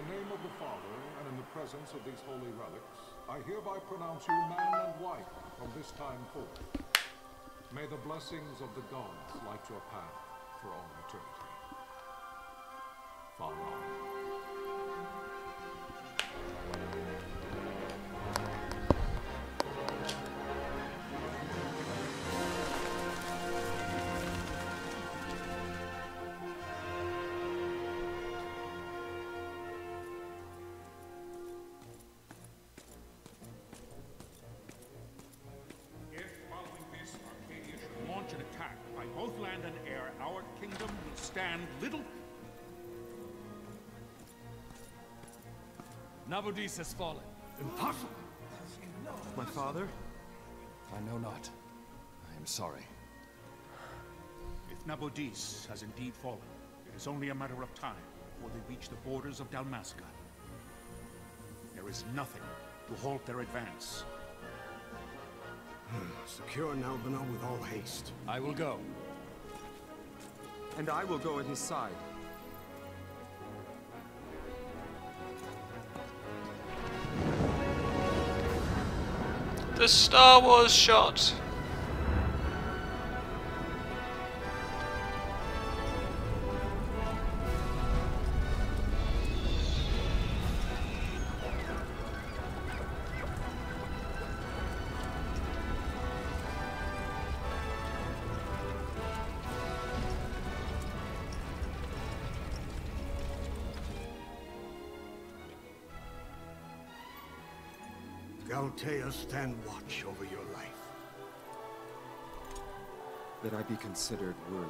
the name of the Father, and in the presence of these holy relics, I hereby pronounce you man and wife from this time forth. May the blessings of the gods light your path for all eternity. Farewell. An attack by both land and air, our kingdom will stand little. Nabudis has fallen. Impossible! My father? I know not. I am sorry. If Nabudis has indeed fallen, it is only a matter of time before they reach the borders of Dalmasca. There is nothing to halt their advance. Secure Nalbina with all haste. I will go. And I will go at his side. The Star Wars shot. Galtea, stand watch over your life. That I be considered worthy.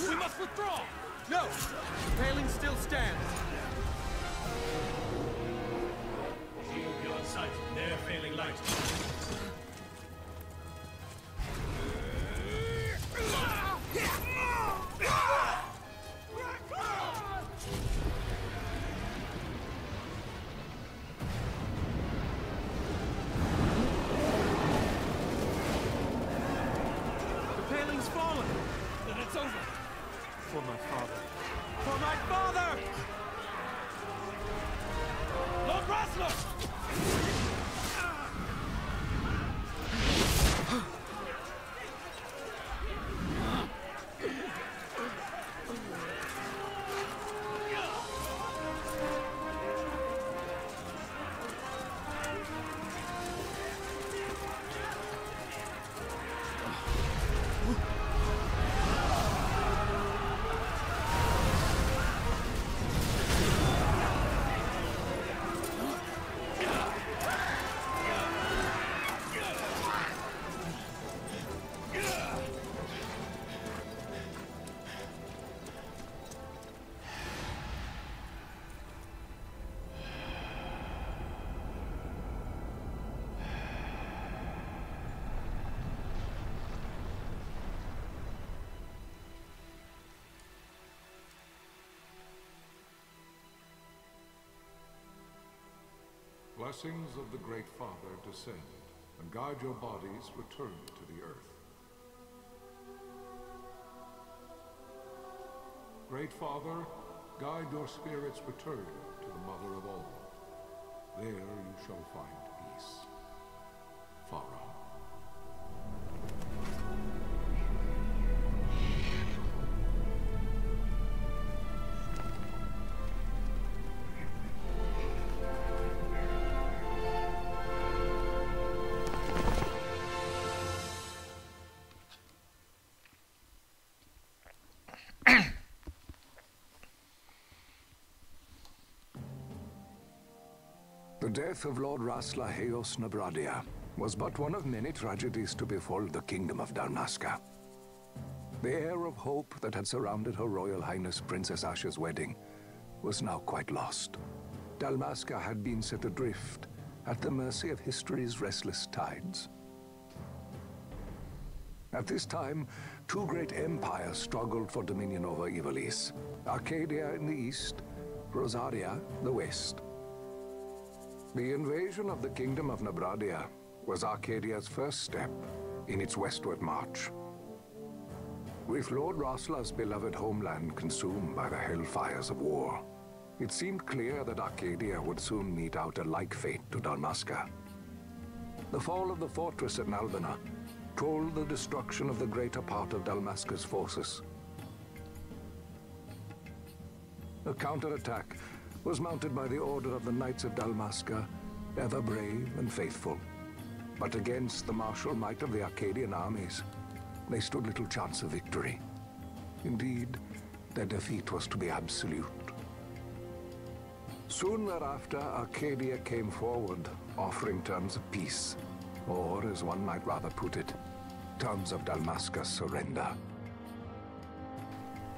We must withdraw! No! The paling still stands. Shield beyond sight, ne'er failing light. The paling's fallen. Then it's over. For my father. For my father! Lord Rasler! blessings of the Great Father descend, and guide your bodies return to the earth. Great Father, guide your spirits return to the Mother of all. There you shall find peace. Far on. The death of Lord Rasla Heos Nabradia was but one of many tragedies to befall the Kingdom of Dalmasca. The air of hope that had surrounded Her Royal Highness Princess Asha's wedding was now quite lost. Dalmasca had been set adrift at the mercy of history's restless tides. At this time, two great empires struggled for dominion over Ivalice: Arcadia in the east, Rosaria the west. The invasion of the Kingdom of Nabradia was Arcadia's first step in its westward march. With Lord Rasla's beloved homeland consumed by the hellfires of war, it seemed clear that Arcadia would soon mete out a like fate to Dalmasca. The fall of the fortress at Nalbina told the destruction of the greater part of Dalmasca's forces. A counterattack was mounted by the Order of the Knights of Dalmasca, ever brave and faithful. But against the martial might of the Arcadian armies, they stood little chance of victory. Indeed, their defeat was to be absolute. Soon thereafter, Arcadia came forward, offering terms of peace, or, as one might rather put it, terms of Dalmasca's surrender.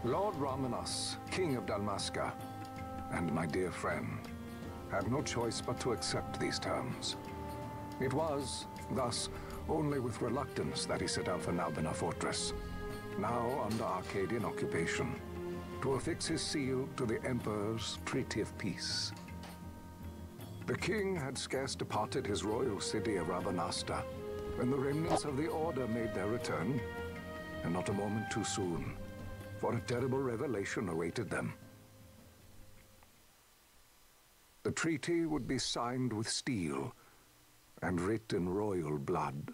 Lord Ramenas, King of Dalmasca, and my dear friend, had no choice but to accept these terms. It was, thus, only with reluctance that he set out for Nalbina Fortress, now under Arcadian occupation, to affix his seal to the Emperor's Treaty of Peace. The king had scarce departed his royal city of Rabanasta when the remnants of the Order made their return, and not a moment too soon, for a terrible revelation awaited them. The treaty would be signed with steel and writ in royal blood.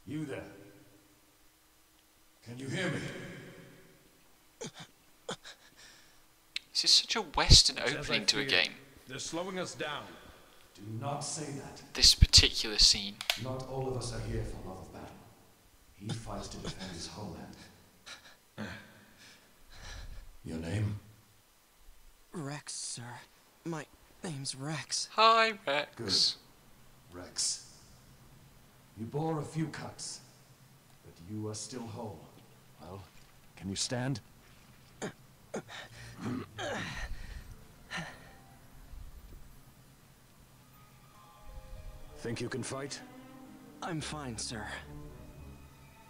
You there? Can you hear me? This is such a Western As I opening to a feared, game. They're slowing us down. Do not say that. This particular scene. Not all of us are here for love of battle. He fights to defend his homeland. Your name? Rex, sir. My name's Rex. Hi, Rex. Good. Rex. You bore a few cuts, but you are still whole. Well, can you stand? Think you can fight? I'm fine, sir.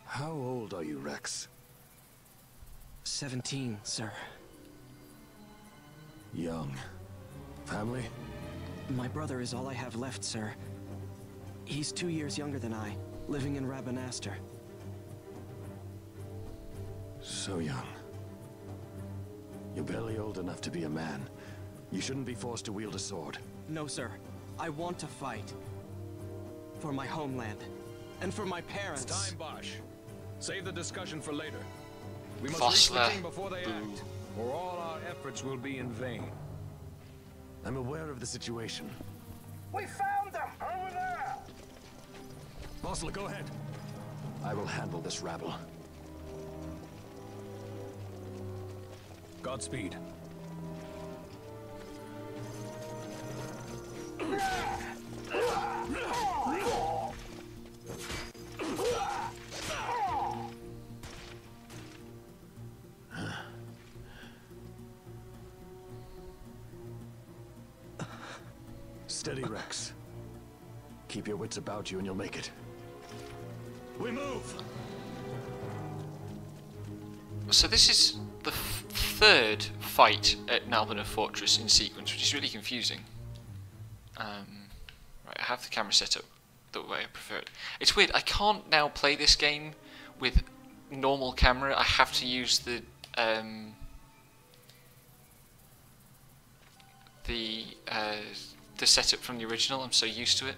How old are you, Rex? 17, sir. Young. Family? My brother is all I have left, sir. He's 2 years younger than I, living in Rabanastre. So young. You're barely old enough to be a man. You shouldn't be forced to wield a sword. No, sir. I want to fight. For my homeland. And for my parents. It's time, Bosch. Save the discussion for later. We must Vossler. reach the king before they act, or all our efforts will be in vain. I'm aware of the situation. We found them! Over there! Vossler, go ahead. I will handle this rabble. Godspeed. Steady, Rex. Keep your wits about you and you'll make it. We move. So this is the third fight at Nalbina Fortress in sequence, which is really confusing. Right, I have the camera set up the way I prefer it. It's weird, I can't now play this game with normal camera. I have to use the setup from the original. I'm so used to it.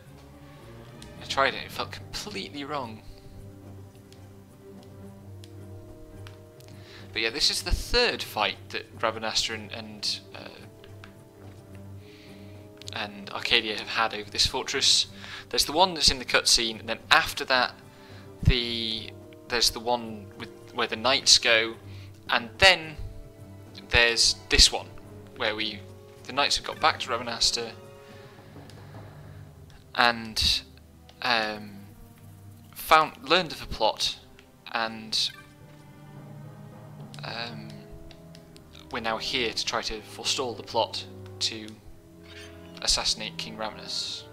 I tried it, it felt completely wrong. But yeah, this is the third fight that Rabanastre and Arcadia have had over this fortress. There's the one that's in the cutscene, and then after that, there's the one where the knights go, and then there's this one where the knights have got back to Rabanastre and learned of the plot, and we're now here to try to forestall the plot to assassinate King Ravenous.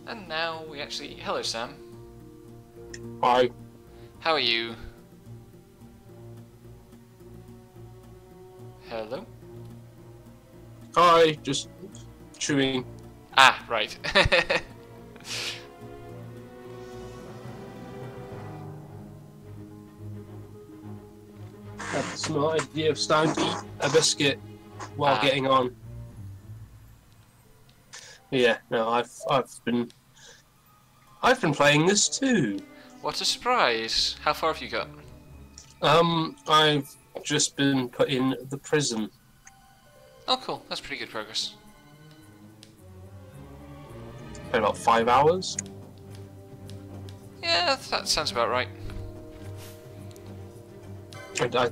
And now we actually... Hello, Sam. Hi. How are you? Hello? Hi, just chewing. Ah, right. That's my idea of starting to eat a biscuit while getting on. Yeah, no, I've been playing this too. What a surprise! How far have you got? I've just been put in the prison. Oh, cool. That's pretty good progress. In about 5 hours. Yeah, that sounds about right. And I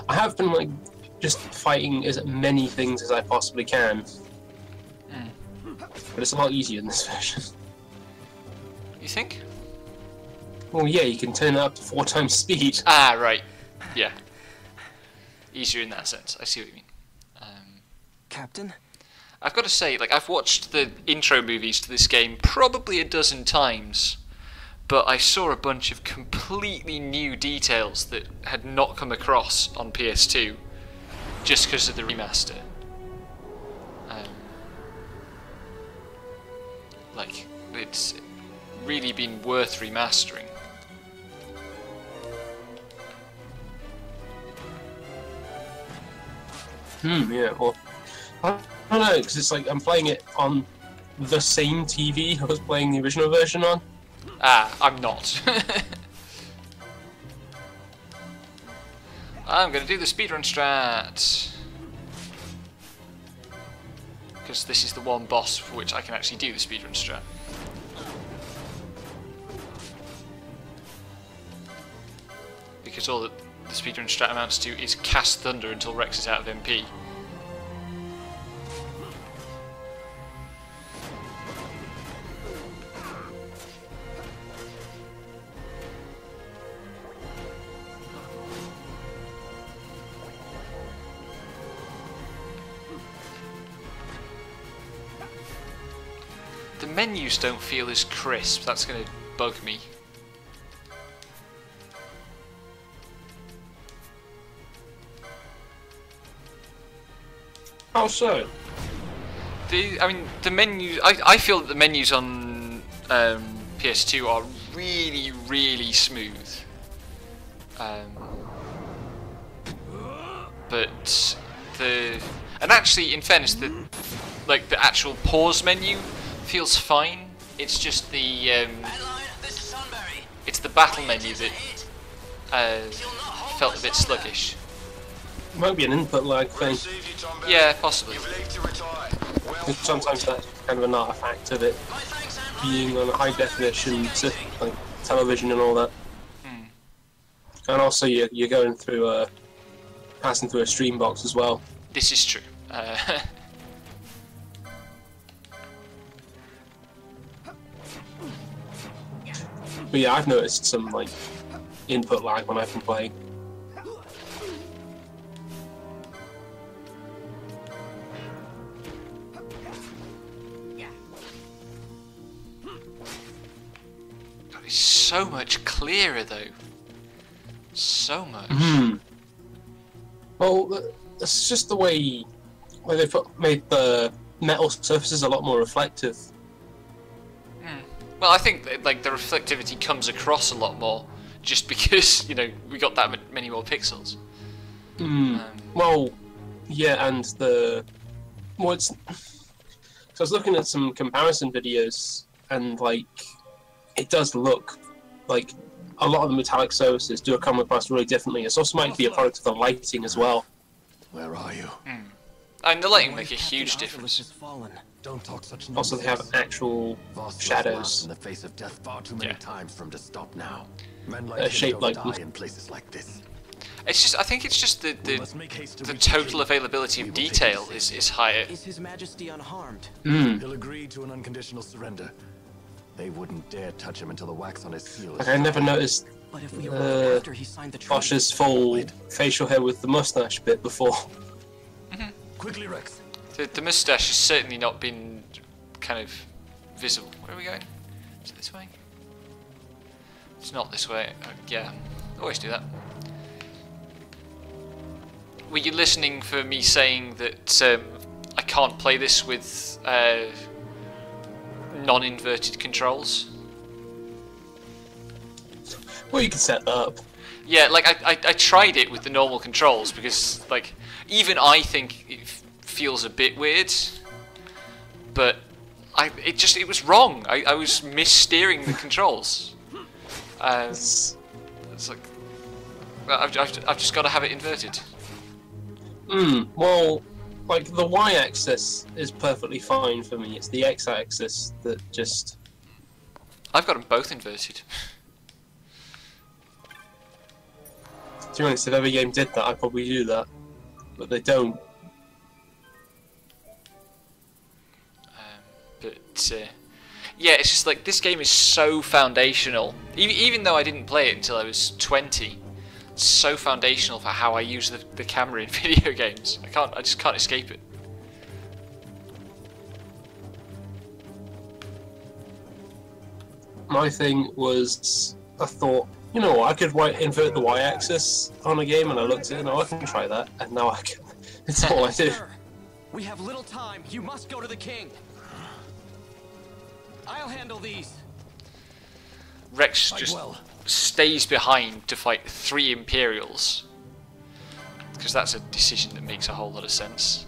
have been like just fighting as many things as I possibly can. But it's a lot easier in this version. You think? Well, yeah, you can turn it up to 4 times speed. Ah, right. Yeah. Easier in that sense. I see what you mean. Captain? I've got to say, like, I've watched the intro movies to this game probably a dozen times, but I saw a bunch of completely new details that had not come across on PS2 just because of the remaster. Like, it's really been worth remastering. Yeah, well, I don't know, because it's like I'm playing it on the same TV I was playing the original version on. Ah, I'm not. I'm gonna do the speedrun strat. Because this is the one boss for which I can actually do the speedrun strat. Because all that the speedrun strat amounts to is cast thunder until Rex is out of MP. The menus don't feel as crisp, that's going to bug me. How so? The menus, I feel that the menus on PS2 are really, really smooth. And actually, in fairness, the actual pause menu feels fine. It's just the it's the battle menu that felt a bit sluggish. It might be an input lag thing. Yeah, possibly. Sometimes that's kind of an artifact of it being on a high definition like television and all that. And also you're going through passing through a stream box as well. This is true. But yeah, I've noticed some like input lag when I've been playing. It's so much clearer though. So much. Well, it's just the way they've made the metal surfaces a lot more reflective. Well, I think that, like, the reflectivity comes across a lot more, just because, you know, we got that many more pixels. Well, yeah, and the... Well, it's... So I was looking at some comparison videos, and, like, it does look like a lot of the metallic surfaces do come across really differently. It's also might be a product of the lighting as well. Where are you? And the lighting make a huge difference. Don't talk such Also, they have actual shadows. In the face of death far too many times for him to stop now. Men Shaped like die in places like this. It's just, I think it's just the total availability of detail is higher. Is His Majesty unharmed? He'll agree to an unconditional surrender. They wouldn't dare touch him until the wax on his seal is... Like, I never noticed But if we after he signed the treaty. Bosch's full facial hair with the mustache bit before. Quickly, Rex. The moustache has certainly not been kind of visible. Where are we going? Is it this way? It's not this way. Yeah, always do that. Were you listening for me saying that I can't play this with non-inverted controls? Well, you can set that up. Yeah, like I tried it with the normal controls because, like, even I think it feels a bit weird, but it was wrong. I was missteering the controls. It's like, well, I've just got to have it inverted. Well, like, the y-axis is perfectly fine for me. It's the x-axis that just... I've got them both inverted. To be honest, if every game did that, I'd probably do that. But they don't. Yeah, it's just like, this game is so foundational. Even though I didn't play it until I was 20, it's so foundational for how I use the camera in video games. I just can't escape it. My thing was, I thought, you know what, I could invert the y-axis on a game, and I looked at it, and I can try that, and now I can. It's all I do. Sir, we have little time. You must go to the king. I'll handle these. Rex just stays behind to fight 3 Imperials, because that's a decision that makes a whole lot of sense.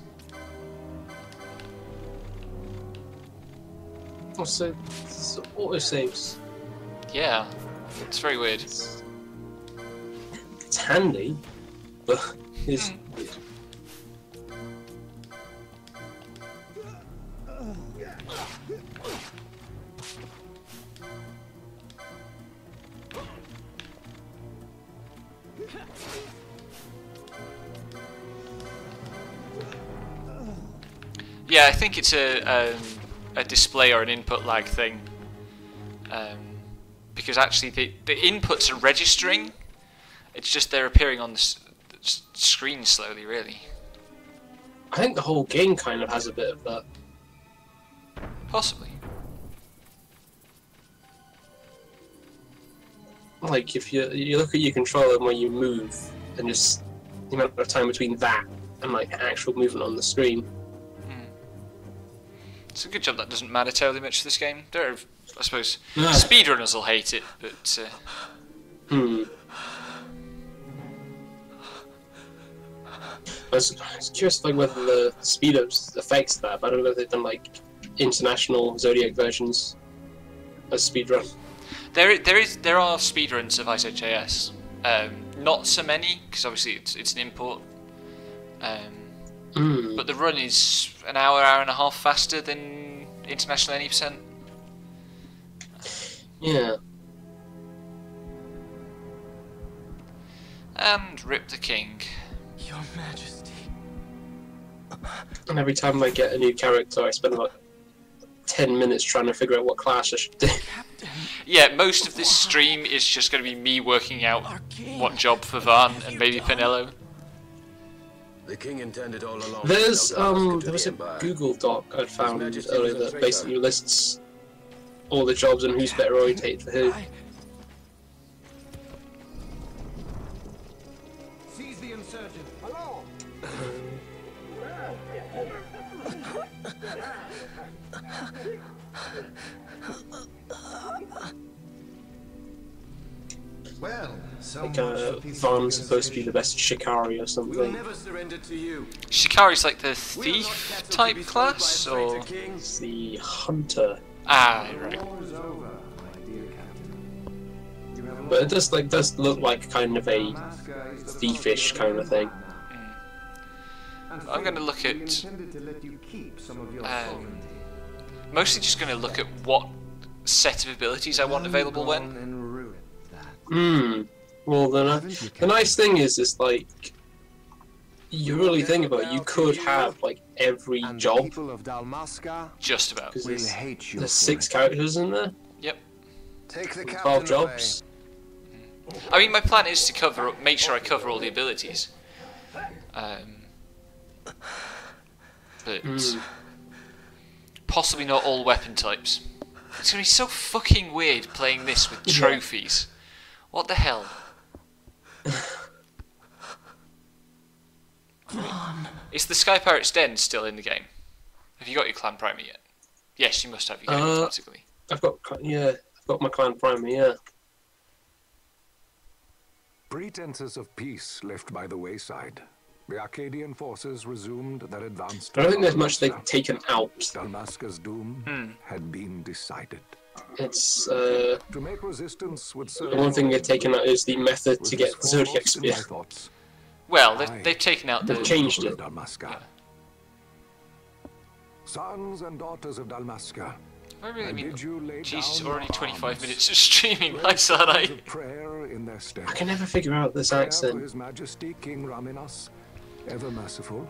Also, auto-saves. Yeah, it's very weird. It's handy, but it's weird. Yeah, I think it's a display or an input lag thing, because actually the inputs are registering. It's just they're appearing on the screen slowly, really. I think the whole game kind of has a bit of that. Possibly. Like, if you look at your controller when you move, and just the amount of time between that and like actual movement on the screen. It's a good job that doesn't matter terribly much for this game. There are, I suppose, speedrunners will hate it, but... I was curious, like, whether the speed-ups affects that, but I don't know if they've done, like, international Zodiac versions as speedrun. There are speedruns of ISHJS. Not so many, because obviously it's an import. But the run is an hour and a half faster than international any %. Yeah. And rip the king. Your Majesty. And every time I get a new character, I spend about 10 minutes trying to figure out what class I should do. Yeah, most of this stream is just going to be me working out what job for Van and maybe Pinello. The king intended all along. There was a Google doc I'd found earlier that basically lists all the jobs and who's better orientated for who. Well, like Vaughn's supposed to be the best Shikari or something. Shikari's like the thief type class, or it's the hunter. Ah, right. But it does look like kind of a thiefish kind of thing. I'm going to look at mostly just going to look at what set of abilities I want available when. Well, the nice thing is like, you really think about it, you could have like every job. Just about. There's 6 characters in there. Yep. 12 jobs. I mean, my plan is to make sure I cover all the abilities. But possibly not all weapon types. It's gonna be so fucking weird playing this with trophies. What the hell? Is the Sky Pirate's Den still in the game? Have you got your clan primer yet? Yes, you must have. You get it automatically. I've got my clan primer. Yeah. Pretenses of peace left by the wayside. The Arcadian forces resumed their advance. I don't think there's much they've taken out. Dalmasca's doom had been decided. It's to make resistance with the one thing they've taken out is the method to get the Zodiac Spear. Well, they've taken out They've changed it. Dalmasca. Sons and daughters of Dalmasca. I really mean, Jesus, already 25 minutes of streaming, nice, aren't I? I can never figure out this accent. His Majesty King Raminas, ever merciful.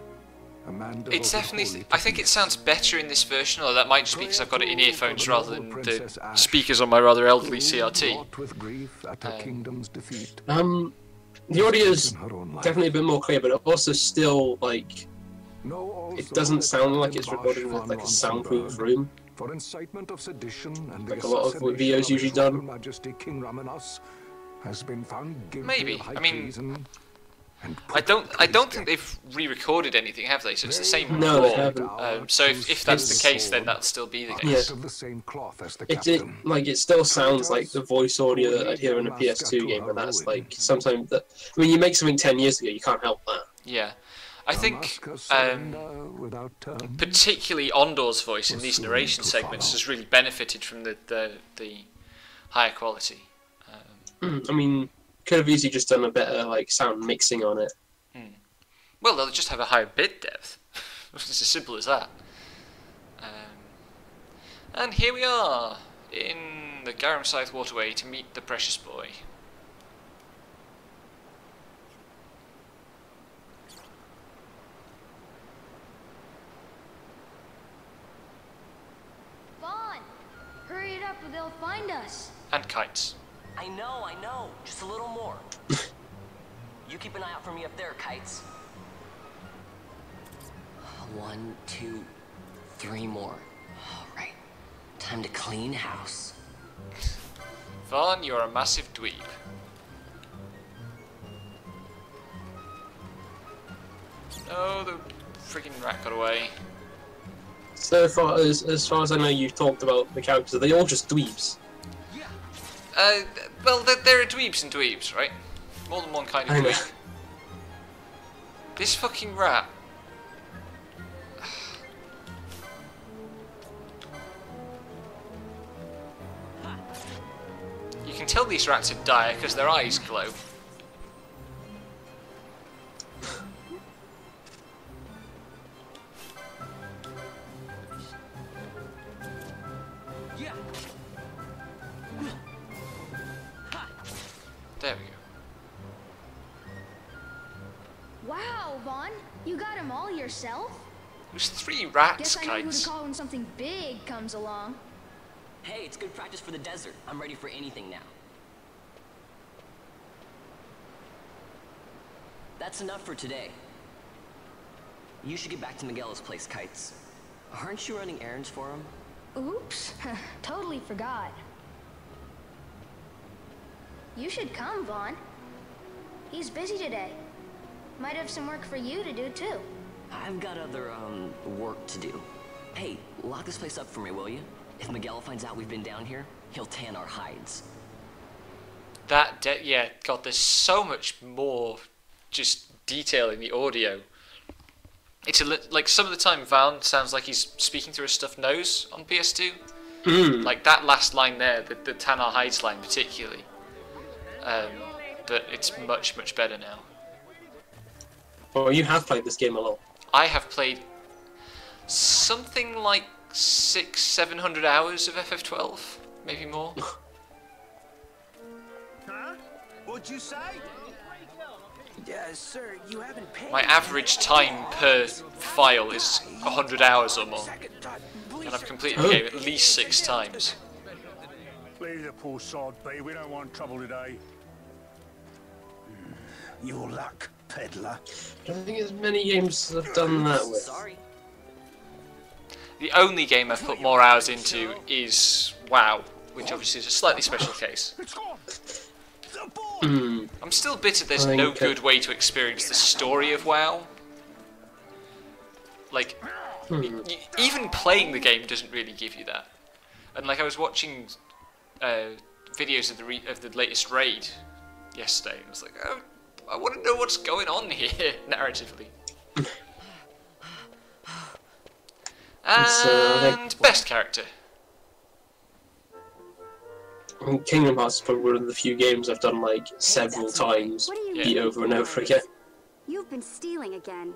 It's definitely, I think it sounds better in this version, or that might just be because I've got it in earphones rather than the speakers on my rather elderly CRT. The audio is definitely a bit more clear, but it also still, like, it doesn't sound like it's recorded with like a soundproof room. For incitement of sedition and like a lot of videos usually done. Majesty King Raminas has been found guilty. Maybe. I mean, I don't think they've re-recorded anything, have they? So it's the same. No, they haven't. So if that's the case, then that'll still be the case. Yeah. It still sounds like the voice audio that I'd hear in a PS2 game, and that's like sometimes that. I mean, you make something 10 years ago, you can't help that. Yeah. I think particularly Ondor's voice in these narration segments has really benefited from the higher quality. I mean, could have easily just done a better like sound mixing on it. Well, they'll just have a higher bit depth. It's as simple as that. And here we are in the Garum Scythe Waterway to meet the precious boy. Hurry it up or they'll find us. And kites. I know. Just a little more. You keep an eye out for me up there, Kites. 1, 2, 3 more. All right. Time to clean house. Vaughn, you're a massive dweeb. Oh, the freaking rat got away. So far as I know, you've talked about the characters. Are they all just dweebs? Well, there are dweebs and dweebs, right? More than one kind of dweeb. This fucking rat. You can tell these rats are dire because their eyes glow. There we go. Wow, Vaughn, you got them all yourself? There's 3 rats, Guess I know who Kites. to call when something big comes along. Hey, it's good practice for the desert. I'm ready for anything now. That's enough for today. You should get back to Miguel's place, Kites. Aren't you running errands for him? Oops, totally forgot. You should come, Vaughn. He's busy today. Might have some work for you to do, too. I've got other, work to do. Hey, lock this place up for me, will you? If Miguel finds out we've been down here, he'll tan our hides. Yeah, God, there's so much more just detail in the audio. It's like some of the time Val sounds like he's speaking through a stuffed nose on PS2. Like that last line there, the tan our hides line particularly. But it's much, much better now. Well, you have played this game a lot. I have played something like 600-700 hours of FF12, maybe more. Huh? What'd you say? Sir, you haven't paid. My average time per file is 100 hours or more, and I've completed the game at least 6 times. Leave the poor sod be. We don't want trouble today. Your luck, peddler. I don't think there's many games that have done that with. Sorry. The only game I've put more hours into is WoW, which obviously is a slightly special case. I'm still bitter there's no good way to experience the story of WoW. Like, even playing the game doesn't really give you that. And like I was watching videos of the latest raid yesterday, and I was like, oh, I want to know what's going on here narratively. And best character. Kingdom Hearts is probably one of the few games I've done like several times, beat over and over again. You've been stealing again.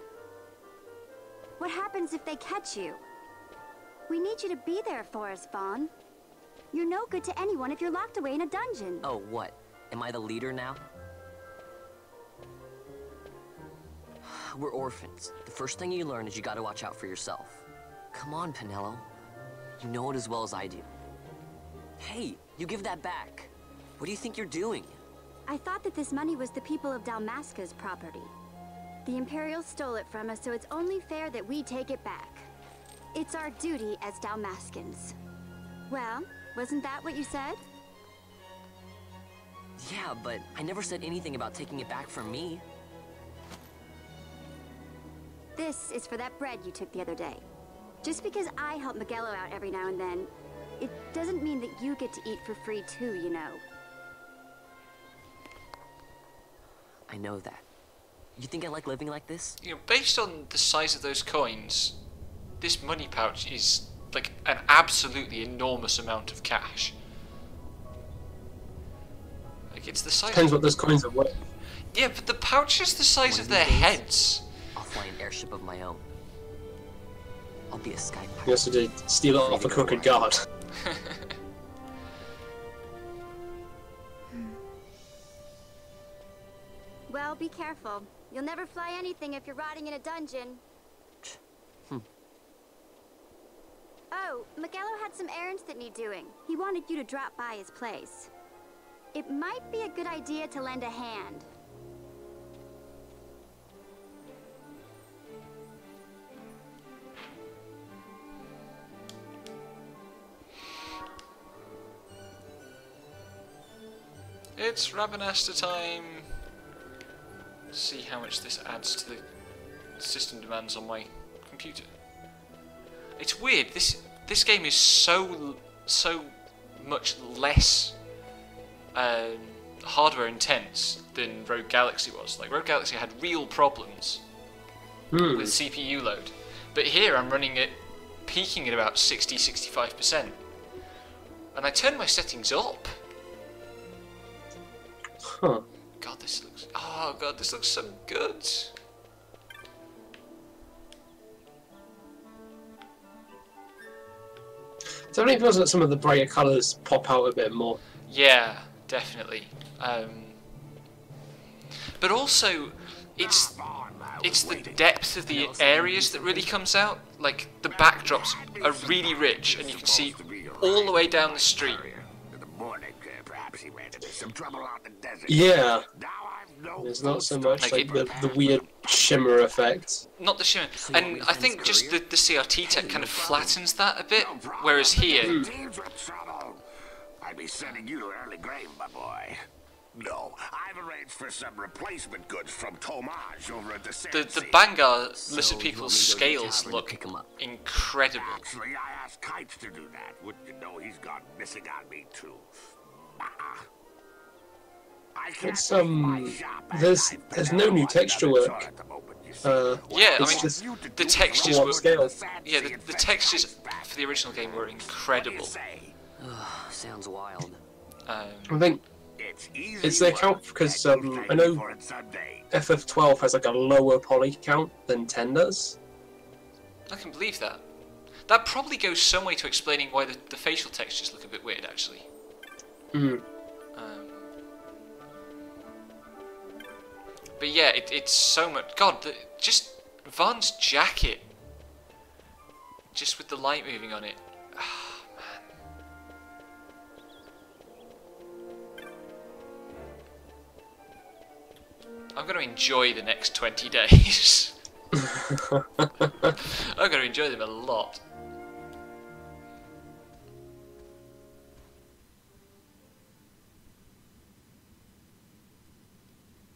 What happens if they catch you? We need you to be there for us, Vaughn. You're no good to anyone if you're locked away in a dungeon. Oh, what? Am I the leader now? We're orphans. The first thing you learn is you gotta watch out for yourself. Come on, Pinello. You know it as well as I do. Hey, you give that back. What do you think you're doing? I thought that this money was the people of Dalmasca's property. The Imperials stole it from us, so it's only fair that we take it back. It's our duty as Dalmascans. Well, wasn't that what you said? Yeah, but I never said anything about taking it back from me. This is for that bread you took the other day. Just because I help Miguel out every now and then, it doesn't mean that you get to eat for free too, you know. I know that. You think I like living like this? You know, based on the size of those coins, this money pouch is like an absolutely enormous amount of cash. Like it's the size. Depends what those coins are worth. Yeah, but the pouch is the size of their heads. I'll fly an airship of my own. I'll be a sky pirate. You also did steal it off a crooked guard. Well, be careful. You'll never fly anything if you're rotting in a dungeon. Oh, Miguelo had some errands that need doing. He wanted you to drop by his place. It might be a good idea to lend a hand. It's Rabanasta time. See how much this adds to the system demands on my computer. It's weird. This game is so much less hardware intense than Rogue Galaxy was. Like Rogue Galaxy had real problems with CPU load, but here I'm running it, peaking at about 60-65%, and I turned my settings up. Huh. God, this looks. Oh God, this looks so good. It definitely feels like some of the brighter colours pop out a bit more. Yeah, definitely. But also, it's the depth of the areas that really comes out. Like the backdrops are really rich, and you can see all the way down the street. Yeah. There's not so much like the weird shimmer effect. Not the shimmer, and I think just the CRT tech kind of flattens that a bit, whereas here. I'd be sending you to early grave, my boy. No, I've arranged for some replacement goods from Tomage over at the The Bangar lizard people's scales look incredible. Actually, I asked Kites to do that. Wouldn't you know he's gone missing on me too? It's there's no new texture work. Yeah, I mean just the textures one were scale. yeah the textures for the original game were incredible. Sounds wild. I think it's their count because I know FF12 has like a lower poly count than 10 does. I can believe that. That probably goes some way to explaining why the facial textures look a bit weird, actually. Hmm. But yeah, it's so much. God, just Vaughn's jacket, just with the light moving on it. Oh, man. I'm going to enjoy the next 20 days. I'm going to enjoy them a lot.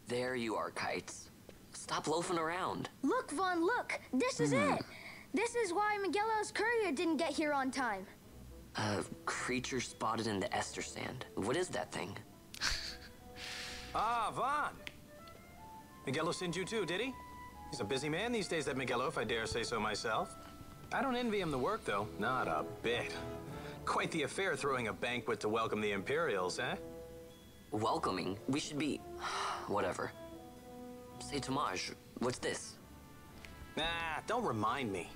There you are, Kites. Stop loafing around. Look, Vaughn, look! This is it! This is why Miguelo's courier didn't get here on time. Creature spotted in the ester sand. What is that thing? Ah, Vaughn! Miguelo sent you too, did he? He's a busy man these days, that Miguelo, if I dare say so myself. I don't envy him the work, though. Not a bit. Quite the affair throwing a banquet to welcome the Imperials, eh? Welcoming? We should be... whatever. Say, Tomage, what's this? Nah, don't remind me.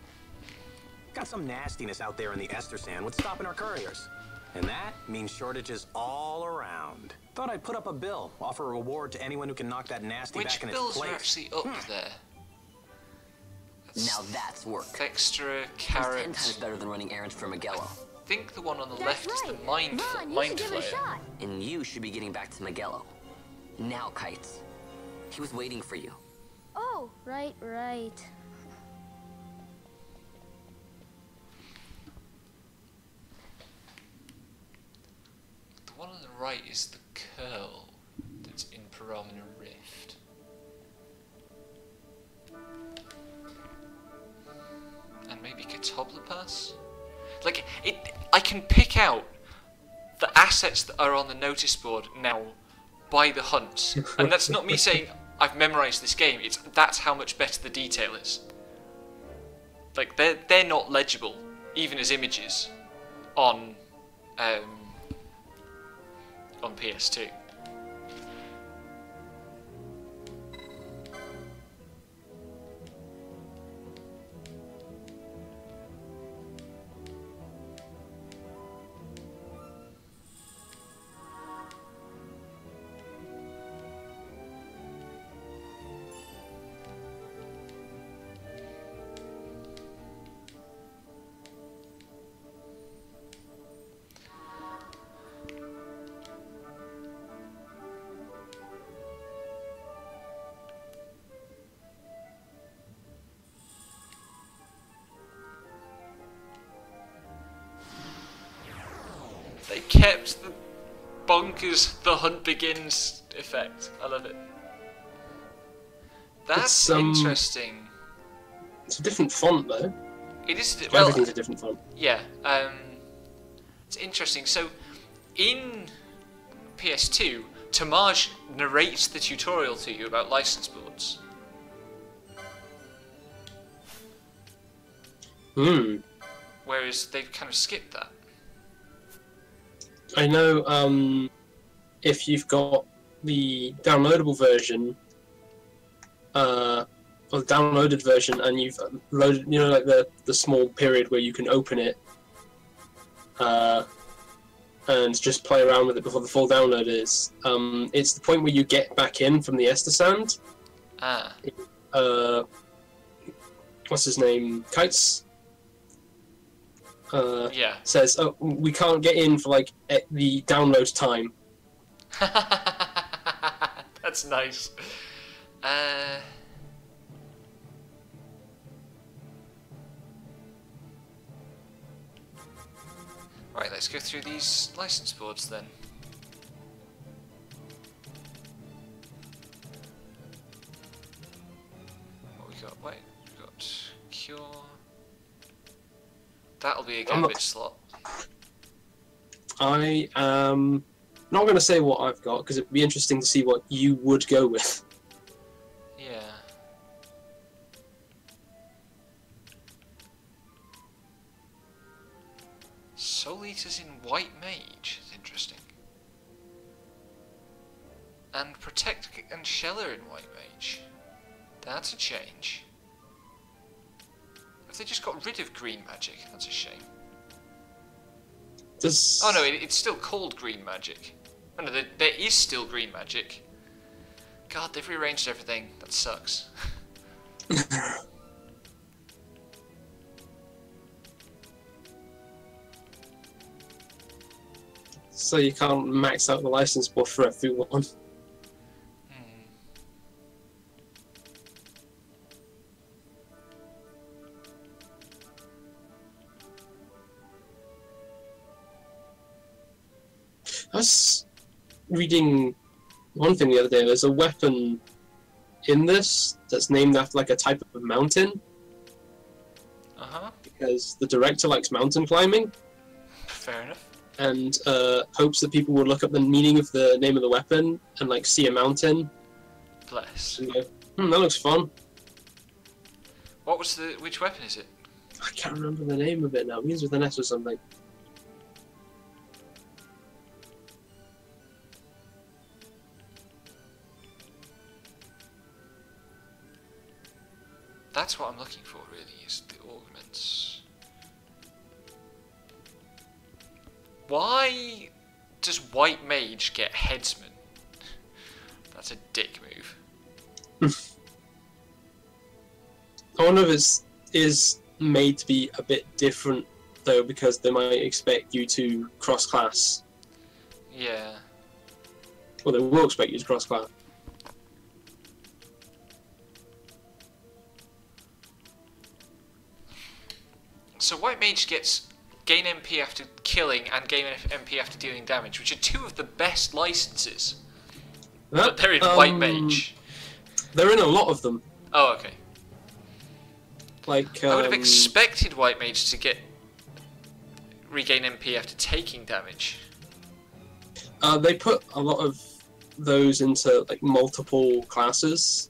Got some nastiness out there in the ester sand. What's stopping our couriers? And that means shortages all around. Thought I'd put up a bill, offer a reward to anyone who can knock that nasty back in its place. Which bills are actually up there? Now that's work. Extra, It's carrot. 10 times better than running errands for Miguelo. I think the one on the left is the mind flayer. And you should be getting back to Miguelo. Now, Kites. He was waiting for you. Oh, right. The one on the right is the curl that's in Paramina Rift. And maybe Catoblepas? Like, I can pick out the assets that are on the notice board now by the hunts. And that's not me saying I've memorised this game, that's how much better the detail is. Like, they're not legible, even as images, on PS2. They kept the bonkers the hunt begins effect. I love it. That's interesting. It's a different font though. It is. Well, everything's a different font. Yeah. It's interesting. So, in PS2, Tomage narrates the tutorial to you about license boards. Whereas they've kind of skipped that. I know if you've got the downloadable version, or the downloaded version, and you've loaded, you know, like the small period where you can open it and just play around with it before the full download is. It's the point where you get back in from the Ester Sand. What's his name? Kites? Yeah. Says, oh, we can't get in for like the download time. That's nice. Right, let's go through these license boards then. got? Wait, we've got cure. That'll be a gambit slot. I am not going to say what I've got because it'd be interesting to see what you would go with. Yeah. Soul Eaters in White Mage is interesting. And Protect and Sheller in White Mage. That's a change. Have they just got rid of green magic? That's a shame. Oh no, it's still called green magic. Oh no, there is still green magic. God, they've rearranged everything. That sucks. So you can't max out the license buff for everyone. I was reading one thing the other day. There's a weapon in this that's named after like a type of mountain. Because the director likes mountain climbing. Fair enough. And hopes that people would look up the meaning of the name of the weapon and like see a mountain. Bless. And go, that looks fun. What was which weapon is it? I can't remember the name of it now. It begins with an S or something. That's what I'm looking for, really, is the augments. Why does White Mage get Headsman? That's a dick move. I wonder if it is made to be a bit different, though, because they might expect you to cross-class. Yeah. Well, they will expect you to cross-class. So White Mage gets gain MP after killing and gain MP after dealing damage, which are two of the best licenses. But they're in White Mage. They're in a lot of them. Oh, okay. Like I would have expected White Mage to get regain MP after taking damage. They put a lot of those into like multiple classes.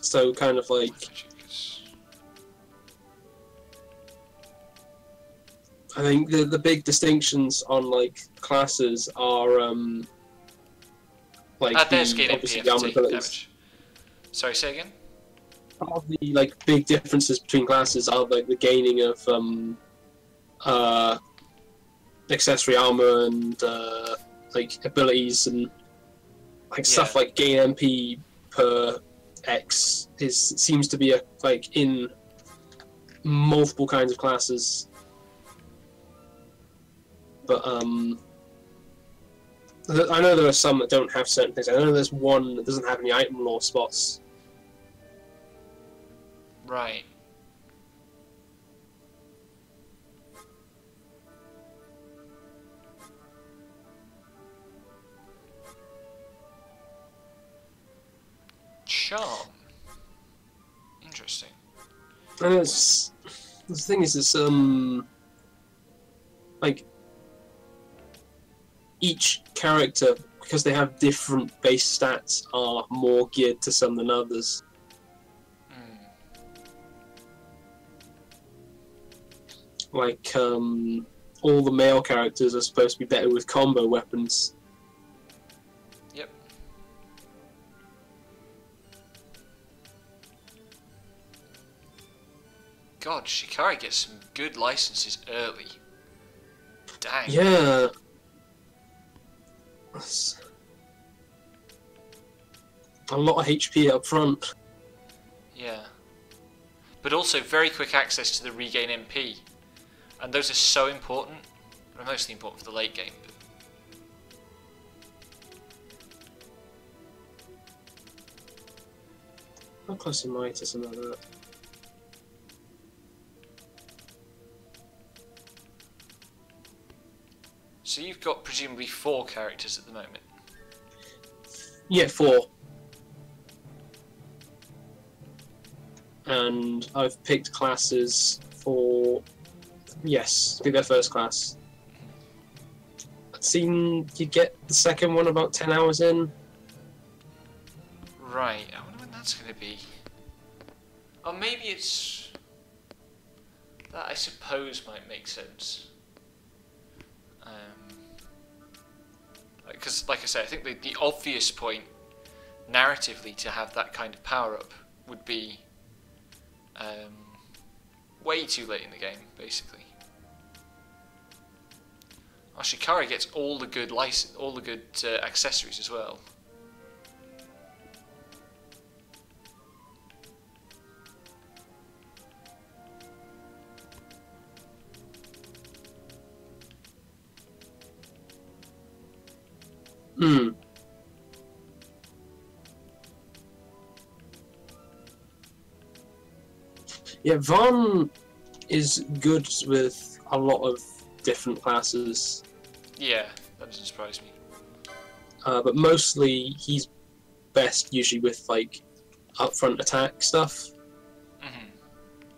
So kind of like, I think the big distinctions on like classes are like there's gain obviously MP after the taking abilities. damage. Sorry, say again? All the like big differences between classes are like the gaining of accessory armor and like abilities and like stuff like gain MP per X seems to be like in multiple kinds of classes, but I know there are some that don't have certain things. I know there's one that doesn't have any item lore spots. Right. Charm. Interesting. And it's the thing is, like each character, because they have different base stats, are more geared to some than others. Like all the male characters are supposed to be better with combo weapons. Yep. God, Shikari gets some good licenses early. Dang. Yeah. A lot of HP up front. Yeah. But also very quick access to the regain MP. And those are so important. They're mostly important for the late game. How close am I to something like that? So you've got presumably 4 characters at the moment. You get 4. And I've picked classes for... Yes, be their first class. I'd seen you get the second one about 10 hours in. Right, I wonder when that's going to be. Or maybe it's... That I suppose might make sense. Because, like I say, I think the obvious point, narratively, to have that kind of power-up would be way too late in the game, basically. Oh, Shikari gets all the good accessories as well. Hmm. Yeah, Vaughn is good with a lot of different classes. Yeah, that doesn't surprise me. But mostly he's best usually with like upfront attack stuff. Mm-hmm.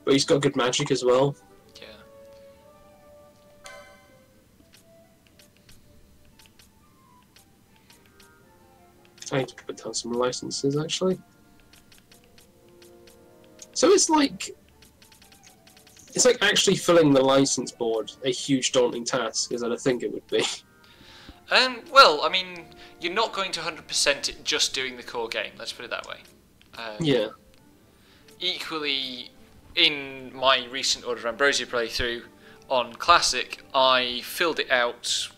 But he's got good magic as well. Yeah. I need to put down some licenses actually. So it's like actually filling the license board a huge daunting task, as I think it would be. Well, I mean, you're not going to 100% it just doing the core game, let's put it that way. Yeah. Equally, in my recent Order of Ambrosia playthrough on Classic, I filled it out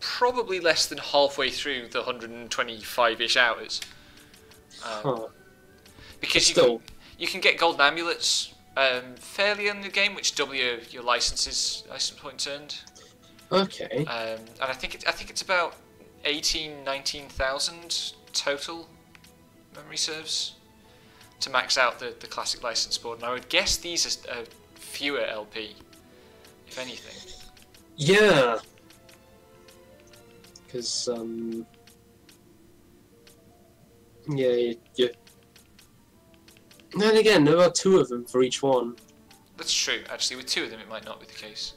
probably less than halfway through the 125-ish hours. Because you can get golden amulets fairly in the game, which double your license points earned. Okay. And I think it's about 19,000 total, memory serves, to max out the classic license board. And I would guess these are fewer LP, if anything. Yeah. Because yeah, you. Then again, there are 2 of them for each one. That's true. Actually, with 2 of them, it might not be the case.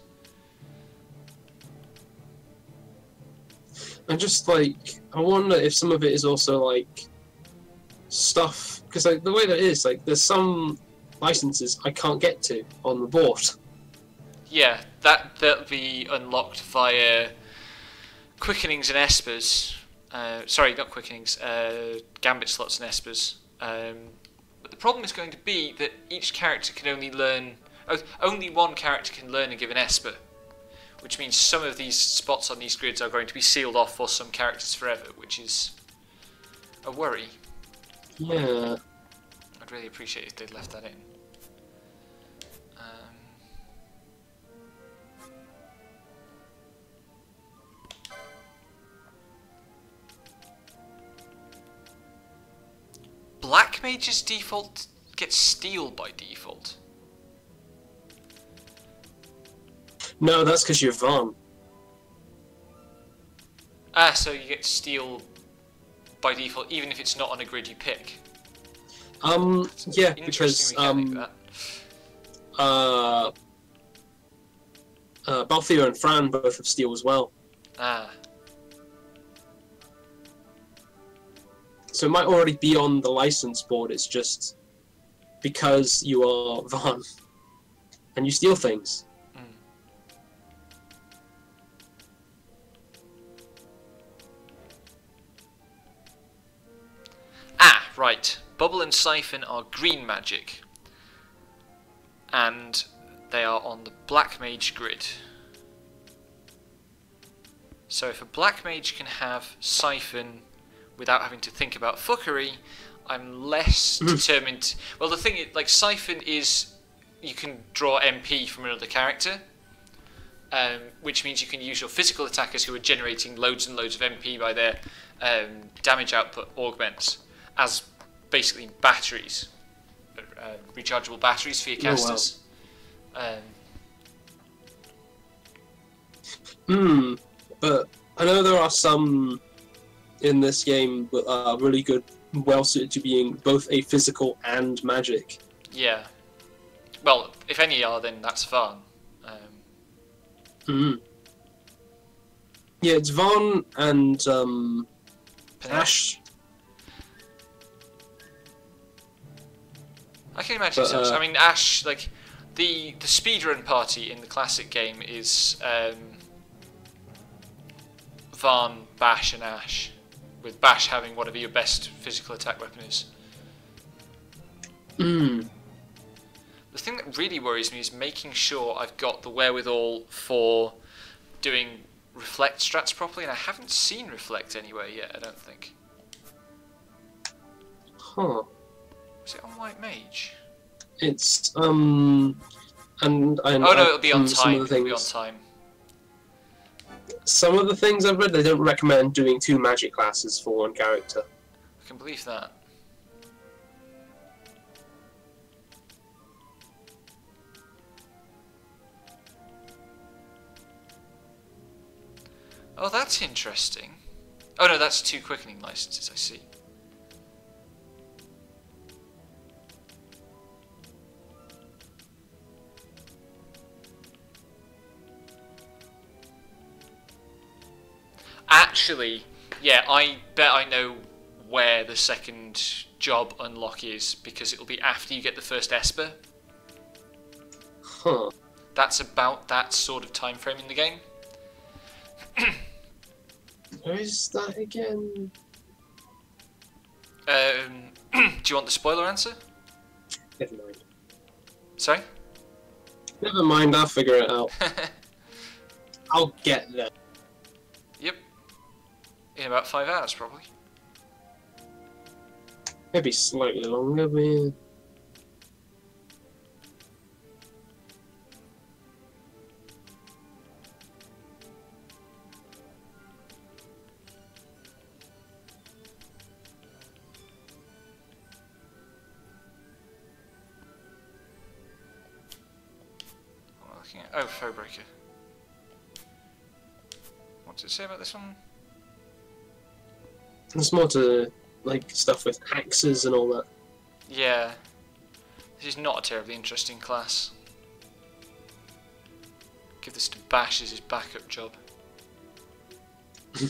And just like, I wonder if some of it is also like stuff, because like the way that it is, like there's some licenses I can't get to on the board. Yeah, that'll be unlocked via quickenings and espers. Sorry, not quickenings. Gambit slots and espers. But the problem is going to be that each character can only learn. Only one character can learn and give an esper, which means some of these spots on these grids are going to be sealed off for some characters forever, which is a worry. Yeah. I'd really appreciate if they'd left that in. Black Mage's default gets steel by default. No, that's because you're Vaughn. Ah, so you get steel by default, even if it's not on a grid you pick. Yeah, because Balthier and Fran both have steel as well. Ah. So it might already be on the license board, it's just because you are Vaughn and you steal things. Ah, right. Bubble and Siphon are green magic. And they are on the Black Mage grid. So if a Black Mage can have Siphon without having to think about fuckery, I'm less determined. Well, the thing is, like, Siphon is, you can draw MP from another character, which means you can use your physical attackers who are generating loads and loads of MP by their damage output augments as basically batteries, rechargeable batteries for your casters. But I know there are some in this game are really good, well suited to being both a physical and magic. Yeah. Well, if any are, then that's Vaughn. Yeah, it's Vaughn and Ash. I can imagine so. I mean, Ash, like the speedrun party in the classic game is Vaughn, Bash, and Ash, with Bash having whatever your best physical attack weapon is. The thing that really worries me is making sure I've got the wherewithal for doing reflect strats properly, and I haven't seen reflect anywhere yet, I don't think. Huh. Is it on White Mage? It's and oh no, it'll be on time. It'll be on time. Some of the things I've read, they don't recommend doing 2 magic classes for one character. I can believe that. Oh, that's interesting. Oh no, that's 2 quickening licenses, I see. Actually, yeah, I bet I know where the second job unlock is, because it'll be after you get the first Esper. Huh. That's about that sort of time frame in the game. Where is that again? Do you want the spoiler answer? Never mind. Sorry? Never mind, I'll figure it out. I'll get there. Yep. In about 5 hours, probably. Maybe slightly longer, but yeah. Oh, Foebreaker. What does it say about this one? There's more to, like, stuff with axes and all that. Yeah. This is not a terribly interesting class. Give this to Bash as his backup job. Are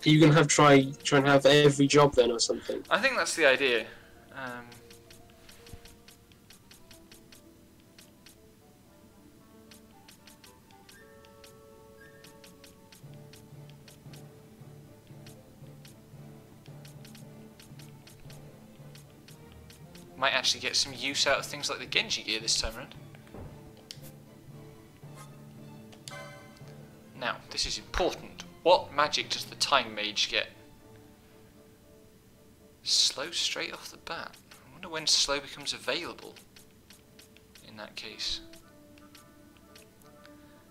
you gonna have try and have every job then or something? I think that's the idea. Might actually get some use out of things like the Genji gear this time around. Now, this is important. What magic does the Time Mage get? Slow straight off the bat. I wonder when slow becomes available in that case.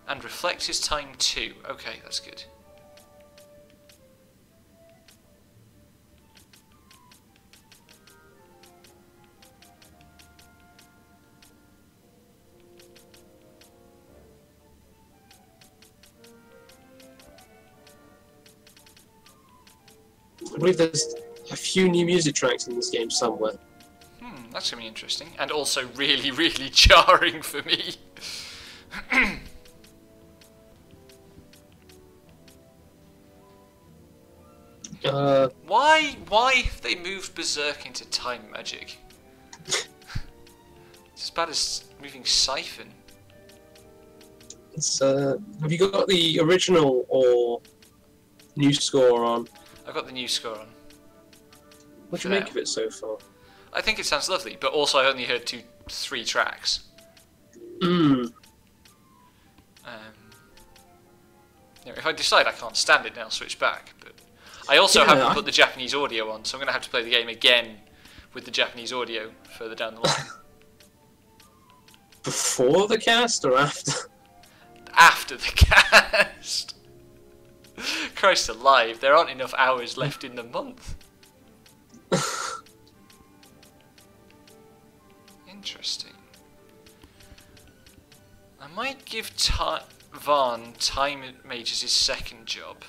And reflect his time too. Okay, that's good. I believe there's a few new music tracks in this game somewhere. That's going to be interesting. And also really, really jarring for me. Why have they moved Berserk into time magic? It's as bad as moving Siphon. It's, have you got the original or new score on? I've got the new score on. What do you make of it so far? I think it sounds lovely, but also I only heard 3 tracks. If I decide I can't stand it, then I'll switch back. But I also haven't put the Japanese audio on, so I'm going to have to play the game again with the Japanese audio further down the line. Before the cast or after? After the cast. Christ alive, there aren't enough hours left in the month. Interesting. I might give Vaughn Time Mage as his second job.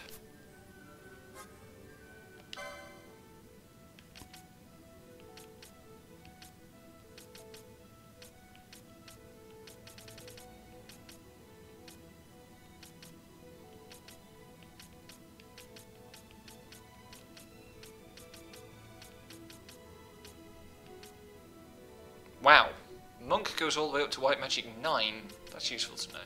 goes all the way up to White Magic 9. That's useful to know.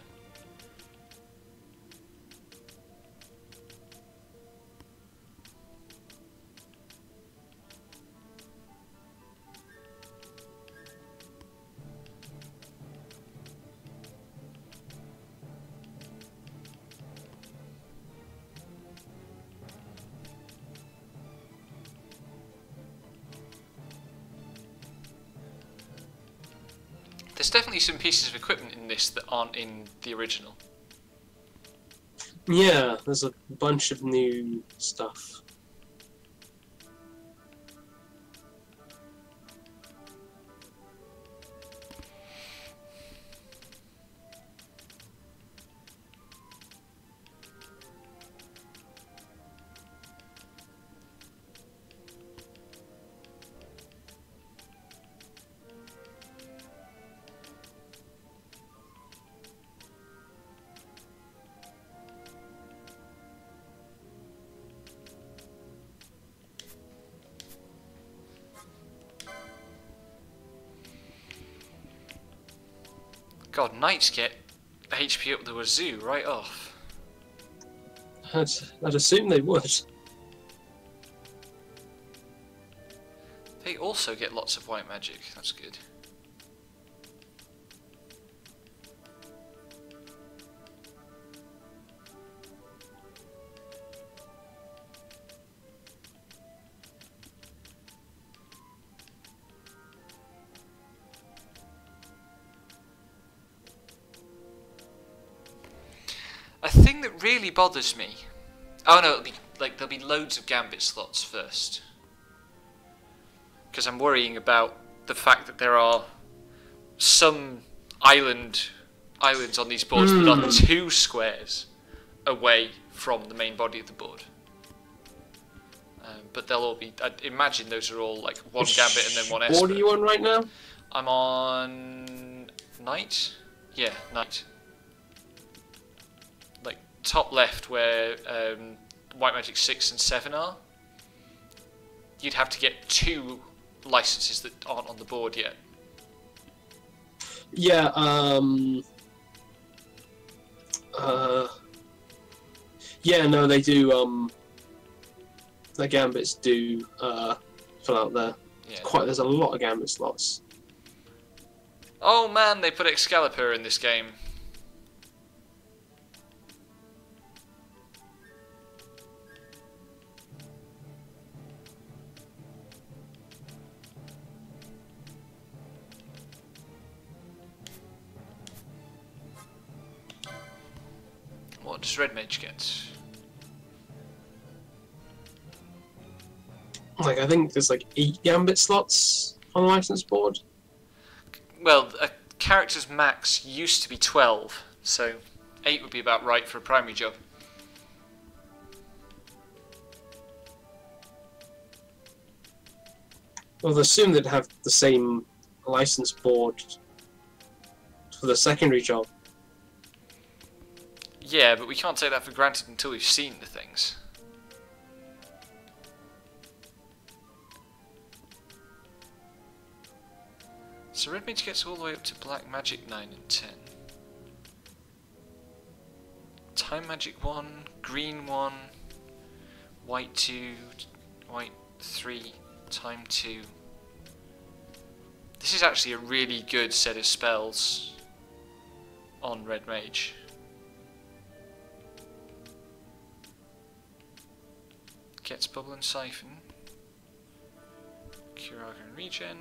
There's definitely some pieces of equipment in this that aren't in the original. Yeah, there's a bunch of new stuff. God, knights get HP up the wazoo right off. I'd assume they would. They also get lots of white magic, that's good. A thing that really bothers me... Oh no, there'll be loads of gambit slots first. Because I'm worrying about the fact that there are some islands on these boards that are 2 squares away from the main body of the board. But they'll all be... I imagine those are all like 1 gambit and then 1 esper. What are you on right now? I'm on... Knight? Yeah, Knight. Like, top left where White Magic 6 and 7 are. You'd have to get 2 licenses that aren't on the board yet. Yeah, yeah, no, they do, the gambits do, fill out there. Yeah. There's a lot of gambit slots. Oh man, they put Excalibur in this game. What does Red Mage get? Like, I think there's like 8 gambit slots on the license board. Well, a character's max used to be 12, so 8 would be about right for a primary job. Well, I assume they'd have the same license board for the secondary job. Yeah, but we can't take that for granted until we've seen the things. So Red Mage gets all the way up to Black Magic 9 and 10. Time Magic 1, Green 1, White 2, White 3, Time 2. This is actually a really good set of spells on Red Mage. Gets Bubble and Siphon. Curaga and Regen.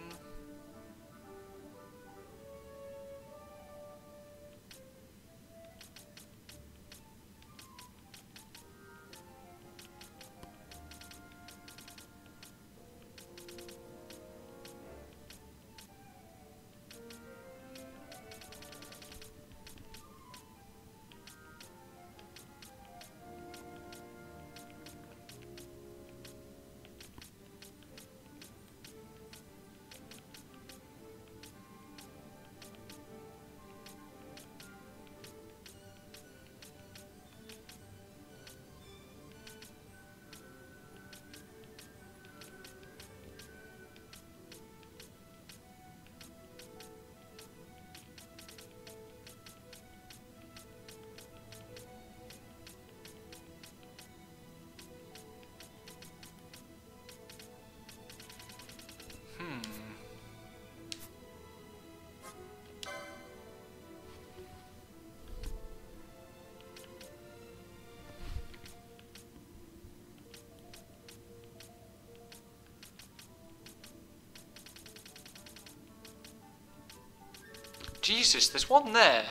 Jesus, there's one there.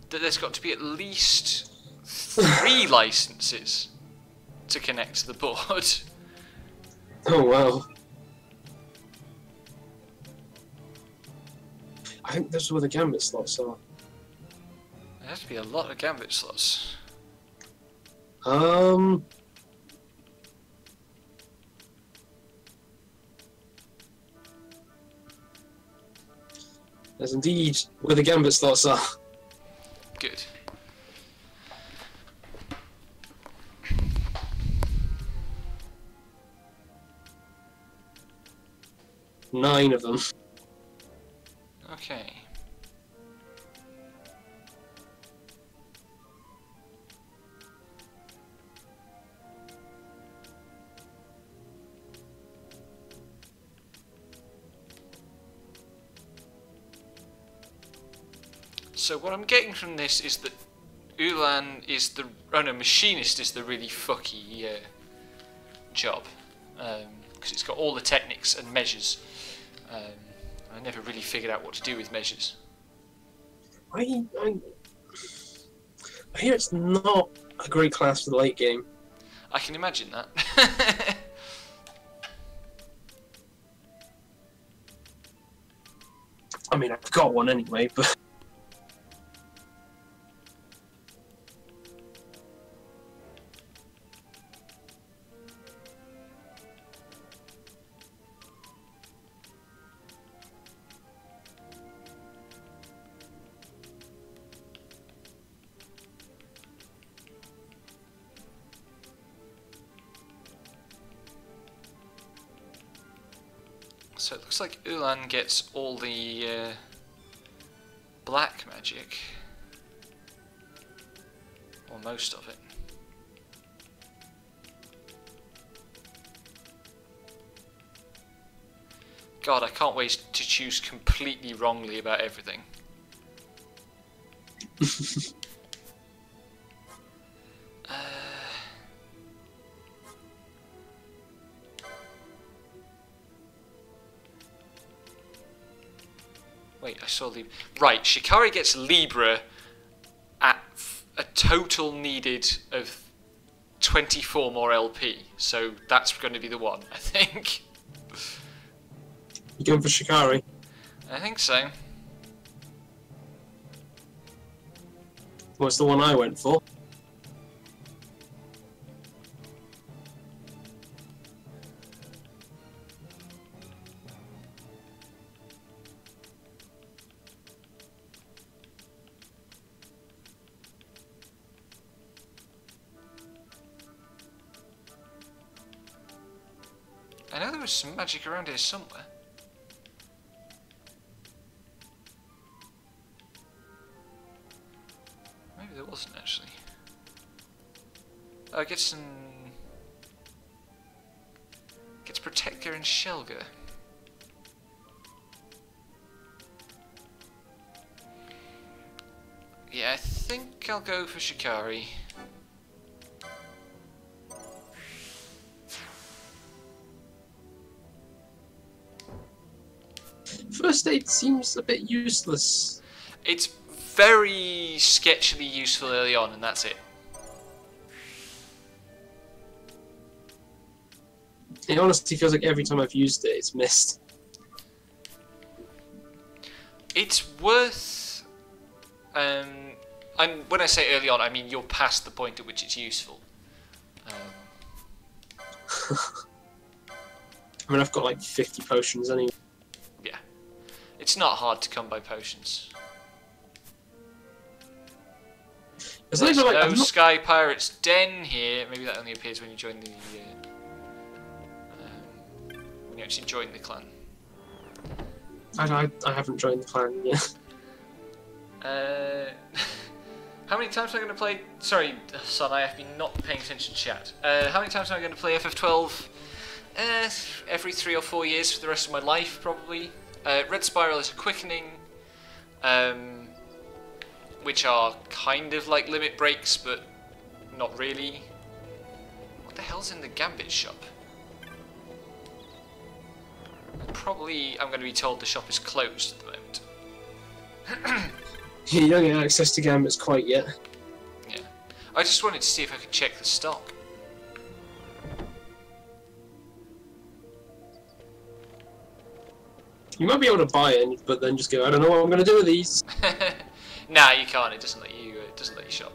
There's got to be at least 3 licenses to connect to the board. Oh wow. I think that's where the gambit slots are. There has to be a lot of gambit slots. That's indeed where the gambit slots are. Good. Nine of them. Okay. So what I'm getting from this is that Ulan is the... Oh no, Machinist is the really fucky job. Because it's got all the techniques and measures. I never really figured out what to do with measures. I hear it's not a great class for the late game. I can imagine that. I mean, I've got one anyway, but... So it looks like Ulan gets all the black magic, or most of it. God, I can't wait to choose completely wrongly about everything. Wait, I saw Libra. Right, Shikari gets Libra at a total needed of 24 more LP. So that's going to be the one, I think. You going for Shikari? I think so. What's the one I went for? I know there was some magic around here somewhere. Maybe there wasn't actually. Oh, gets some... Gets Protector and Shelga. Yeah, I think I'll go for Shikari. First aid seems a bit useless. It's very sketchily useful early on, and that's it. It honestly feels like every time I've used it, it's missed. It's worth... when I say early on, I mean you're past the point at which it's useful. I mean, I've got like 50 potions anyway. Yeah. It's not hard to come by potions. There's no Sky Pirate's Den here. Maybe that only appears when you join the... when you actually join the clan. I haven't joined the clan yet. How many times am I going to play... Sorry, son, I have been not paying attention to chat. How many times am I going to play FF12? Every 3 or 4 years for the rest of my life, probably. Red Spiral is a quickening, which are kind of like limit breaks, but not really. What the hell's in the Gambit shop? Probably, I'm going to be told the shop is closed at the moment. You don't get access to gambits quite yet. Yeah. I just wanted to see if I could check the stock. You might be able to buy it, but then just go, I don't know what I'm going to do with these. Nah, you can't. It doesn't let you shop.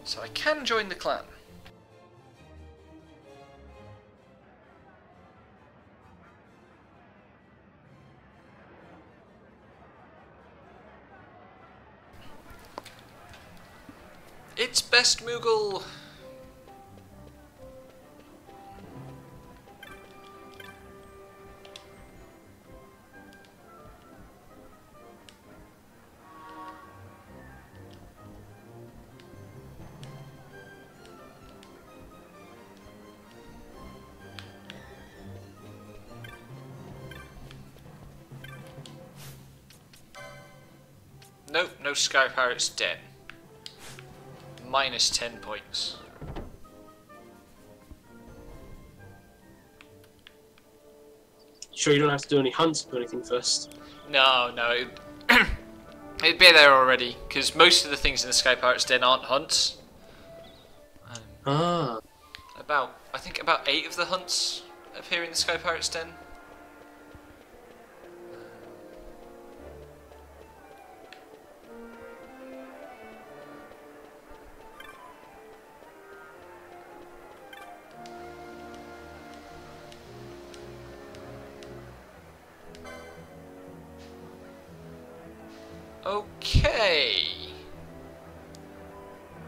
So I can join the clan. It's best Moogle. Nope, no Sky Pirate's dead. Minus 10 points. Sure you don't have to do any hunts or anything first? No, it'd be there already, because most of the things in the Sky Pirate's Den aren't hunts. I think about 8 of the hunts appear in the Sky Pirate's Den. Okay.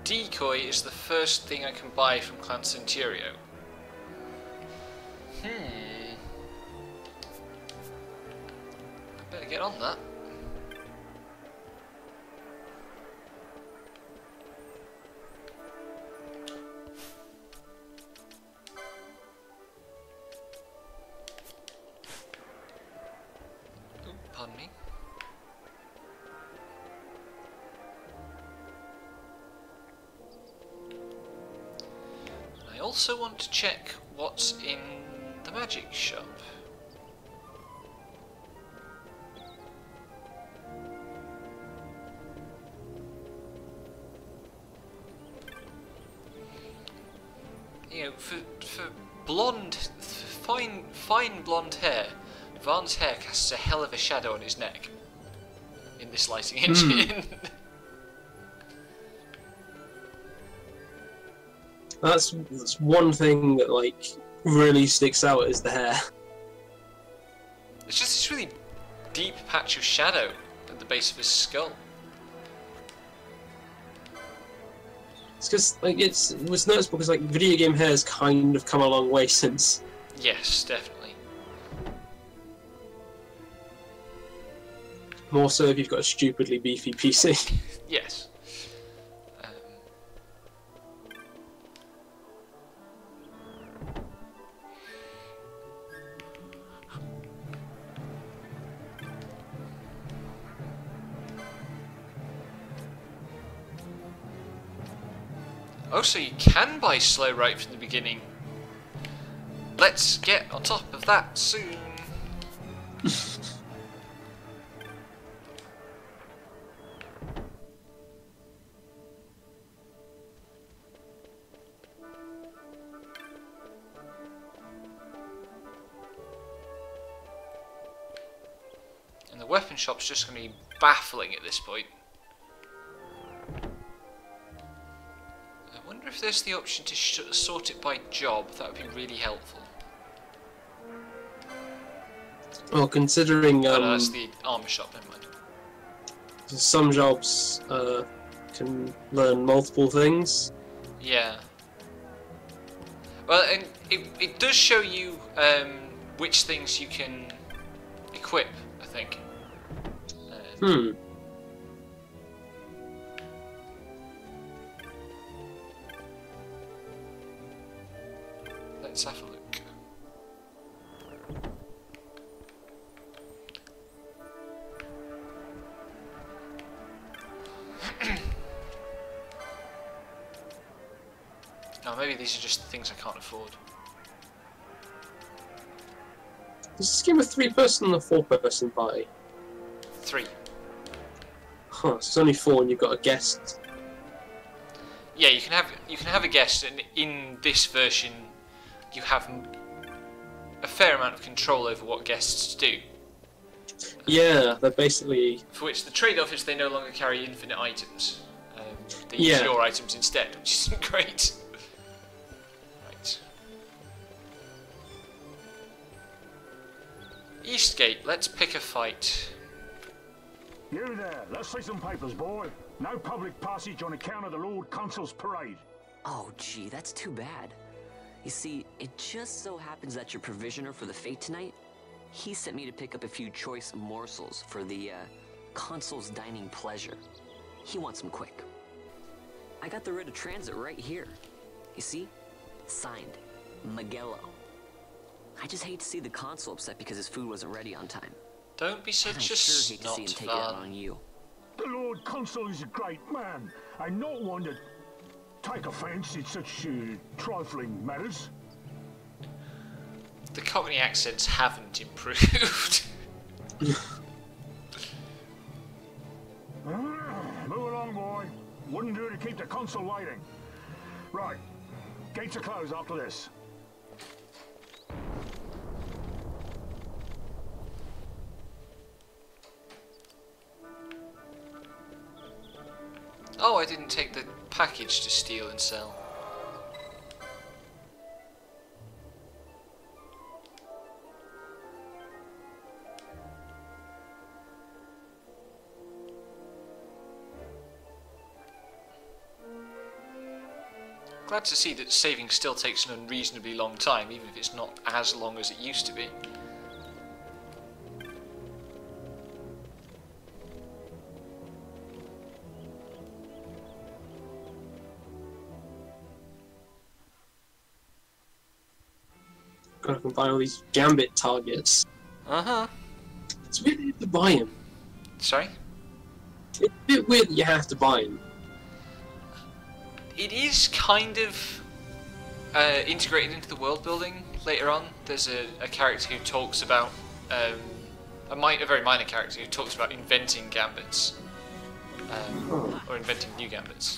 Decoy is the first thing I can buy from Clan Centurio. I better get on that. Ooh, pardon me. I also want to check what's in the magic shop. You know, for fine blonde hair, Vaughn's hair casts a hell of a shadow on his neck in this lighting engine. That's one thing that like really sticks out is the hair. It's just this really deep patch of shadow at the base of his skull. It's because like it was noticeable because like video game hair has kind of come a long way since. Yes, definitely. More so if you've got a stupidly beefy PC. Yes. Oh, so you can buy slow right from the beginning. Let's get on top of that soon. And the weapon shop's just going to be baffling at this point. I wonder if there's the option to sort it by job. That would be really helpful. Well, considering Oh, no, that's the armor shop, never mind. Some jobs can learn multiple things. Yeah. Well, and it does show you which things you can equip, I think. Let's have a look. Oh, maybe these are just the things I can't afford. Is this game a 3-person or a 4-person party? 3. Huh, so it's only 4 and you've got a guest. Yeah, you can have a guest, and in this version, you have a fair amount of control over what guests do. Yeah, they're basically... For which the trade-off is they no longer carry infinite items. They use your items instead, which isn't great. Right. Eastgate, let's pick a fight. You there, let's see some papers, boy. No public passage on account of the Lord Consul's parade. Oh, gee, that's too bad. You see, it just so happens that your provisioner for the fete tonight, he sent me to pick up a few choice morsels for the, Consul's dining pleasure. He wants them quick. I got the writ of transit right here. You see? Signed, Magello. I just hate to see the Consul upset because his food wasn't ready on time. Don't be such a sure hate to see him take it out on you. The Lord Consul is a great man, and not one to take offence in such trifling matters. The Cockney accents haven't improved. Move along, boy. Wouldn't do to keep the Consul waiting. Right. Gates are closed after this. Oh, I didn't take the package to steal and sell. Glad to see that saving still takes an unreasonably long time, even if it's not as long as it used to be. I can buy all these gambit targets. Uh-huh. It's weird that you have to buy them. Sorry? It's a bit weird that you have to buy them. It is kind of integrated into the world building later on. There's a character who talks about, a very minor character who talks about inventing gambits. Or inventing new gambits.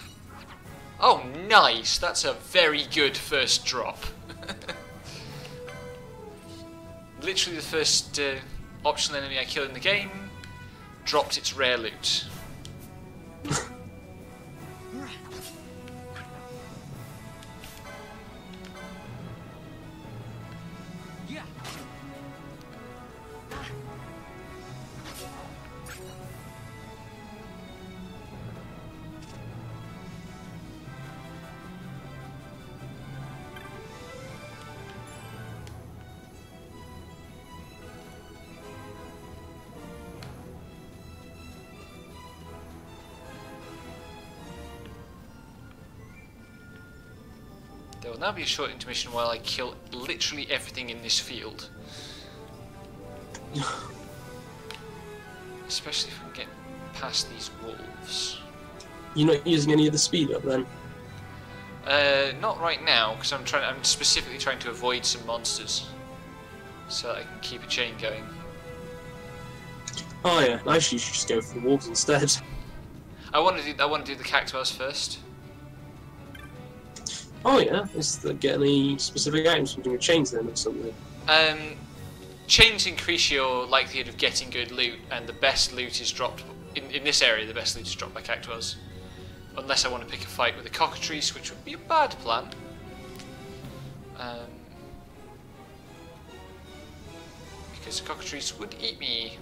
Oh, nice! That's a very good first drop. Literally the first optional enemy I kill in the game dropped its rare loot. There will now be a short intermission while I kill literally everything in this field. Especially if we can get past these wolves. You're not using any of the speed up then? Not right now, because I'm specifically trying to avoid some monsters. So that I can keep a chain going. Oh yeah, actually you should just go for the wolves instead. I want to do the cactuars first. Oh yeah, is there get any specific items from doing chains then or something? Chains increase your likelihood of getting good loot, and the best loot is dropped in this area. The best loot is dropped by cactuars, unless I want to pick a fight with the cockatrice, which would be a bad plan. Because the cockatrice would eat me.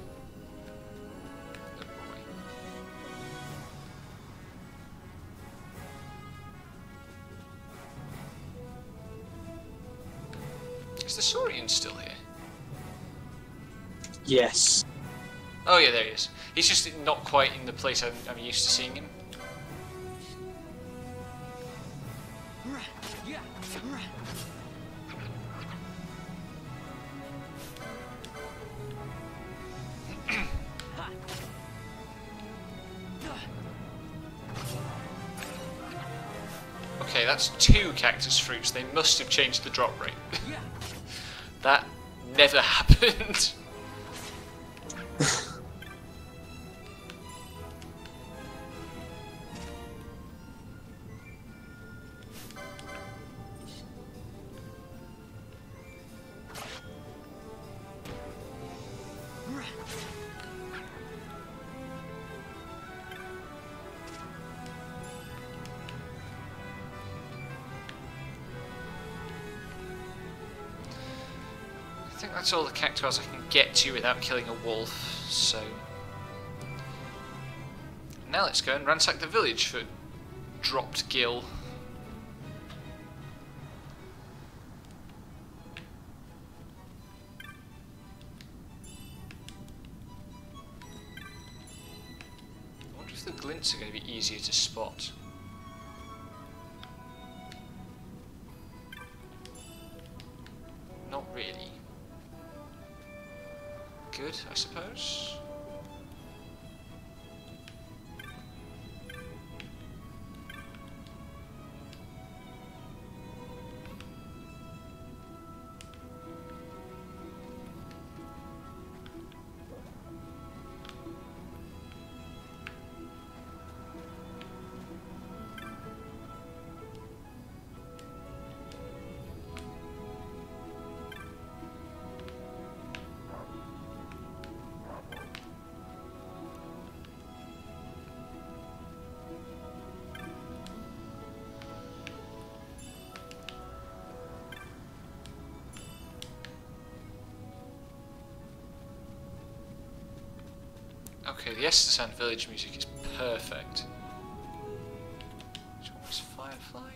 Is the Saurian still here? Yes. Oh yeah, there he is. He's just not quite in the place I'm used to seeing him. Okay, Okay, that's 2 cactus fruits. They must have changed the drop rate. That never happened. I think that's all the cactuars I can get to without killing a wolf, so... Now let's go and ransack the village for dropped gill. I wonder if the glints are going to be easier to spot. Not really. Good, I suppose. Okay, the XII village music is perfect. Which one was Firefly?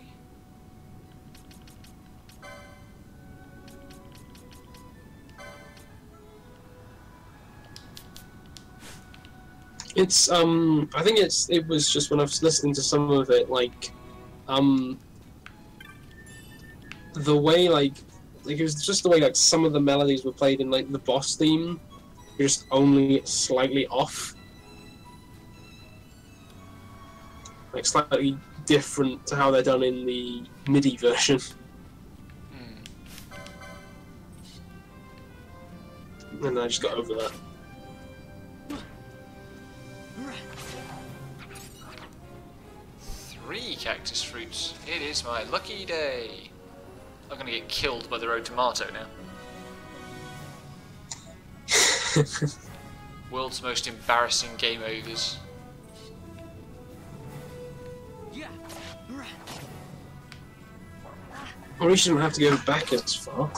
It's I think it was just when I was listening to some of it, like the way like it was just the way like some of the melodies were played in like the boss theme, just only slightly off, like slightly different to how they're done in the MIDI version. And I just got over that. Three cactus fruits. It is my lucky day. I'm gonna get killed by the road tomato now. World's most embarrassing game overs. Or you shouldn't have to go back as far.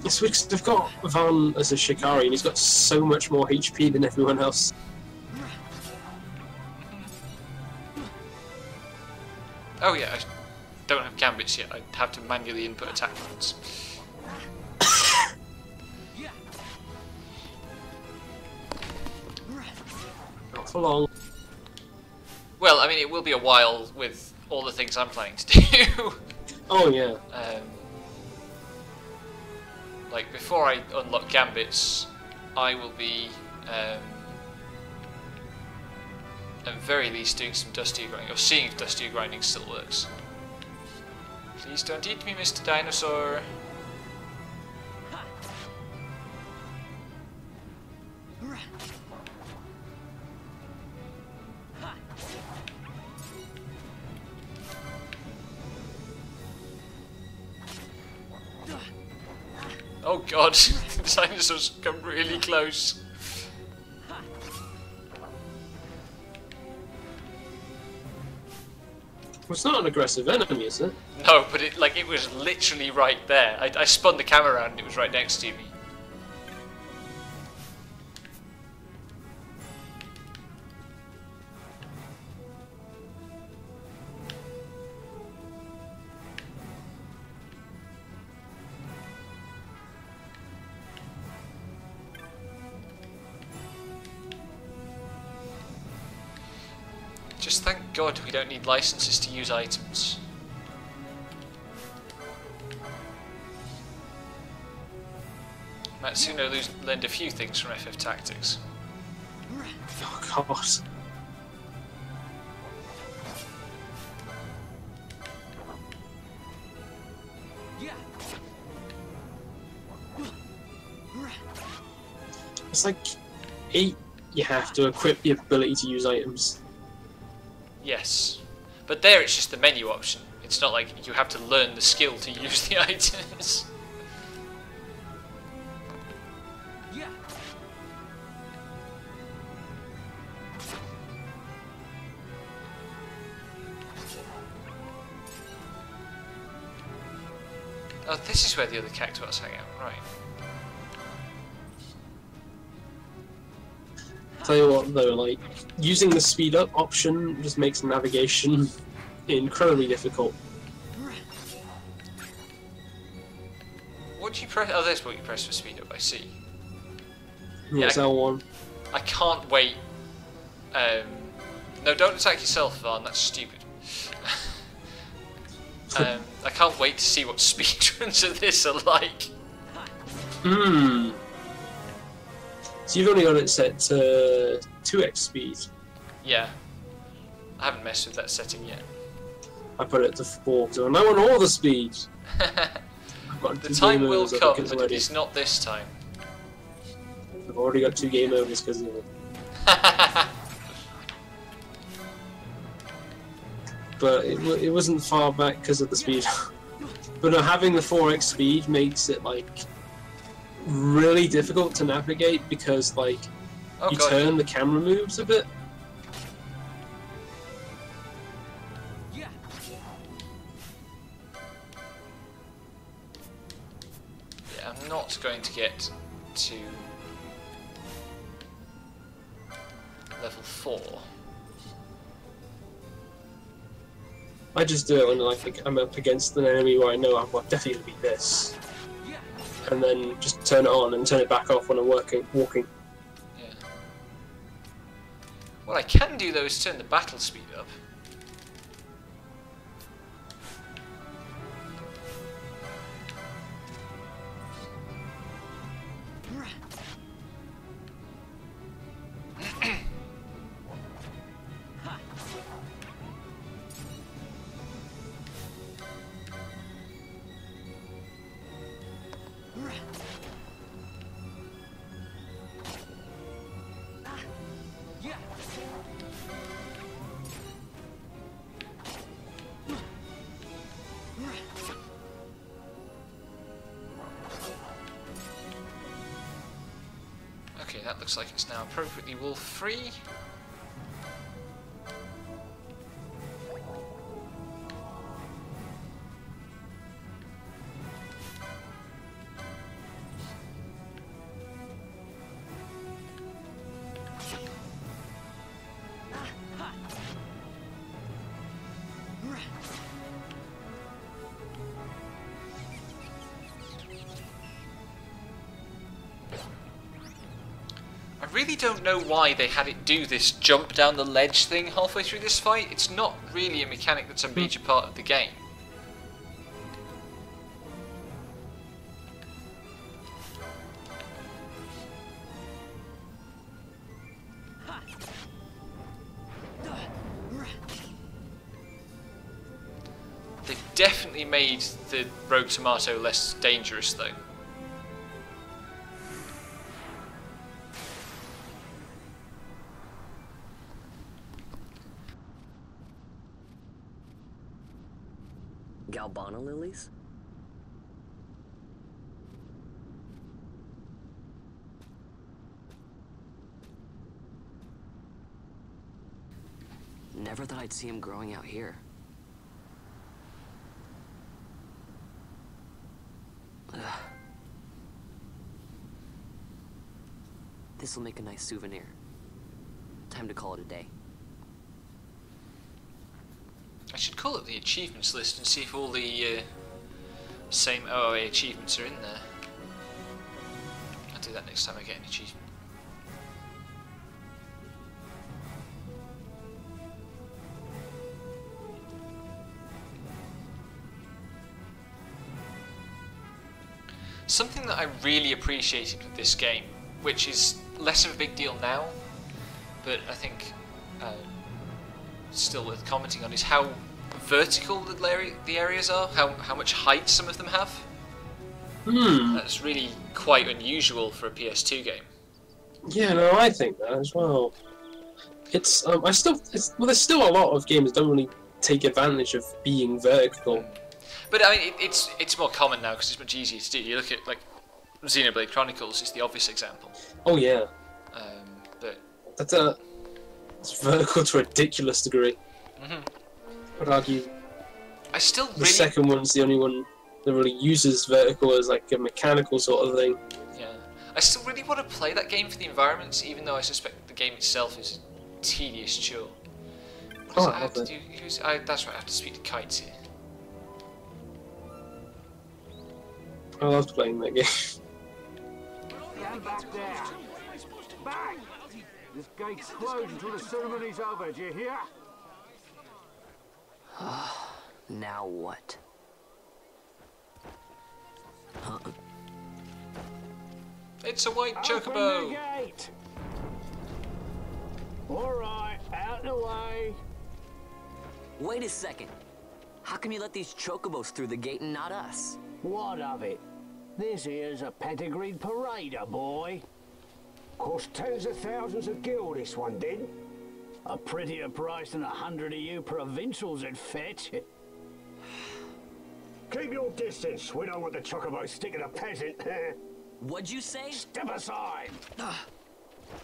Yes, because they've got Van as a Shikari, and he's got so much more HP than everyone else. Oh yeah, I don't have gambits yet. I have to manually input attack points. Not for long. Well, I mean, it will be a while with all the things I'm planning to do. Oh yeah. Like, before I unlock gambits, I will be, at very least, doing some Dusty grinding, or seeing if Dusty grinding still works. Please don't eat me, Mr. Dinosaur. Oh god, the dinosaurs come really close. Well, it's not an aggressive enemy, is it? No, but it was literally right there. I spun the camera around and it was right next to me. Just thank God we don't need licenses to use items. Matsuno learned a few things from FF Tactics. Oh god. It's like 8, you have to equip the ability to use items. Yes. But there it's just the menu option. It's not like you have to learn the skill to use the items. Oh, this is where the other cactuars hang out, right. Tell you what though, like, using the speed up option just makes navigation incredibly difficult. What do you press? Oh, there's what you press for speed up, I see. Yeah, it's L1. I can't wait. No, don't attack yourself, Vaughn, that's stupid. I can't wait to see what speedruns of this are like. Hmm. So you've only got it set to 2x speed. Yeah. I haven't messed with that setting yet. I put it to 4, so I want all the speed. The time will come, but it is not this time. I've already got 2 game overs because of it. But it wasn't far back because of the speed. But having the 4x speed makes it like really difficult to navigate because like you turn the camera moves a bit. Yeah, I'm not going to get to level 4. I just do it when like I'm up against an enemy where I know I'm definitely going to be this. And then just turn it on and turn it back off when I'm walking. Yeah. What I can do though is turn the battle speed up. Okay, that looks like it's now appropriately wolf-free. I really don't know why they had it do this jump down the ledge thing halfway through this fight. It's not really a mechanic that's a major part of the game. They've definitely made the rogue tomato less dangerous though. Galbana lilies? Never thought I'd see him growing out here. This'll make a nice souvenir. Time to call it a day. I should call up the achievements list and see if all the same OOA achievements are in there. I'll do that next time I get an achievement. Something that I really appreciated with this game, which is less of a big deal now, but I think still worth commenting on, is how vertical the areas are, how much height some of them have. That's really quite unusual for a PS2 game. Yeah, no, I think that as well. It's there's still a lot of games that don't really take advantage of being vertical. But I mean, it's more common now because it's much easier to do. You look at like Xenoblade Chronicles is the obvious example. Oh yeah. But it's vertical to a ridiculous degree. I'd argue. The second one's the only one that really uses vertical as like a mechanical sort of thing. Yeah. I still really want to play that game for the environments, even though I suspect the game itself is a tedious chore. What does I have to do? That's right, I have to speak to Kites here. I loved playing that game. Stand back there. Back! This gate's closed until the ceremony's over, do you hear? Now what? It's a white chocobo! Open the gate! Alright, out the way. Wait a second. How come you let these chocobos through the gate and not us? What of it? This here's a pedigreed parader, boy. Cost tens of thousands of gil, this one did. A prettier price than 100 of you provincials would fetch. Keep your distance. We don't want the chocobos sticking a peasant. What'd you say? Step aside.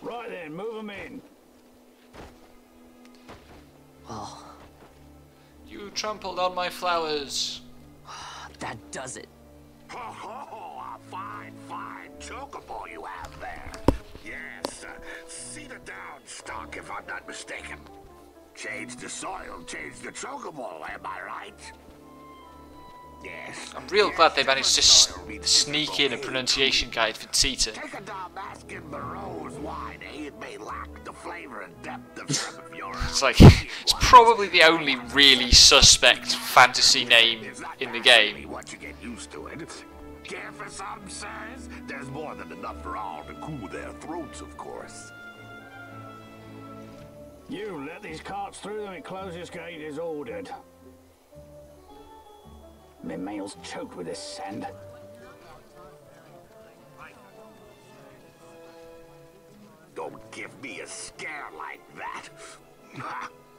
Right then, move them in. Well, you trampled on my flowers. That does it. A fine chocobo you have there. Yes, cedar down stock if I'm not mistaken. Change the soil, change the chocobo, am I right? Yes. I'm real glad they managed to sneak in a pronunciation guide for Tita. Take a Dalmascan Barrow's wine, eh? It may lack the flavor and depth of some of your... It's like, it's probably the only really suspect fantasy name in the game. Once you get used to it. Care for some, sirs? There's more than enough for all to cool their throats, of course. You let these carts through and close this gate as ordered. My mail's choked with this sand. Don't give me a scare like that.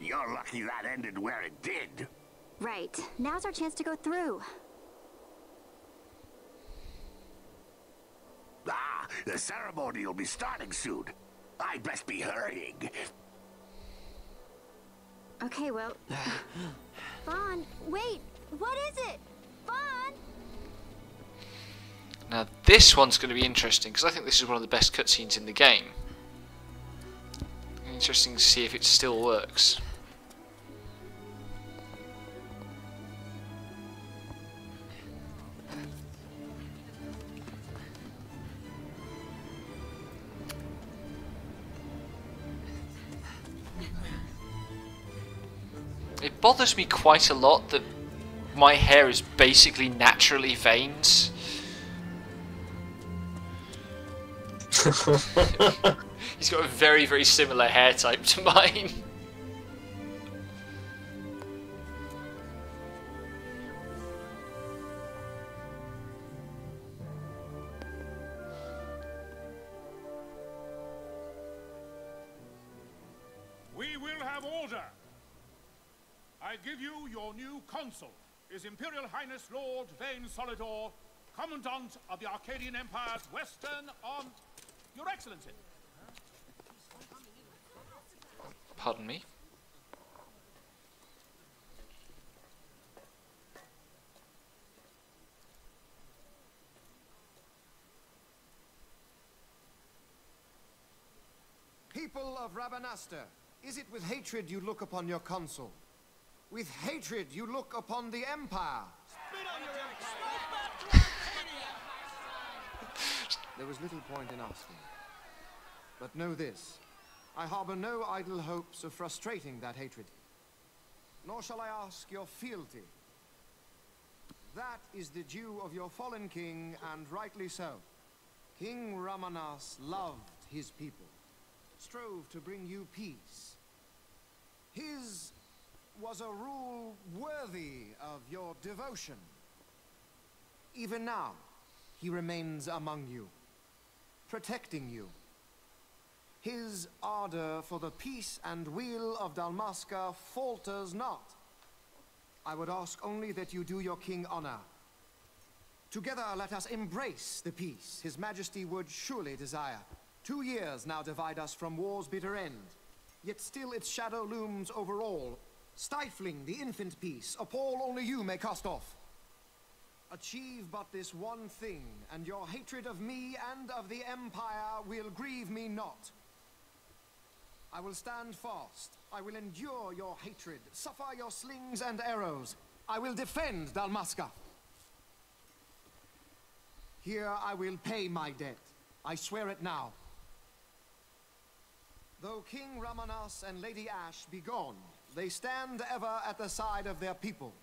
You're lucky that ended where it did. Right. Now's our chance to go through. The ceremony will be starting soon. I'd best be hurrying. Okay, well... Vaughn, wait! What is it? Vaughn! Now this one's going to be interesting, because I think this is one of the best cutscenes in the game. Interesting to see if it still works. It bothers me quite a lot that my hair is basically naturally veins. He's got a very, very similar hair type to mine. We will have order. I give you your new consul, His Imperial Highness Lord Vane Solidor, Commandant of the Arcadian Empire's Western on... Your Excellency. Pardon me? People of Rabanastre, is it with hatred you look upon your consul? With hatred you look upon the Empire? There was little point in asking. But know this, I harbor no idle hopes of frustrating that hatred. Nor shall I ask your fealty. That is the due of your fallen king, and rightly so. King Ramanas loved his people, strove to bring you peace. His was a rule worthy of your devotion. Even now, he remains among you, protecting you. His ardor for the peace and weal of Dalmasca falters not. I would ask only that you do your king honor. Together let us embrace the peace His Majesty would surely desire. 2 years now divide us from war's bitter end, yet still its shadow looms over all, stifling the infant peace, a pall only you may cast off. Achieve but this one thing, and your hatred of me and of the Empire will grieve me not. I will stand fast. I will endure your hatred, suffer your slings and arrows. I will defend Dalmasca. Here I will pay my debt. I swear it now. Though King Ramanas and Lady Ash be gone, they stand ever at the side of their people.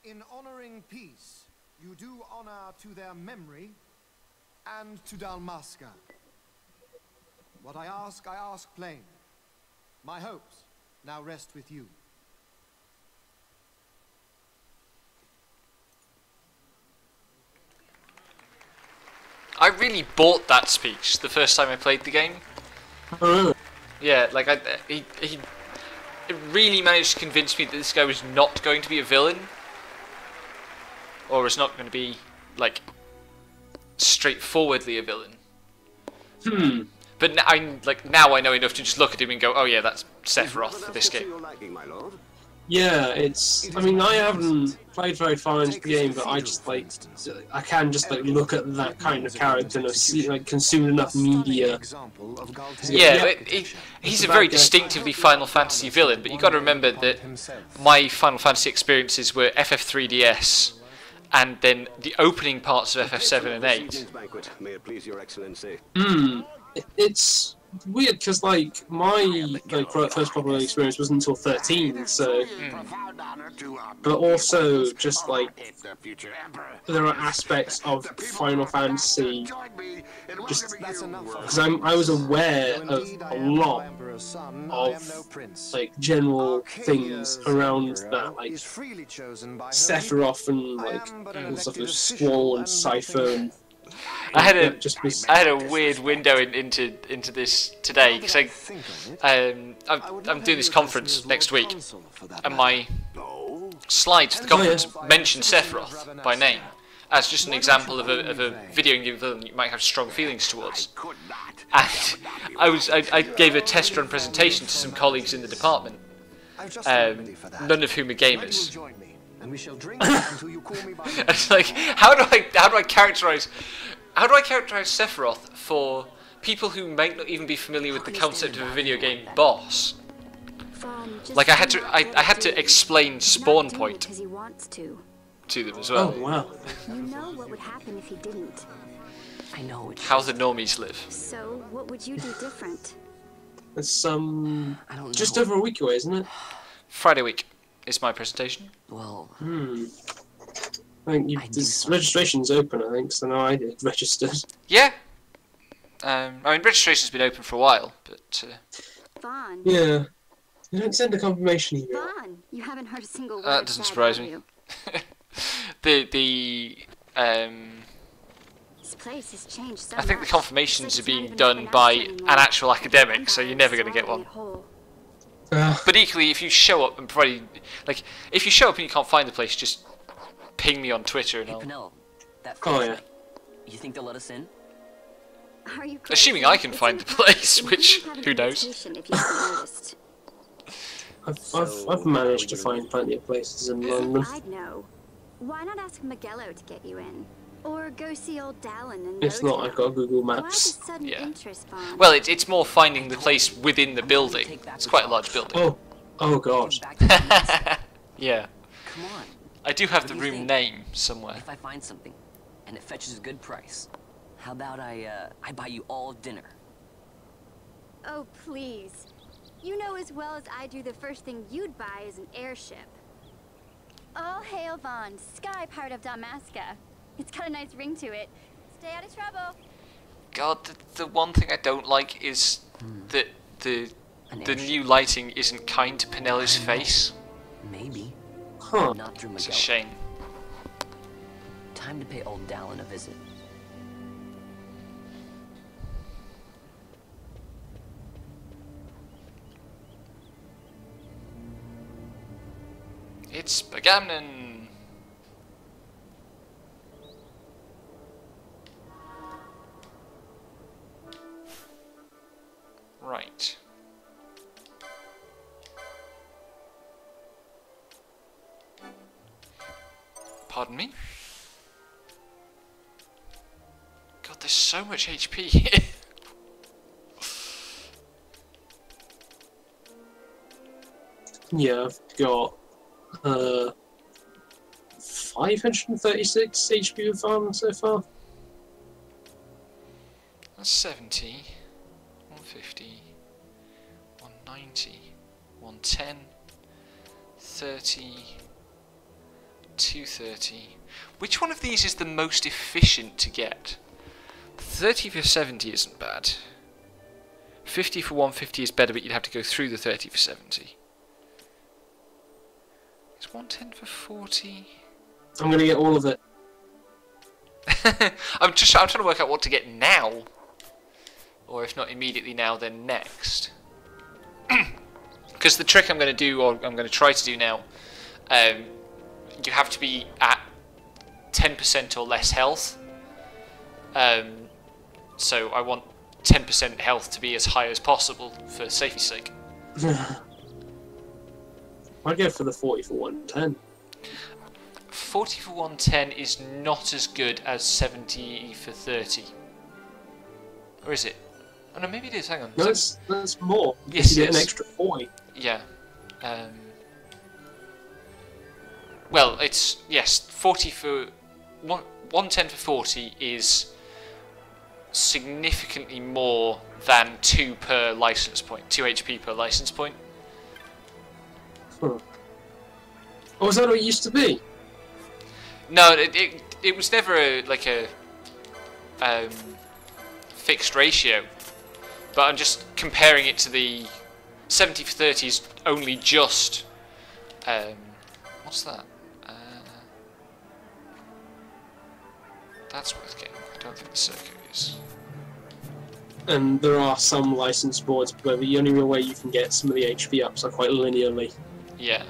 In honoring peace, you do honor to their memory and to Dalmasca. What I ask plain. My hopes now rest with you. I really bought that speech the first time I played the game. Oh, really? Yeah, like he really managed to convince me that this guy was not going to be a villain, or was not going to be like straightforwardly a villain. But now I know enough to just look at him and go, oh yeah, that's Sephiroth for this game. Yeah, it's. I mean, I haven't played very far into the game, but I just I can just look at that kind of character and see, consumed enough media. Yeah, he's a very distinctively Final Fantasy villain, but you got to remember that my Final Fantasy experiences were FF3DS, and then the opening parts of FF7 and 8. It's weird because my first proper experience wasn't until 13, so but also just there are aspects of Final Fantasy just because I was aware of a lot of general things around that, Sephiroth and stuff with Squall and Cypher and I had a weird window into this today because I'm doing this conference next week, and my slides for the conference mention Sephiroth by name as just an example of a video game villain you might have strong feelings towards. And I gave a test run presentation to some colleagues in the department, none of whom are gamers. And we shall drink until you call me by name. It's like, how do I characterize Sephiroth for people who might not even be familiar with the concept of a video game boss? Like I had to explain Spawn Point to them as well. Oh wow! You know what would happen if he didn't. I know it. How the normies live. So what would you do different? It's just over a week away, isn't it? Friday week is my presentation. Well. I think this registration's open, I think, so no, I did registered. Yeah. I mean, registration's been open for a while, but... Vaughn. Yeah. You don't send a confirmation email. Vaughn, you haven't heard a single word. That doesn't surprise me. This place has changed so I think the much. confirmations are being done by an actual academic, so you're never going to get one. But equally, if you show up and if you show up and you can't find the place, just ping me on Twitter and Penel, that yeah. You think they'll let us in? Are you assuming I can find the place, which who knows? I've managed to find plenty of places in London. I'd know. Why not ask Magello to get you in? Or go see old Dallin and It's not, I've got Google Maps. Yeah. Well, it's more finding the place within the building. It's quite a large building. Oh god. Yeah. Come on. I do have the room name somewhere. If I find something, and it fetches a good price, how about I buy you all dinner? Oh, please. You know as well as I do the first thing you'd buy is an airship. All hail Vaughn, sky part of Dalmasca. It's got a nice ring to it. Stay out of trouble. God, the one thing I don't like is that the new lighting isn't kind to Penelo's face. Maybe. Huh. Not through It's a Miguel. shame. Time to pay old Dallin a visit. It's Bagamnon. Right. Pardon me? God, there's so much HP here. Yeah, I've got 536 HP with farm so far. That's 70, 150, 190, 110, 30, 230. Which one of these is the most efficient to get? 30 for 70 isn't bad. 50 for 150 is better, but you'd have to go through the 30 for 70. Is 110 for 40? I'm gonna get all of it. I'm trying to work out what to get now. Or if not immediately now, then next. Because the trick I'm going to do, or I'm going to try to do now, you have to be at 10% or less health. So I want 10% health to be as high as possible for safety's sake. I'd go for the 40 for 110. 40 for 110 is not as good as 70 for 30. Or is it? Oh no, maybe it is, hang on. No, that's more. Yes, you it get is. an extra 40. Yeah. Well, it's, yes, 40 for... 110 for 40 is significantly more than 2 per license point. 2 HP per license point. Huh. Oh, is that what it used to be? No, it was never like a fixed ratio. But I'm just comparing it to the 70 for 30 is only just... what's that? That's worth getting. I don't think the circuit is. And there are some license boards where the only real way you can get some of the HP ups are quite linearly. Yeah.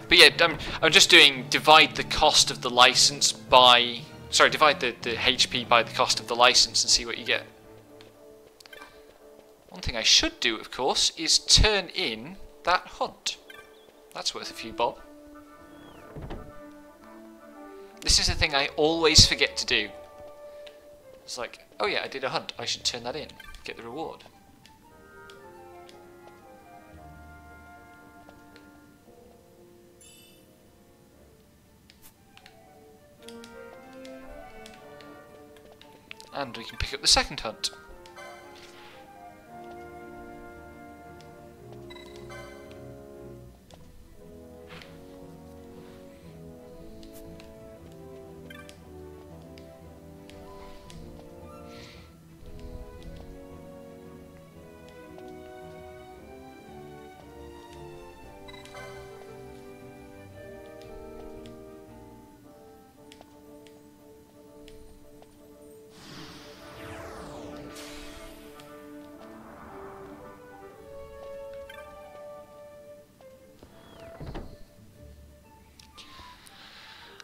But yeah, I'm just doing divide the cost of the license by... Sorry, divide the HP by the cost of the license and see what you get. One thing I should do, of course, is turn in that hunt. That's worth a few bob. This is a thing I always forget to do. It's like, oh yeah, I did a hunt. I should turn that in. Get the reward. And we can pick up the second hunt.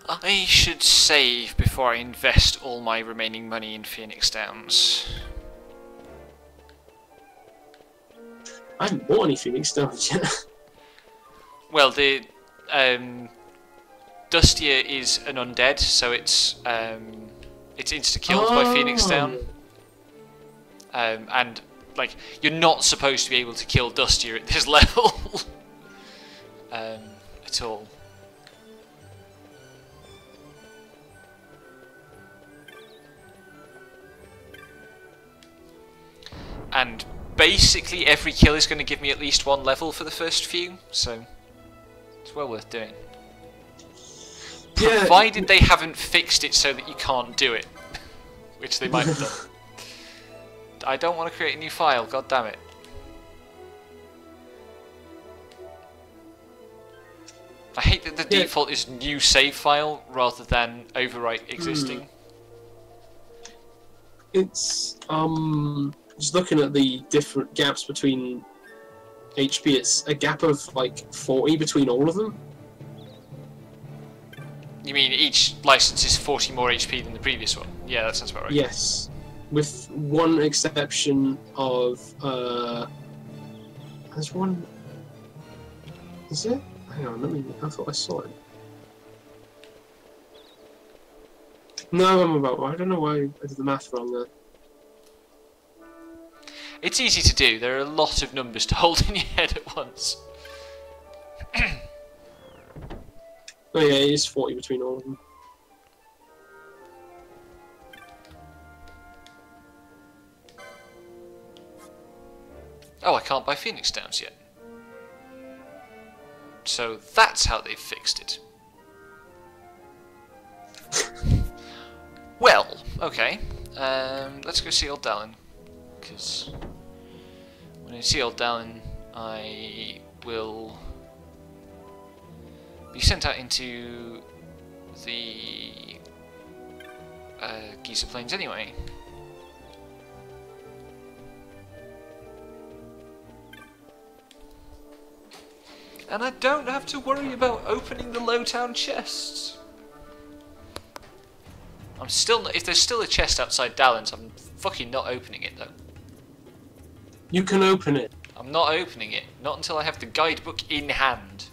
I should save before I invest all my remaining money in Phoenix Downs. I haven't bought any Phoenix Downs yet. Well, the Dustier is an undead, so it's insta-killed by Phoenix Down. And like you're not supposed to be able to kill Dustier at this level at all. And basically every kill is going to give me at least 1 level for the first few, so It's well worth doing. Yeah. Provided they haven't fixed it so that you can't do it. Which they might have done. I don't want to create a new file, god damn it. I hate that the default is new save file rather than overwrite existing. It's just looking at the different gaps between HP, it's a gap of like 40 between all of them. You mean each license is 40 more HP than the previous one? Yeah, that sounds about right. Yes, with one exception of there's one. Is it? Hang on, I thought I saw it. No, I'm about. I don't know why I did the math wrong there. It's easy to do. There are a lot of numbers to hold in your head at once. Oh yeah, it is 40 between all of them. Oh, I can't buy Phoenix Downs yet. So that's how they've fixed it. Well, okay. Let's go see old Dallin. Because when I see old Dallin, I will be sent out into the Giza Plains anyway. And I don't have to worry about opening the Lowtown chests. I'm still not, if there's still a chest outside Dallin's, I'm fucking not opening it though. You can open it. I'm not opening it. Not until I have the guidebook in hand.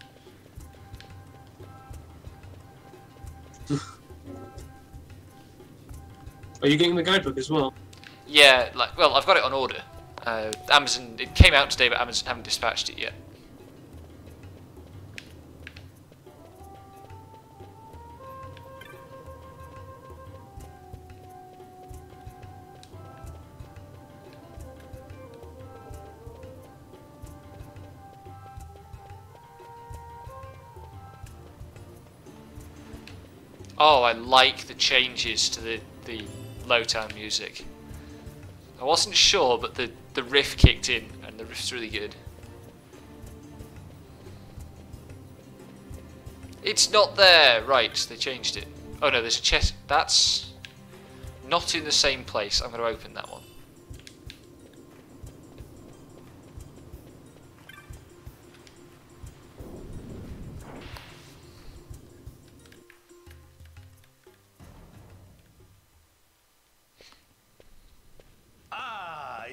Are you getting the guidebook as well? Yeah, well, I've got it on order. Amazon, it came out today, but Amazon haven't dispatched it yet. Oh, I like the changes to the Lowtown music. I wasn't sure, but the riff kicked in, and the riff's really good. It's not there! Right, they changed it. Oh no, there's a chest. That's not in the same place. I'm going to open that one.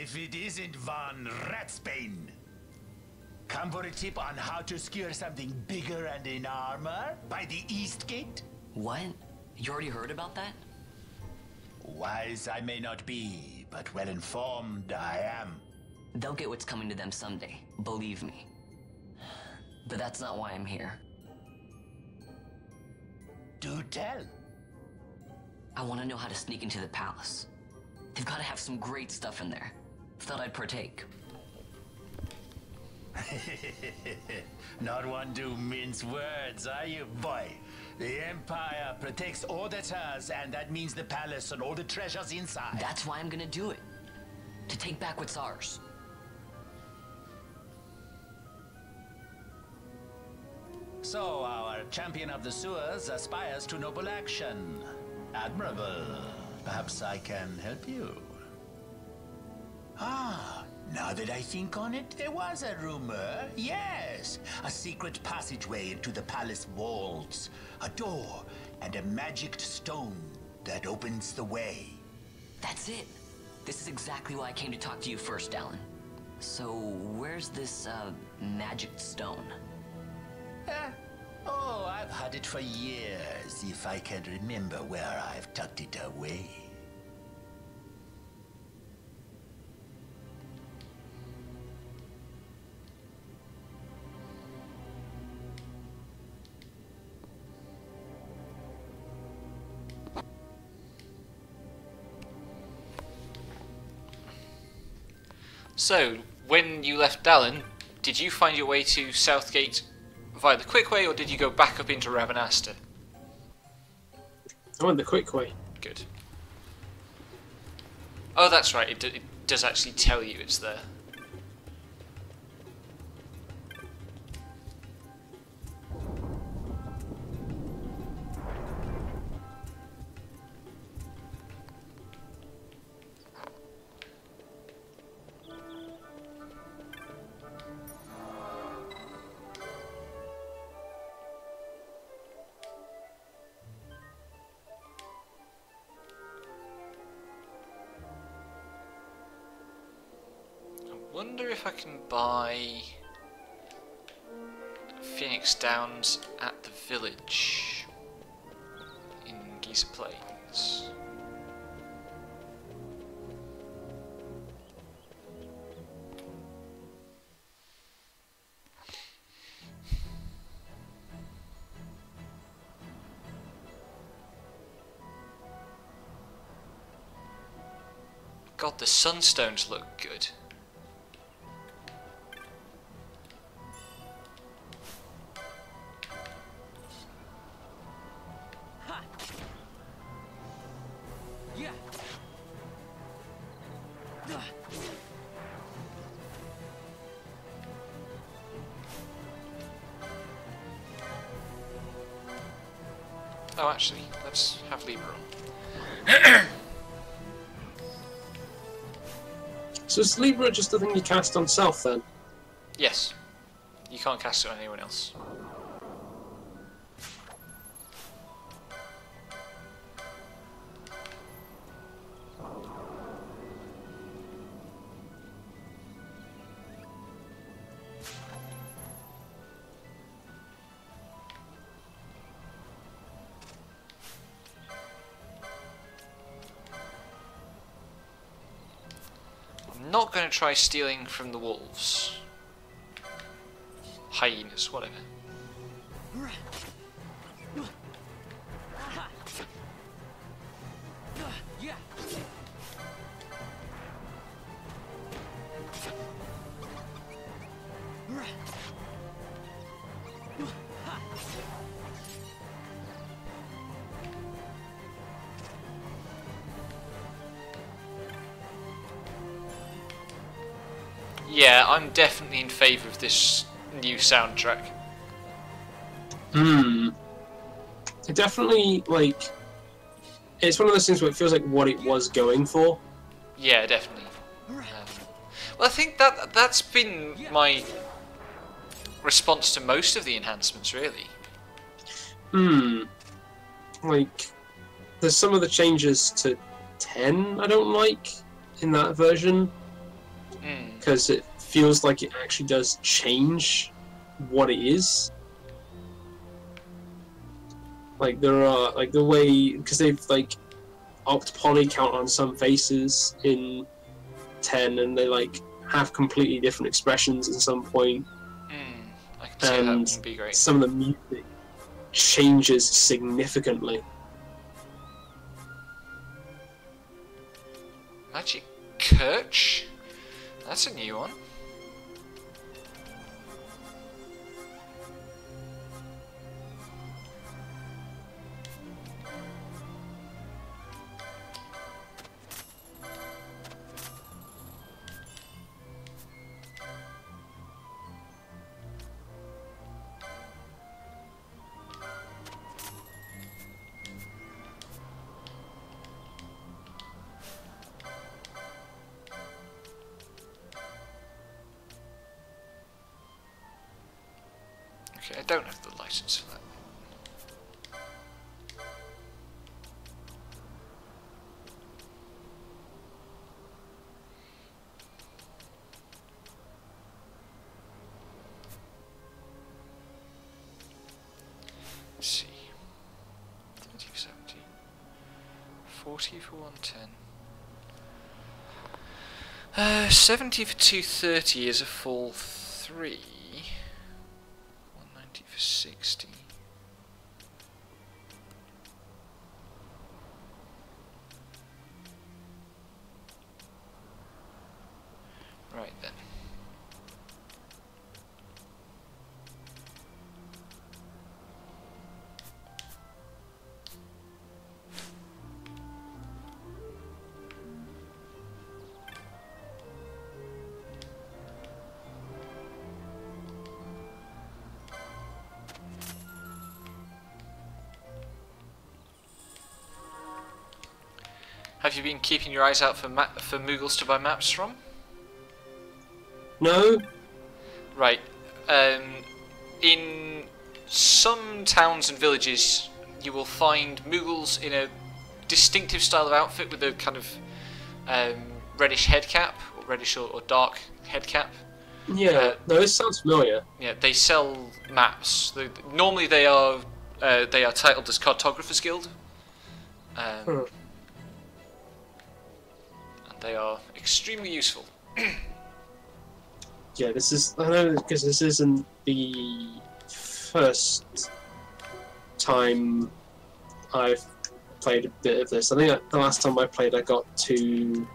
If it isn't Von Ratsbane. Come for a tip on how to secure something bigger and in armor by the East Gate? What? You already heard about that? Wise I may not be, but well informed I am. They'll get what's coming to them someday, believe me. But that's not why I'm here. Do tell. I want to know how to sneak into the palace. They've got to have some great stuff in there. Thought I'd partake. Not one to mince words, are you, boy? The Empire protects all that's hers, and that means the palace and all the treasures inside. That's why I'm gonna do it. To take back what's ours. So, our champion of the sewers aspires to noble action. Admirable. Perhaps I can help you. Ah, now that I think on it, there was a rumor. Yes, a secret passageway into the palace walls. A door and a magic stone that opens the way. That's it. This is exactly why I came to talk to you first, Dallin. So, where's this, magic stone? Oh, I've had it for years, if I can remember where I've tucked it away. So, when you left Dallin, did you find your way to Southgate via the quick way, or did you go back up into Rabanasta? I went the quick way. Good. Oh, that's right. It does actually tell you it's there. Wonder if I can buy Phoenix Downs at the village in Giza Plains. God, the sunstones look good. Oh, actually, let's have Libra on. So is Libra just the thing you cast on self then? Yes. You can't cast it on anyone else. I'm not going to try stealing from the wolves. Hyenas, whatever. Yeah, I'm definitely in favour of this new soundtrack. It definitely, like, it's one of those things where it feels like what it was going for. Yeah, definitely. Well, I think that's been my response to most of the enhancements, really. Like, there's some of the changes to 10 I don't like in that version. Because it feels like it actually does change what it is. Like, there are, like, the way, because they've, like, upped poly count on some faces in 10, and they, like, have completely different expressions at some point. I can see that would be great. Some of the music changes significantly. Magic Kirch? That's a new one. Okay, I don't have the license for that. Let's see. 30 for 70. 40 for 110. 70 for 230 is a full 3. 190 for 60. Right then. Have you been keeping your eyes out for Moogles to buy maps from? No. Right. In some towns and villages, you will find Moogles in a distinctive style of outfit with a kind of reddish head cap, or reddish or dark head cap. Yeah, no, this sounds familiar. Yeah, they sell maps. Normally they are titled as Cartographers Guild. And they are extremely useful. Yeah, this is, I know, because this isn't the first time I've played a bit of this. I think the last time I played I got to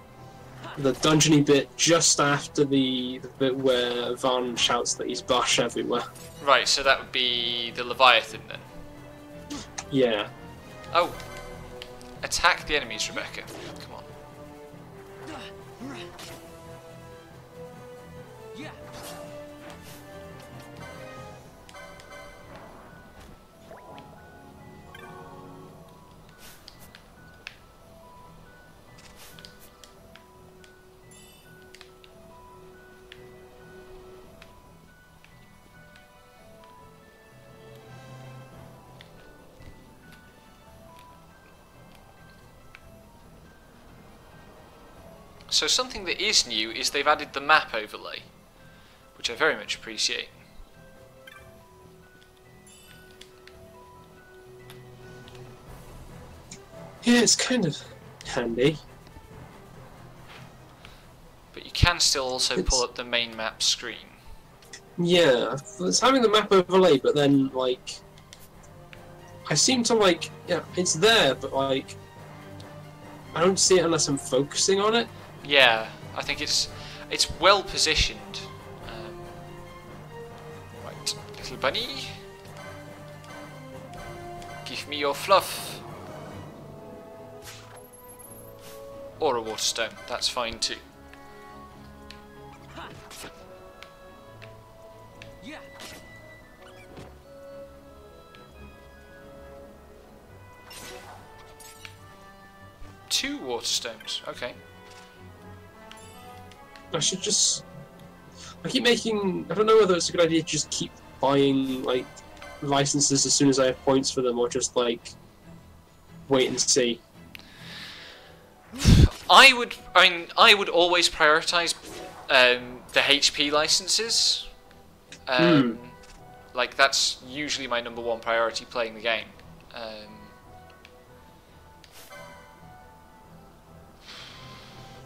the dungeony bit just after the bit where Van shouts that he's Bosch everywhere. Right, so that would be the Leviathan then? Yeah. Oh. Attack the enemies, Rebecca. Come on. So something that is new is they've added the map overlay, which I very much appreciate. Yeah, it's kind of handy. But you can still also pull up the main map screen. Yeah, it's having the map overlay, but then, like, I seem to, like, yeah, it's there, but, like, I don't see it unless I'm focusing on it. Yeah, I think it's well positioned. Right, little bunny, give me your fluff, or a water stone. That's fine too. Two water stones. Okay. I should just... I keep making... I don't know whether it's a good idea to just keep buying, like, licenses as soon as I have points for them, or just, like, wait and see. I would always prioritise the HP licenses. Like, that's usually my #1 priority playing the game.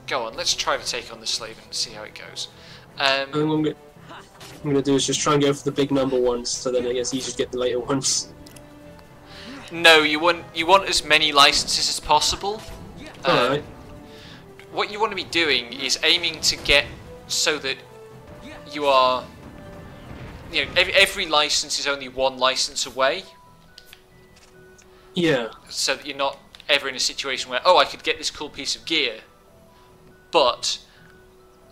Go on, let's try to take on the slave and see how it goes. I'm going to do is just try and go for the big number ones, so then I guess you just get the later ones. No, you want as many licenses as possible. Alright. What you want to be doing is aiming to get so that you are, you know, every license is only one license away. Yeah. So that you're not ever in a situation where, oh, I could get this cool piece of gear, but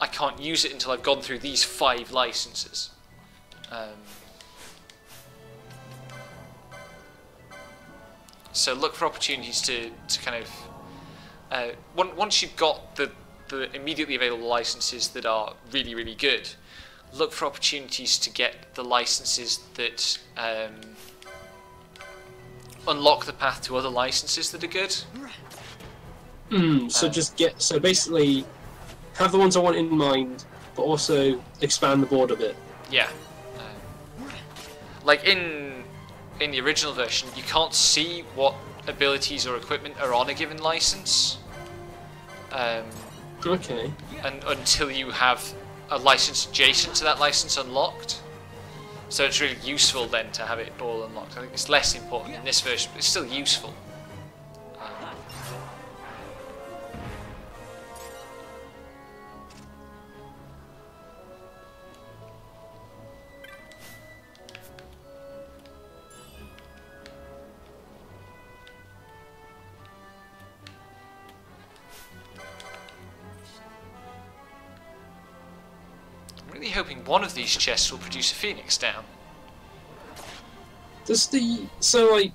I can't use it until I've gone through these 5 licenses. So look for opportunities to kind of... once you've got the immediately available licenses that are really, really good, look for opportunities to get the licenses that unlock the path to other licenses that are good. So so basically have the ones I want in mind, but also expand the board a bit. Yeah. Like in the original version, you can't see what abilities or equipment are on a given license. Okay. And until you have a license adjacent to that license unlocked. So it's really useful then to have it all unlocked. I think it's less important in this version, but it's still useful. I'm really hoping one of these chests will produce a phoenix down. Does the... so, like...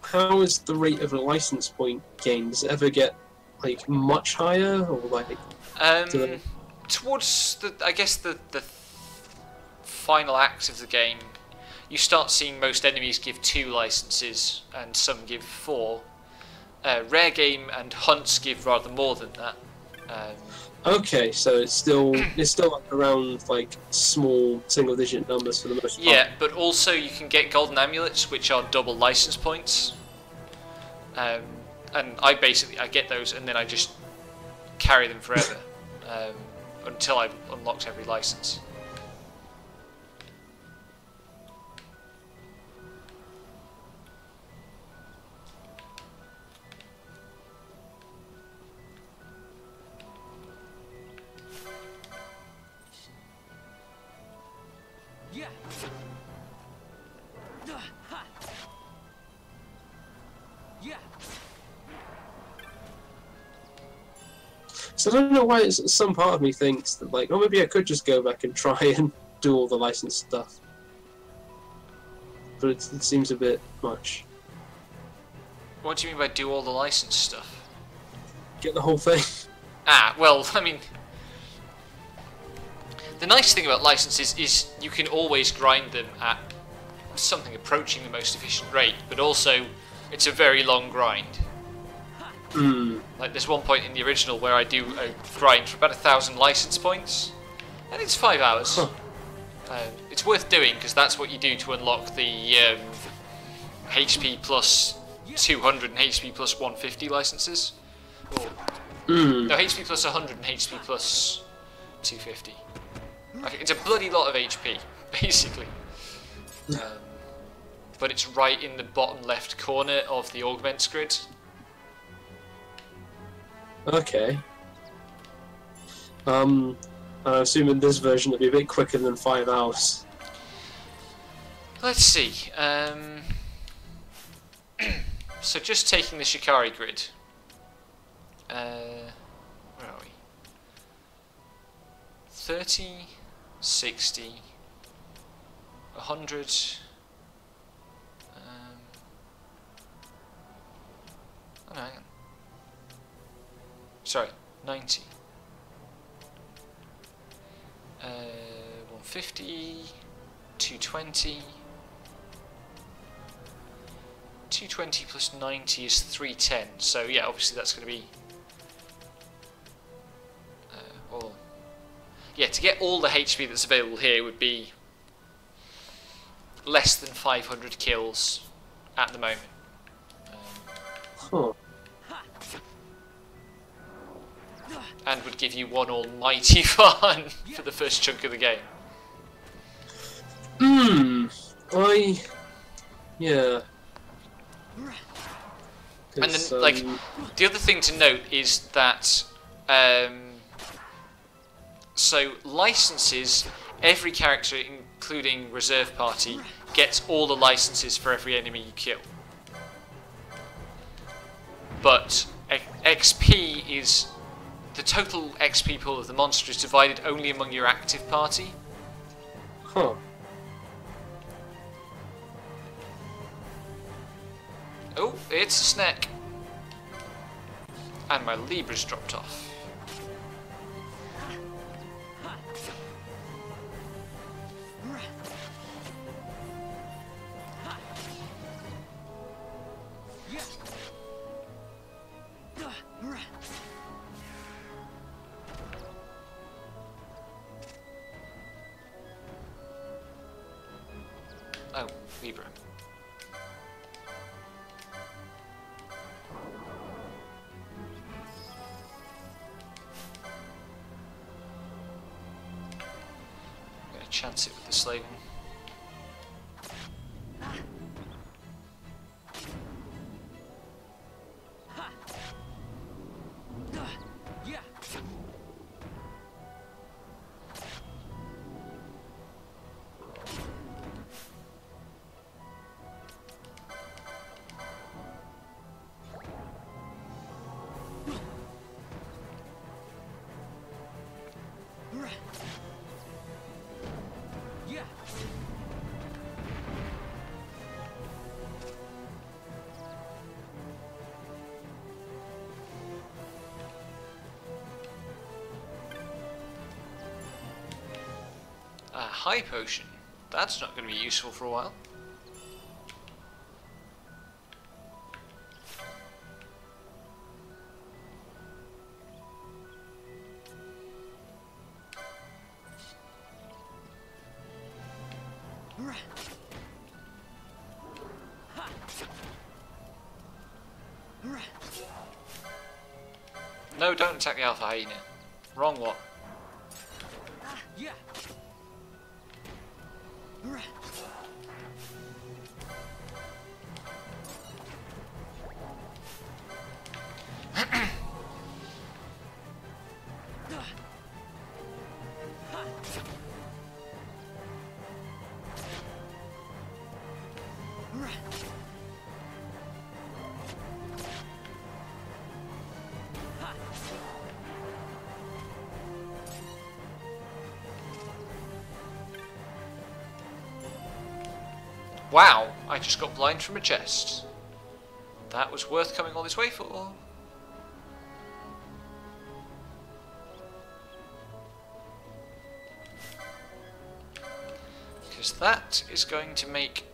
how is the rate of a license point gain? Does it ever get like much higher, or like? Towards the, I guess the final act of the game, you start seeing most enemies give 2 licenses, and some give 4. Rare game and hunts give rather more than that. Okay, so it's still like around like small single-digit numbers for the most part. Yeah, but also you can get golden amulets, which are double license points. And I get those, and then I just carry them forever until I've unlocked every license. So I don't know why some part of me thinks that, like, oh, maybe I could just go back and try and do all the licensed stuff. But it seems a bit much. What do you mean by do all the licensed stuff? Get the whole thing. Ah, well, I mean, the nice thing about licenses is you can always grind them at something approaching the most efficient rate, but also it's a very long grind. Like, there's one point in the original where I do a grind for about 1,000 license points, and it's 5 hours. It's worth doing because that's what you do to unlock the HP plus 200 and HP plus 150 licenses. No, HP plus 100 and HP plus 250. Okay, it's a bloody lot of HP, basically. But it's right in the bottom left corner of the augments grid. Okay. I'm assuming this version will be a bit quicker than 5 hours. Let's see. So just taking the Shikari grid. Where are we? 30, 60, 100. Oh, no, hang on. Sorry, 90. 150, 220. 220 plus 90 is 310. So yeah, obviously that's going to be. Yeah, to get all the HP that's available here would be less than 500 kills at the moment. And would give you one almighty fun for the first chunk of the game. Yeah. And then, like, the other thing to note is that, so licenses, every character, including reserve party, gets all the licenses for every enemy you kill. But XP is, the total XP pool of the monster is divided only among your active party. Huh. Oh, it's a snack. And my Libra's dropped off. Oh, Libra. I'm gonna chance it with the slaving. high potion. That's not going to be useful for a while. No, don't attack the alpha hyena. Wrong one. Yeah. Wow, I just got blind from a chest. That was worth coming all this way for. Because that is going to make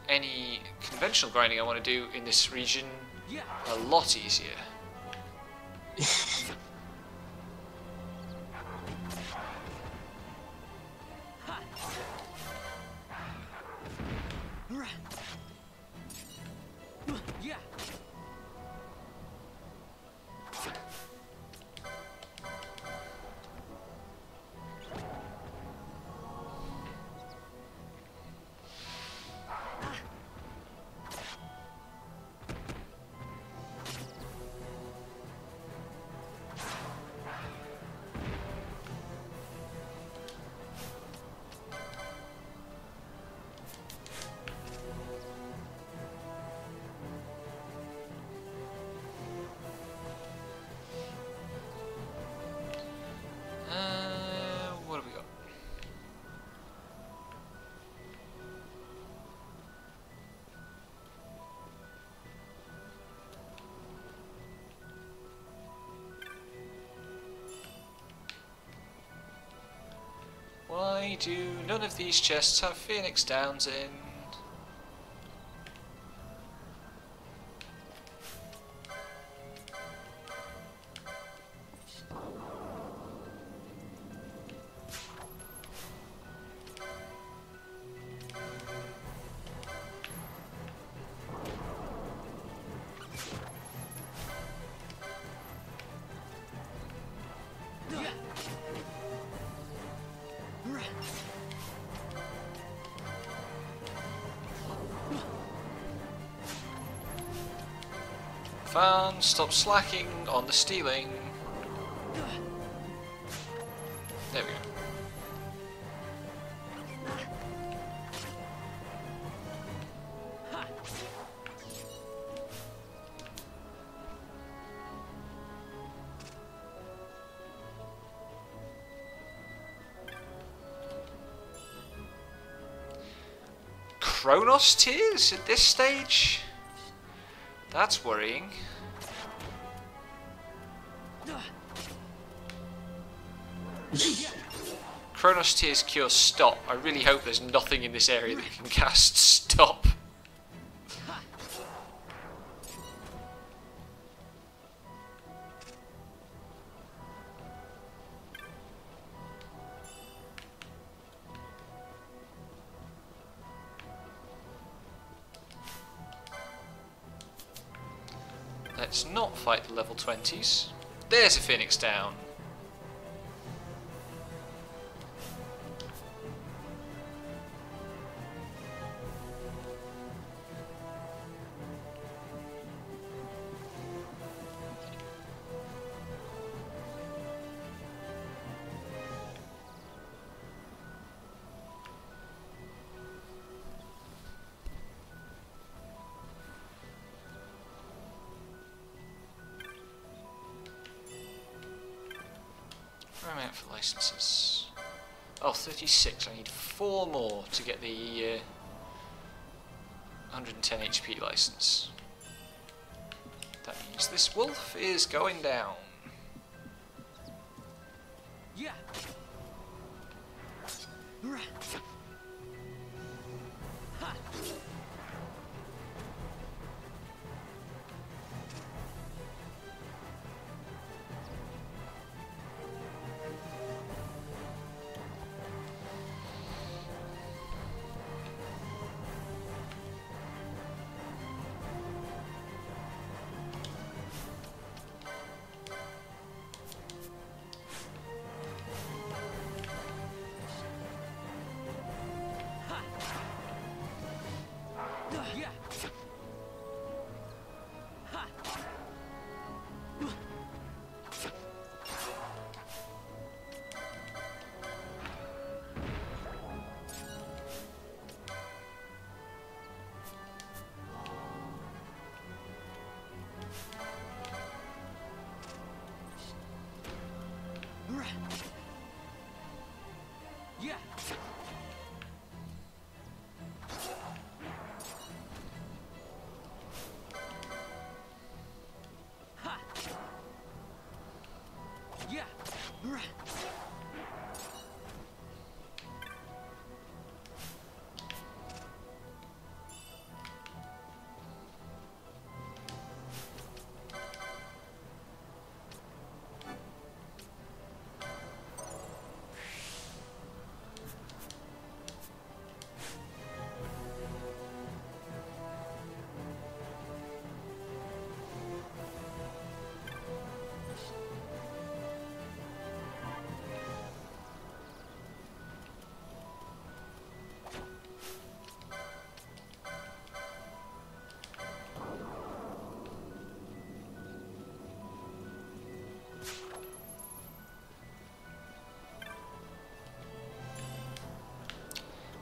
any conventional grinding I want to do in this region a lot easier. What have we got? Why do none of these chests have Phoenix Downs in? Fan, stop slacking on the stealing. There we go. Kronos tears at this stage? That's worrying. Kronos tears cure stop. I really hope there's nothing in this area that can cast stop. Let's not fight the level 20s. There's a Phoenix Down. Where am I at for licenses? Oh, 36. I need 4 more to get the 110 HP license. That means this wolf is going down. Yeah.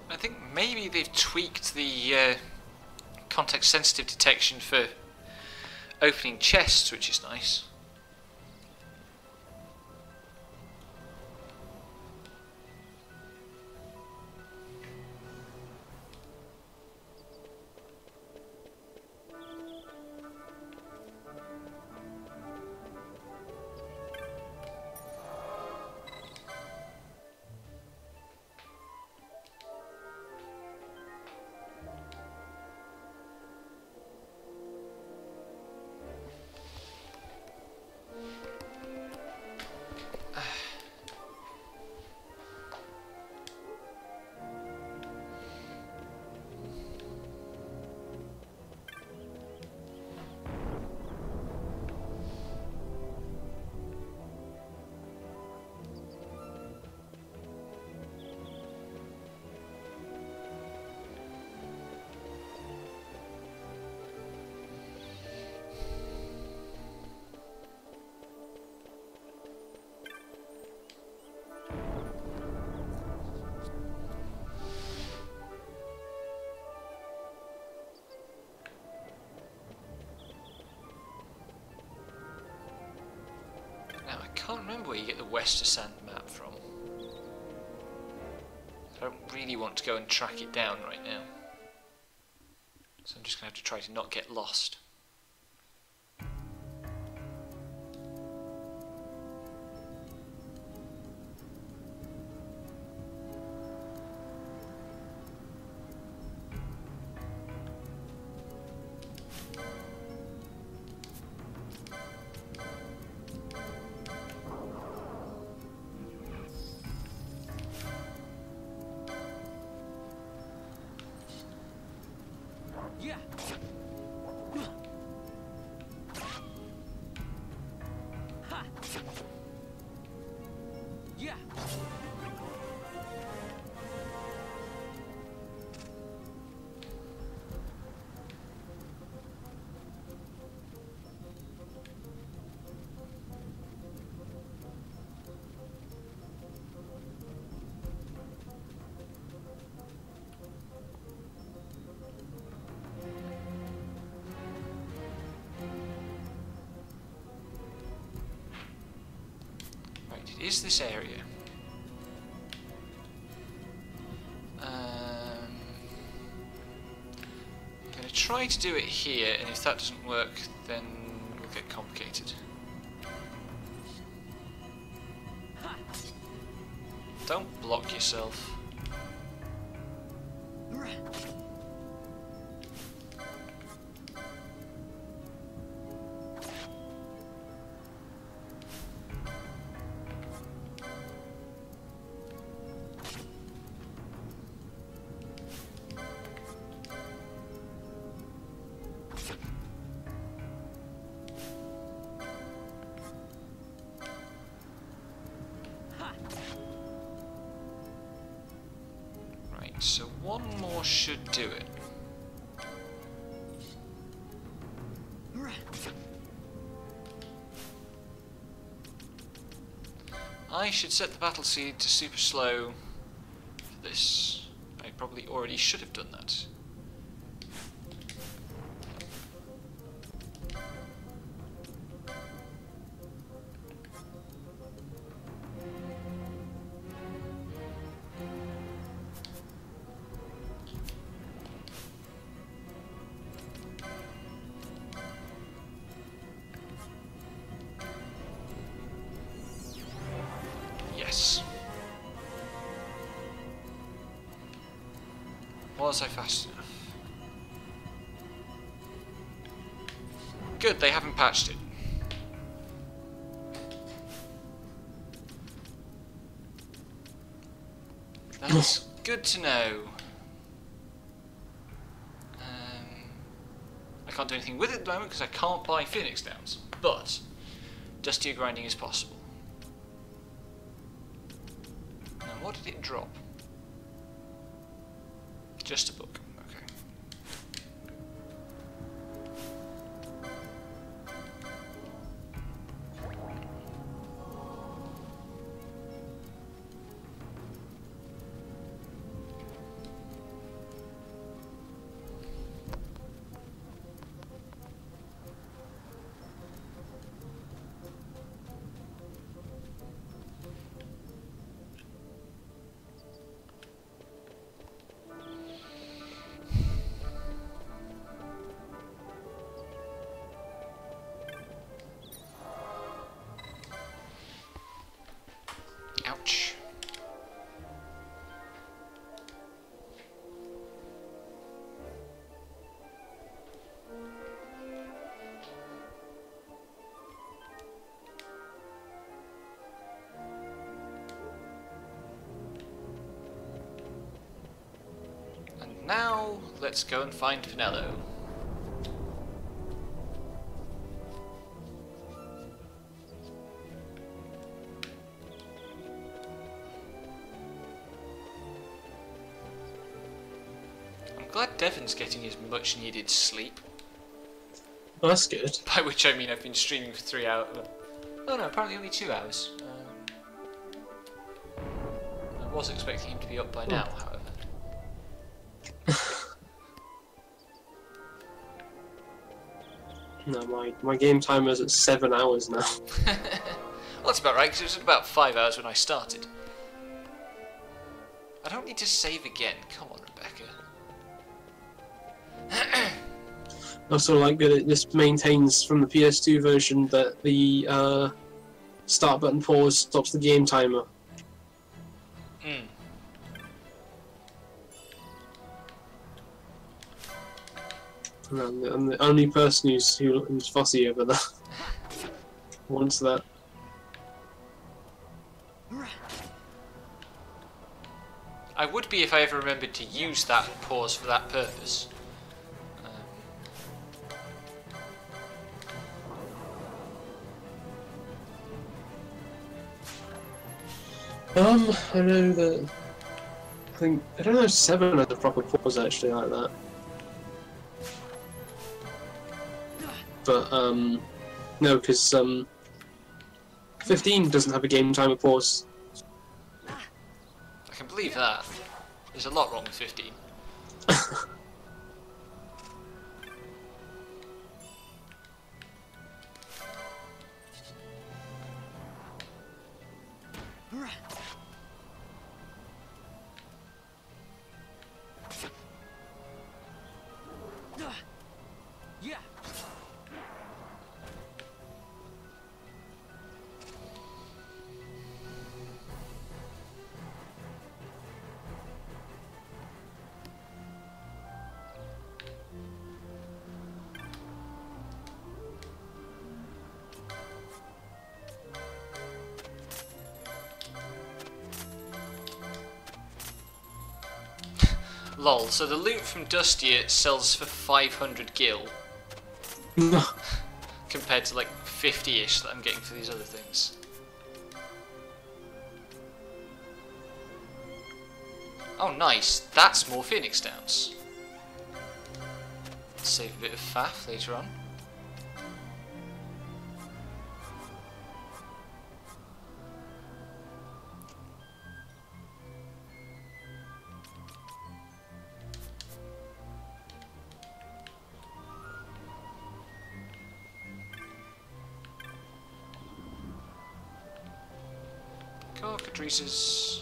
I think maybe they've tweaked the context-sensitive detection for opening chests, which is nice. I can't remember where you get the Wester Sand map from. I don't really want to go and track it down right now. So I'm just going to have to try to not get lost. It is this area. I'm going to try to do it here, and if that doesn't work, then we'll get complicated. Don't block yourself. So one more should do it. I should set the battle seed to super slow for this. I probably already should have done that. Was I fast enough? Good, they haven't patched it. That's good to know. I can't do anything with it at the moment because I can't buy Phoenix Downs, but dustier grinding is possible. Now, what did it drop? Just a book. Okay. Ouch. And now, let's go and find Finello. Glad Devon's getting his much needed sleep. Well, that's good. By which I mean I've been streaming for 3 hours. Oh no, apparently only 2 hours. I was expecting him to be up by now, however. No, my game timer is at 7 hours now. Well, that's about right, because it was at about 5 hours when I started. I don't need to save again. Come on, Rebecca. I also like that it just maintains from the PS2 version that the start button pause stops the game timer. Mm. And I'm the only person who's fussy over that. Wants that. I would be if I ever remembered to use that pause for that purpose. I know that. I don't know if 7 has a proper pause actually like that. But no, because 15 doesn't have a game timer pause. I can believe that. There's a lot wrong with 15. Yeah. Lol, so the loot from Dustier sells for 500 gil. Compared to like 50-ish that I'm getting for these other things. Oh, nice. That's more Phoenix Downs. Save a bit of faff later on. Cockatrices.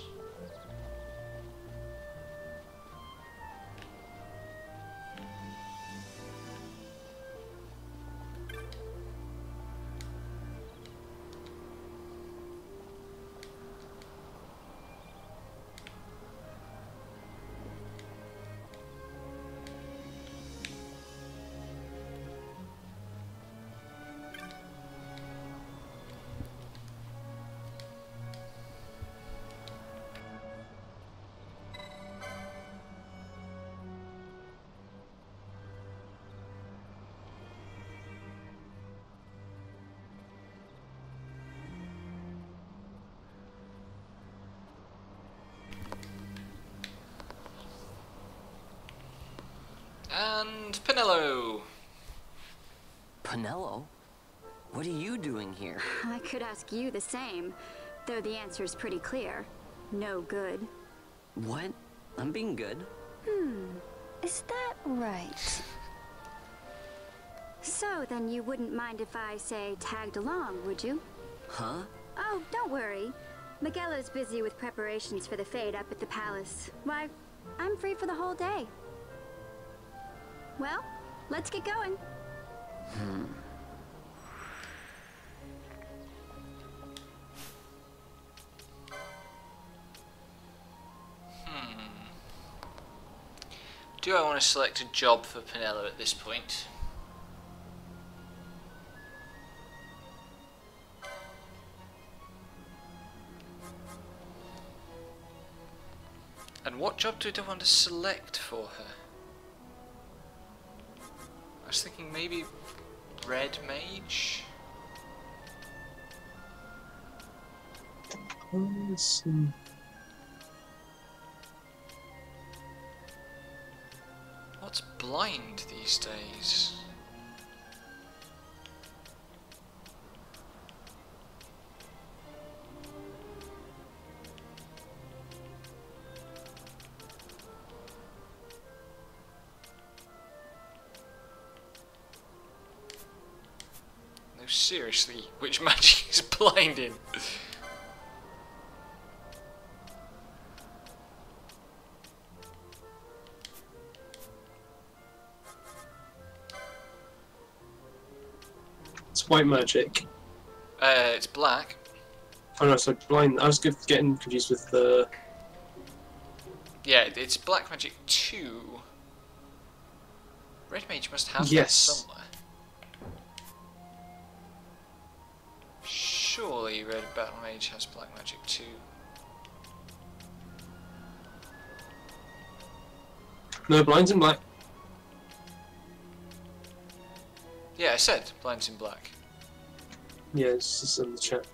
And Pinello. Pinello? What are you doing here? I could ask you the same, though the answer's pretty clear. No good. What? I'm being good. Is that right? So, then you wouldn't mind if I, say, tagged along, would you? Huh? Oh, don't worry. Magello's busy with preparations for the fete up at the palace. Why, I'm free for the whole day. Well, let's get going. Do I want to select a job for Pinello at this point? And what job do I want to select for her? I was thinking maybe Red Mage? What's blind these days? No, seriously, which magic is blinding? It's white magic. It's black. Oh no, so blind. I was getting confused with the. Yeah, it's black magic 2. Red Mage must have that Yes. somewhere. Surely Red Battle Mage has black magic 2. No, blind's in black. Yeah, I said blind's in black. Yeah, it's just in the chat.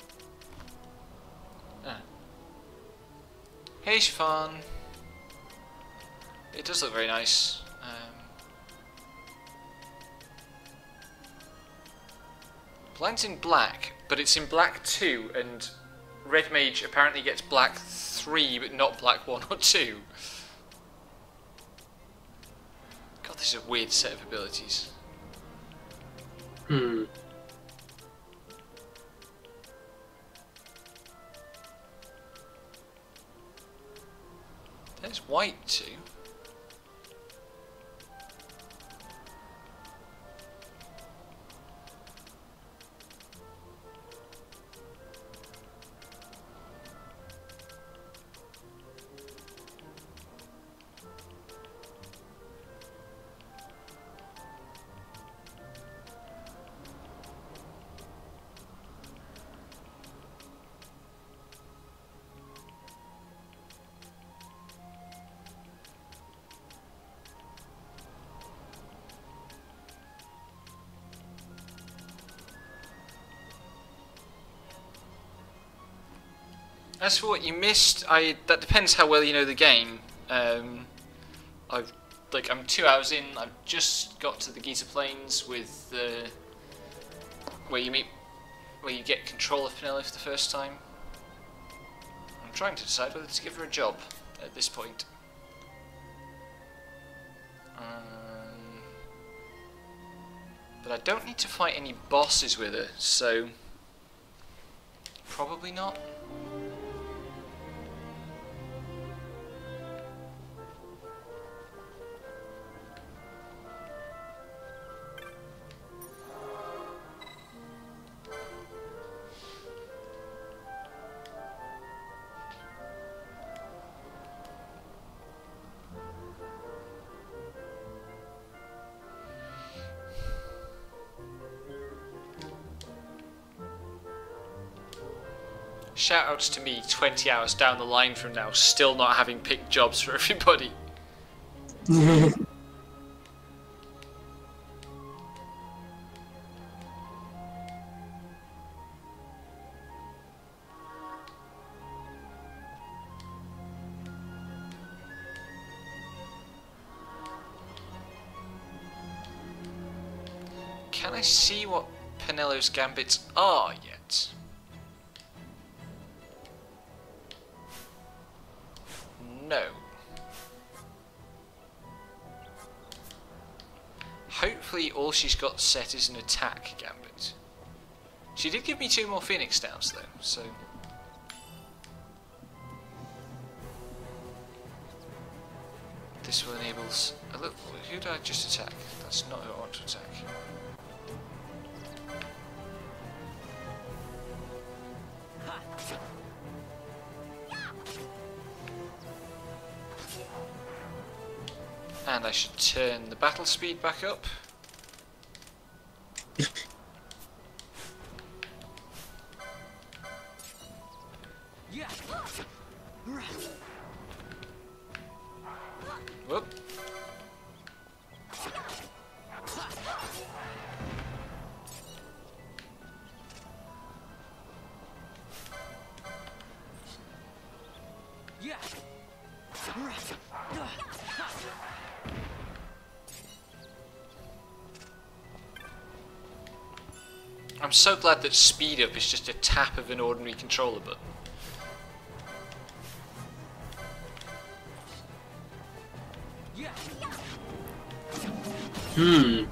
Ah. Hey Siobhan. It does look very nice. Blind's in black, but it's in black 2, and Red Mage apparently gets black 3, but not black 1 or 2. God, this is a weird set of abilities. There's white 2. As for what you missed, that depends how well you know the game. I'm 2 hours in. I've just got to the Giza Plains with where you get control of Penelope for the first time. I'm trying to decide whether to give her a job at this point. But I don't need to fight any bosses with her, so probably not. Shoutouts to me 20 hours down the line from now, still not having picked jobs for everybody. Can I see what Penelo's gambits are yet? No. Hopefully all she's got set is an attack gambit. She did give me 2 more Phoenix Downs though, so... This will enable... Look, who did I just attack? That's not who I want to attack. And I should turn the battle speed back up. Whoop. I'm so glad that speed up is just a tap of an ordinary controller button. I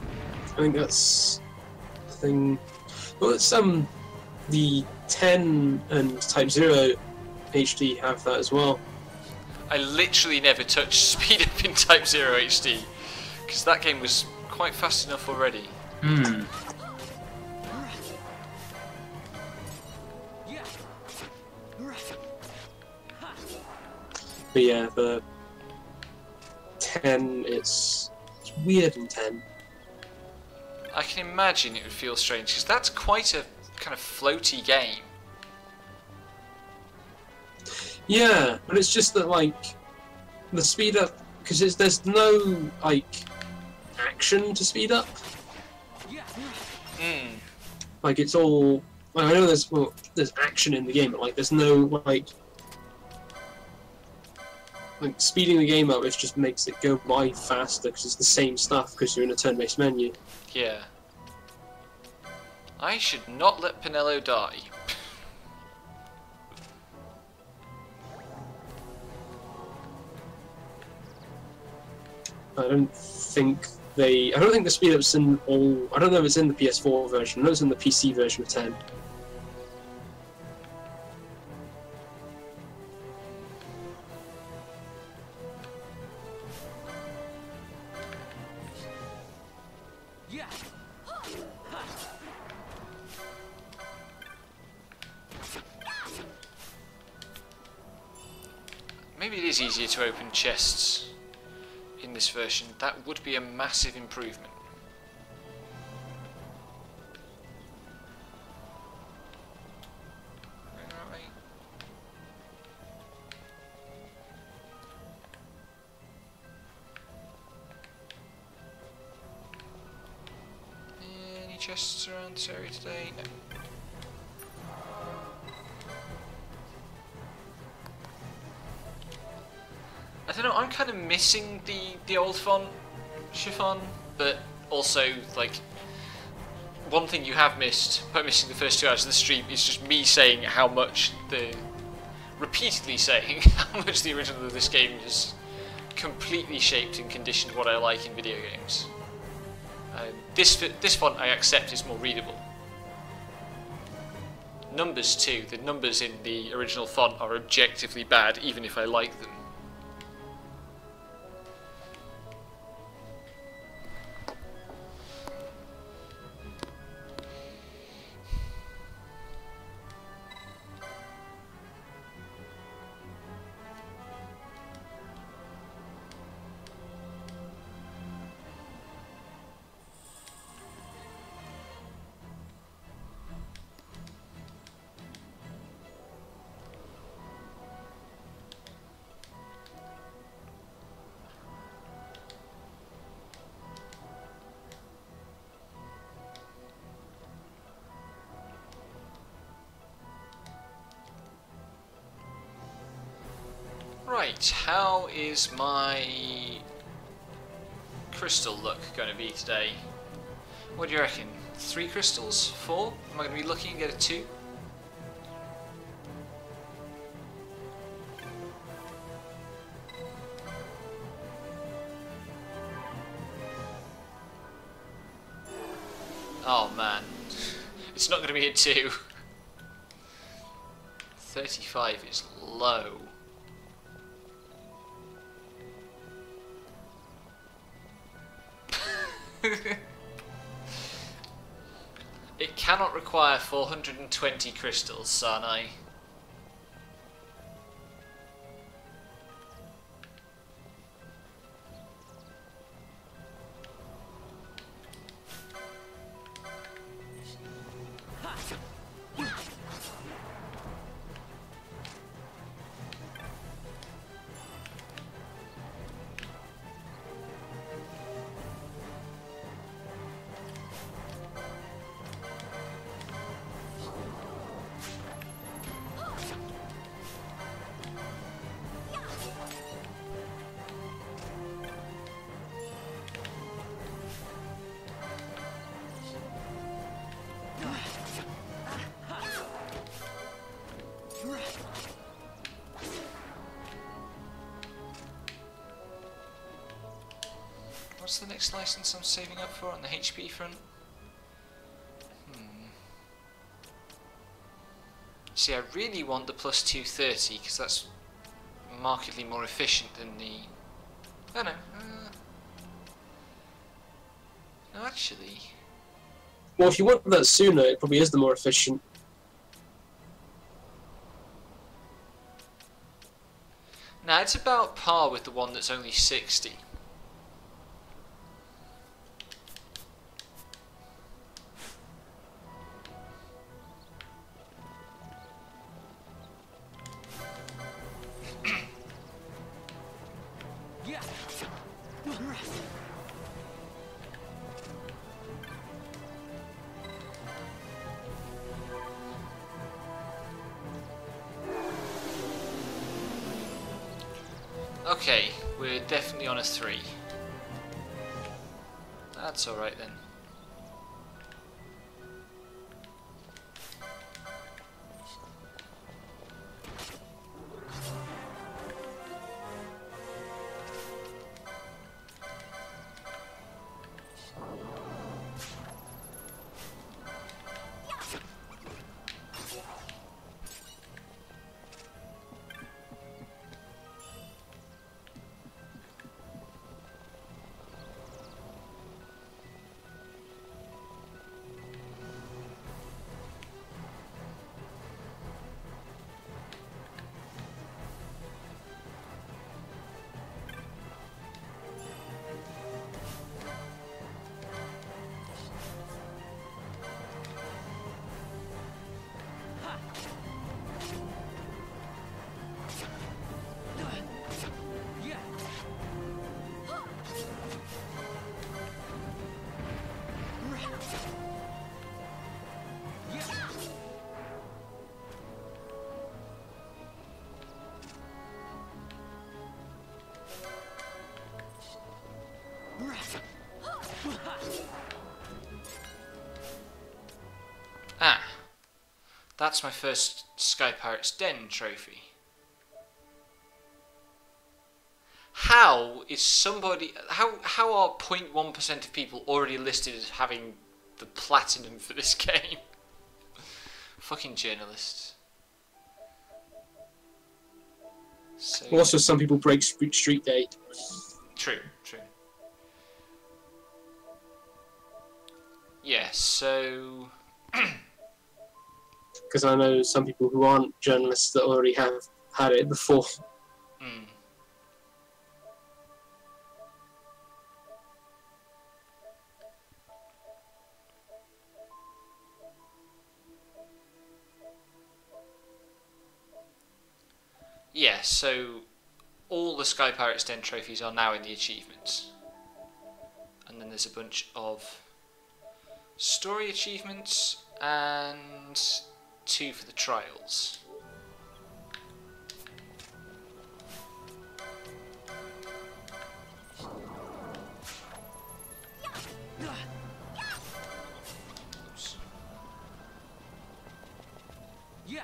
think that's the thing. Well, it's the 10 and Type 0 HD have that as well. I literally never touched speed up in Type 0 HD because that game was quite fast enough already. But yeah, the 10, it's weird in 10. I can imagine it would feel strange because that's quite a kind of floaty game. Yeah, but it's just that like the speed up, because there's no like action to speed up. Like it's all like, I know there's action in the game, but like there's no like speeding the game up. It just makes it go by faster because it's the same stuff because you're in a turn-based menu. Yeah. I should not let Penelo die. I don't think the speed up's in all. I don't know if it's in the PS4 version. I know it's in the PC version of 10. Maybe it is easier to open chests in this version. That would be a massive improvement. Any chests around this area today? No. I don't know, I'm kind of missing the old font chiffon, but also, like, one thing you have missed by missing the first 2 hours of the stream is just me saying repeatedly saying how much the original of this game has completely shaped and conditioned what I like in video games. This font I accept is more readable. Numbers too. The numbers in the original font are objectively bad, even if I like them. Right, how is my crystal luck going to be today? What do you reckon? 3 crystals? 4? Am I going to be lucky and get a 2? Oh man, it's not going to be a 2. 35 is low. It cannot require 420 crystals, Sanai. What's the next license I'm saving up for on the HP front? See, I really want the plus 230 because that's markedly more efficient than the... I don't know. No, actually... Well, if you want that sooner, it probably is the more efficient. Nah, it's about par with the one that's only 60. Okay, we're definitely on a 3. That's alright then. that's my first Sky Pirates Den trophy. How is somebody... How are 0.1% of people already listed as having the platinum for this game? Fucking journalists. So, also, some people break Street Day. True, true. Yeah, so... Because I know some people who aren't journalists that already have had it before. Mm. Yeah, so all the Sky Pirates Den trophies are now in the achievements. And then there's a bunch of story achievements and 2 for the trials. Oops. Yeah.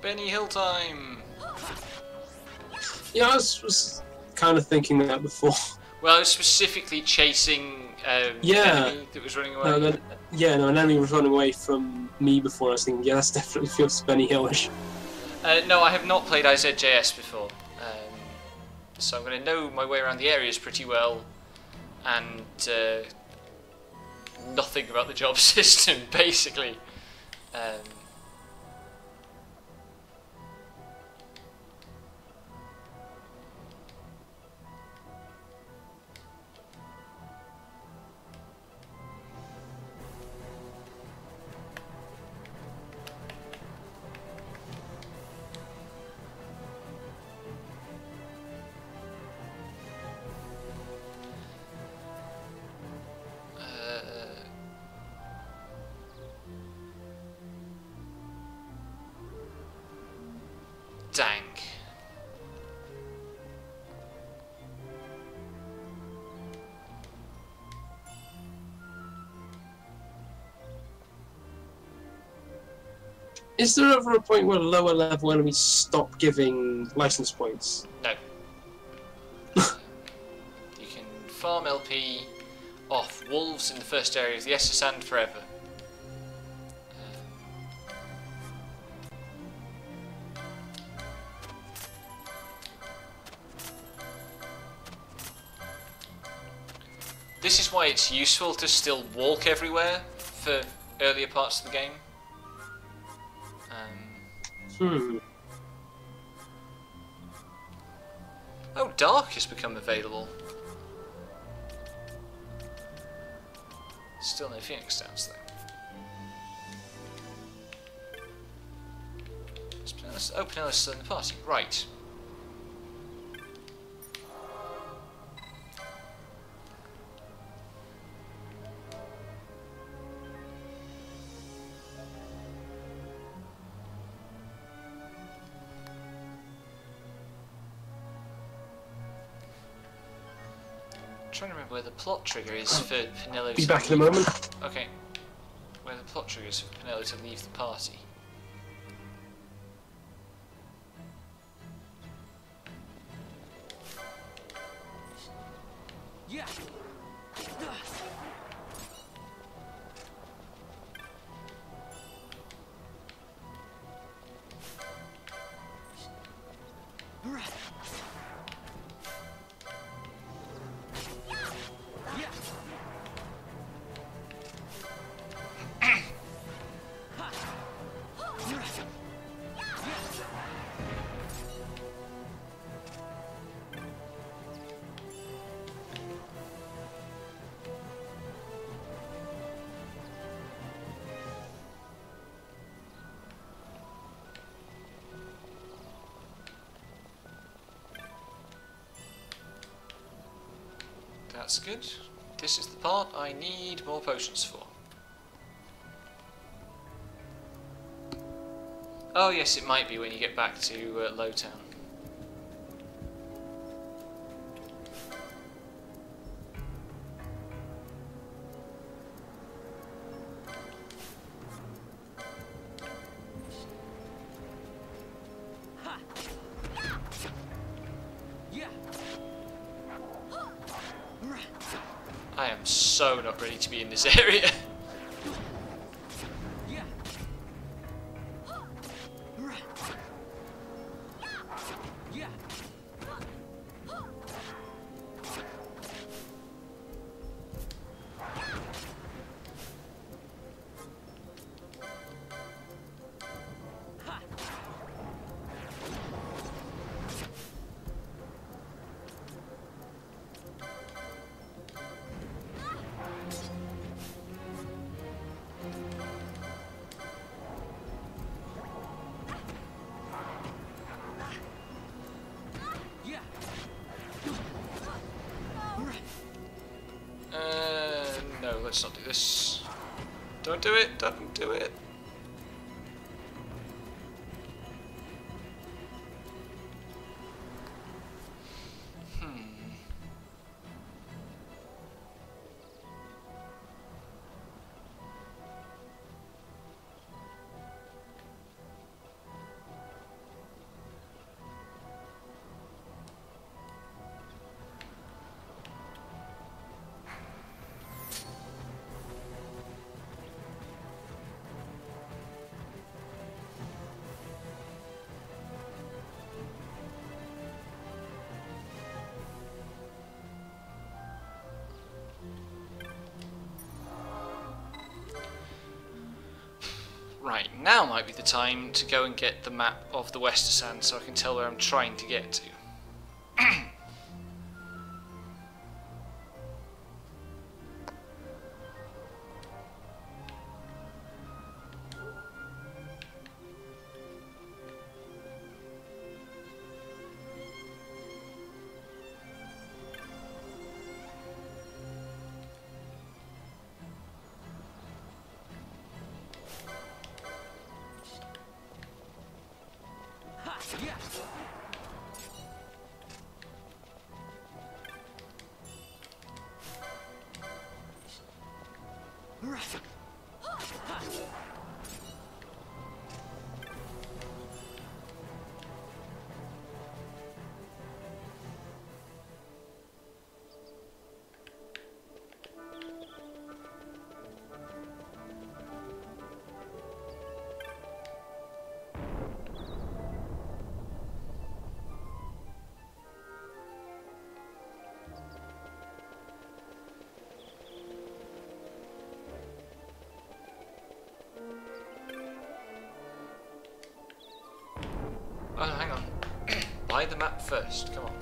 Benny Hill time! Yeah, I was kind of thinking that before. Well, I was specifically chasing an enemy that was running away. No, an enemy was running away from me before. I was thinking, yeah, that definitely feels Benny Hillish. No, I have not played IZJS before, so I'm going to know my way around the areas pretty well, and nothing about the job system, basically. Dang. Is there ever a point where lower level enemies stop giving license points? No. You can farm LP off wolves in the first area of the XII forever. This is why it's useful to still walk everywhere for earlier parts of the game. Oh, Dark has become available. Still no Phoenix Downs though. Oh, Penelo's still in the party. Right. Trying to remember where the plot trigger is for Penelo to be back in a moment. Okay. Where the plot trigger is for Penelo to leave the party. Yeah. That's good. This is the part I need more potions for. Oh yes, it might be when you get back to Lowtown. I am so not ready to be in this area. No, let's not do this. Don't do it, don't do it. Right, now might be the time to go and get the map of the Westersan so I can tell where I'm trying to get to. Oh, hang on. Buy the map first, come on.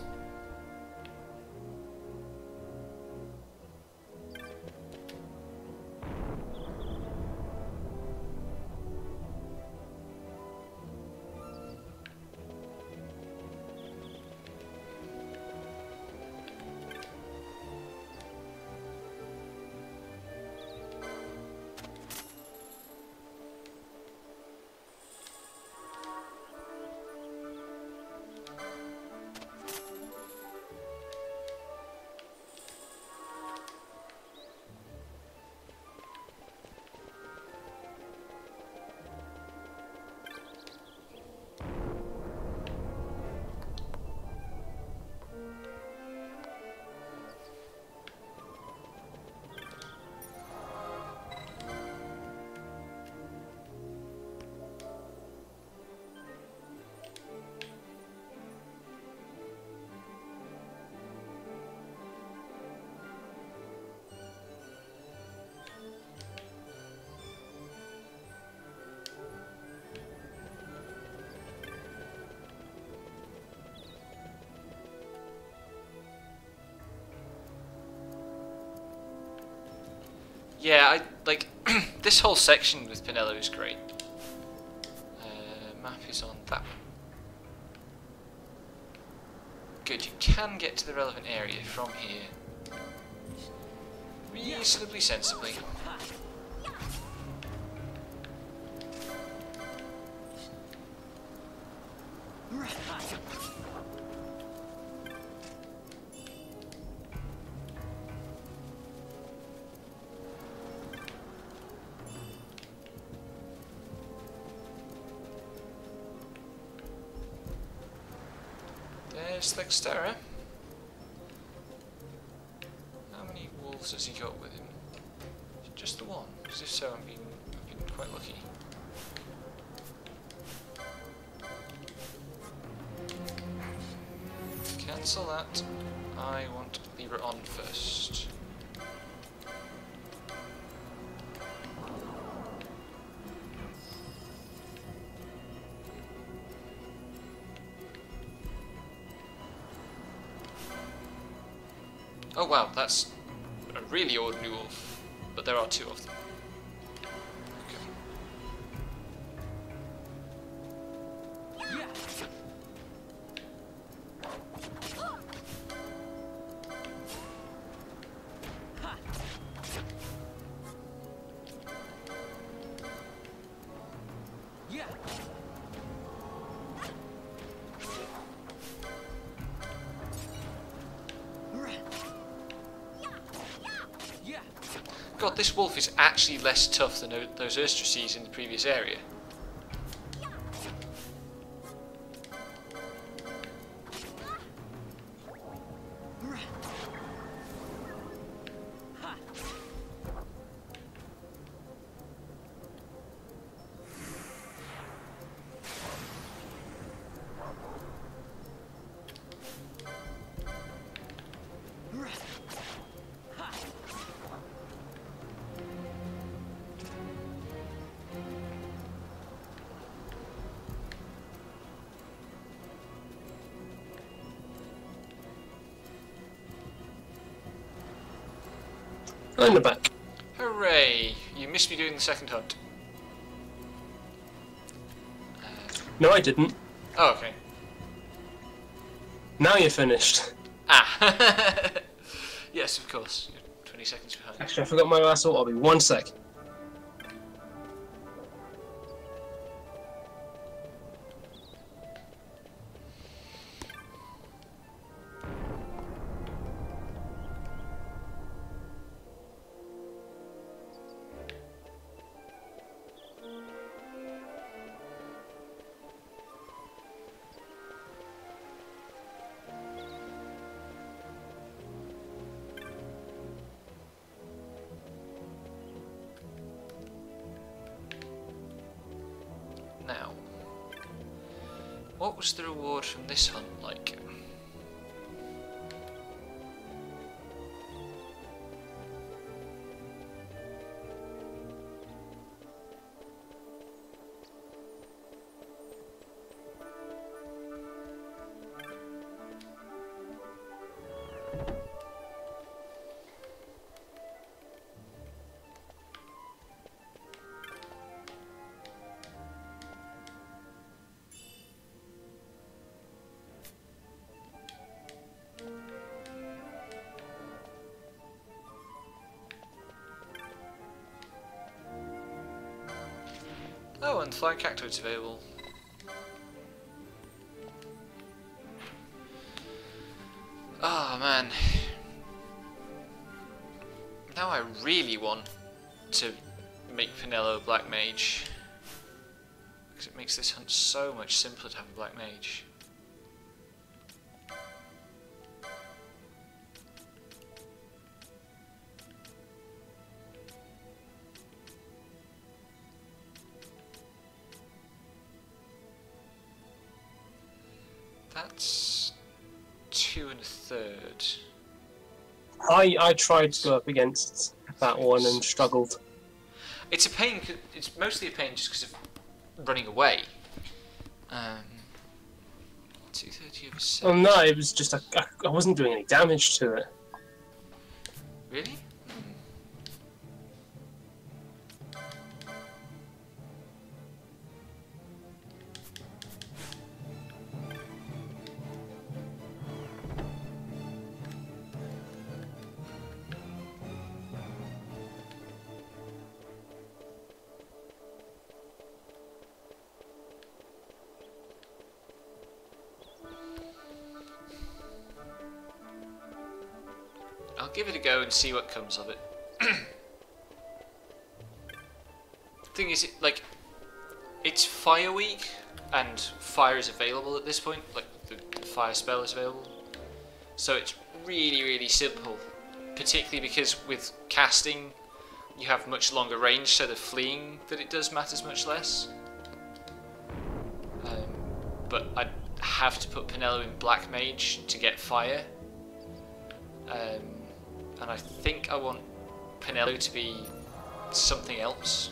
Yeah, I like this whole section with Pinello is great. Map is on that one. Good, you can get to the relevant area from here. reasonably sensibly. There's Dexterra. How many wolves has he got with him? Just the one, because if so, I've been quite lucky. Cancel that. I want Libra on first. Oh wow, that's a really ordinary wolf, but there are two of them. God, this wolf is actually less tough than those Urstracees in the previous area. In the back. Hooray! You missed me doing the second hunt. No, I didn't. Oh, okay. Now you're finished. Ah! Yes, of course. You're 20 seconds behind. Actually, I forgot my last thought. I'll be 1 sec. Now, what was the reward from this hunt like? Oh, and flying cactoids available. Oh man. Now I really want to make Pinello Black Mage. Because it makes this hunt so much simpler to have a Black Mage. That's 2 1/3. I tried to go up against that one and struggled. It's a pain. It's mostly a pain just because of running away. 230 over 7. Oh no, it was just I wasn't doing any damage to it. Really? give it a go and see what comes of it. Thing is, it's Fire Week, and fire is available at this point. Like the fire spell is available, so it's really simple. Particularly because with casting, you have much longer range, so the fleeing that it does matters much less. But I'd have to put Penelo in Black Mage to get fire. And I think I want Penelo to be something else.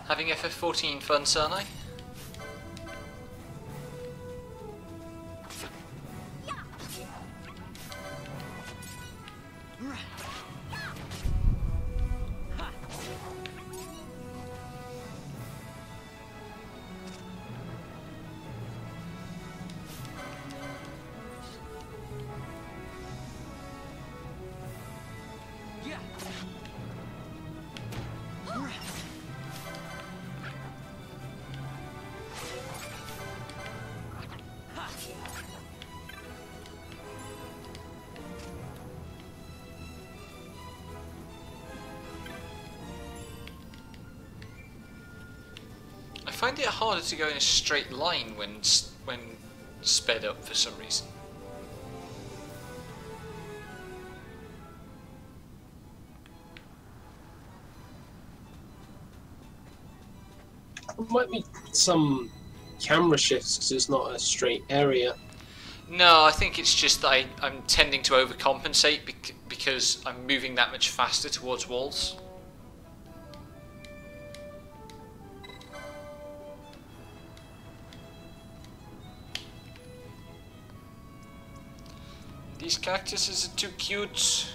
Having FF14 fun, Sarnai? I find it harder to go in a straight line when sped up for some reason. There might be some camera shifts because it's not a straight area. No, I think it's just that I'm tending to overcompensate because I'm moving that much faster towards walls. These cactuses are too cute.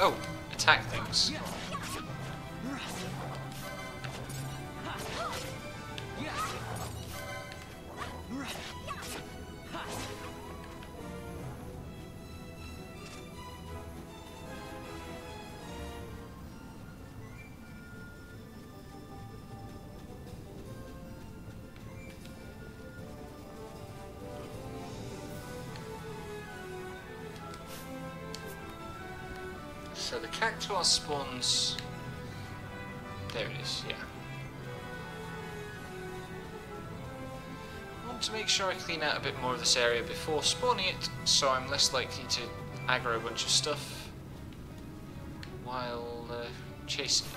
Oh, attack things. So the cactuar spawns... There it is, yeah. I want to make sure I clean out a bit more of this area before spawning it, so I'm less likely to aggro a bunch of stuff while chasing it.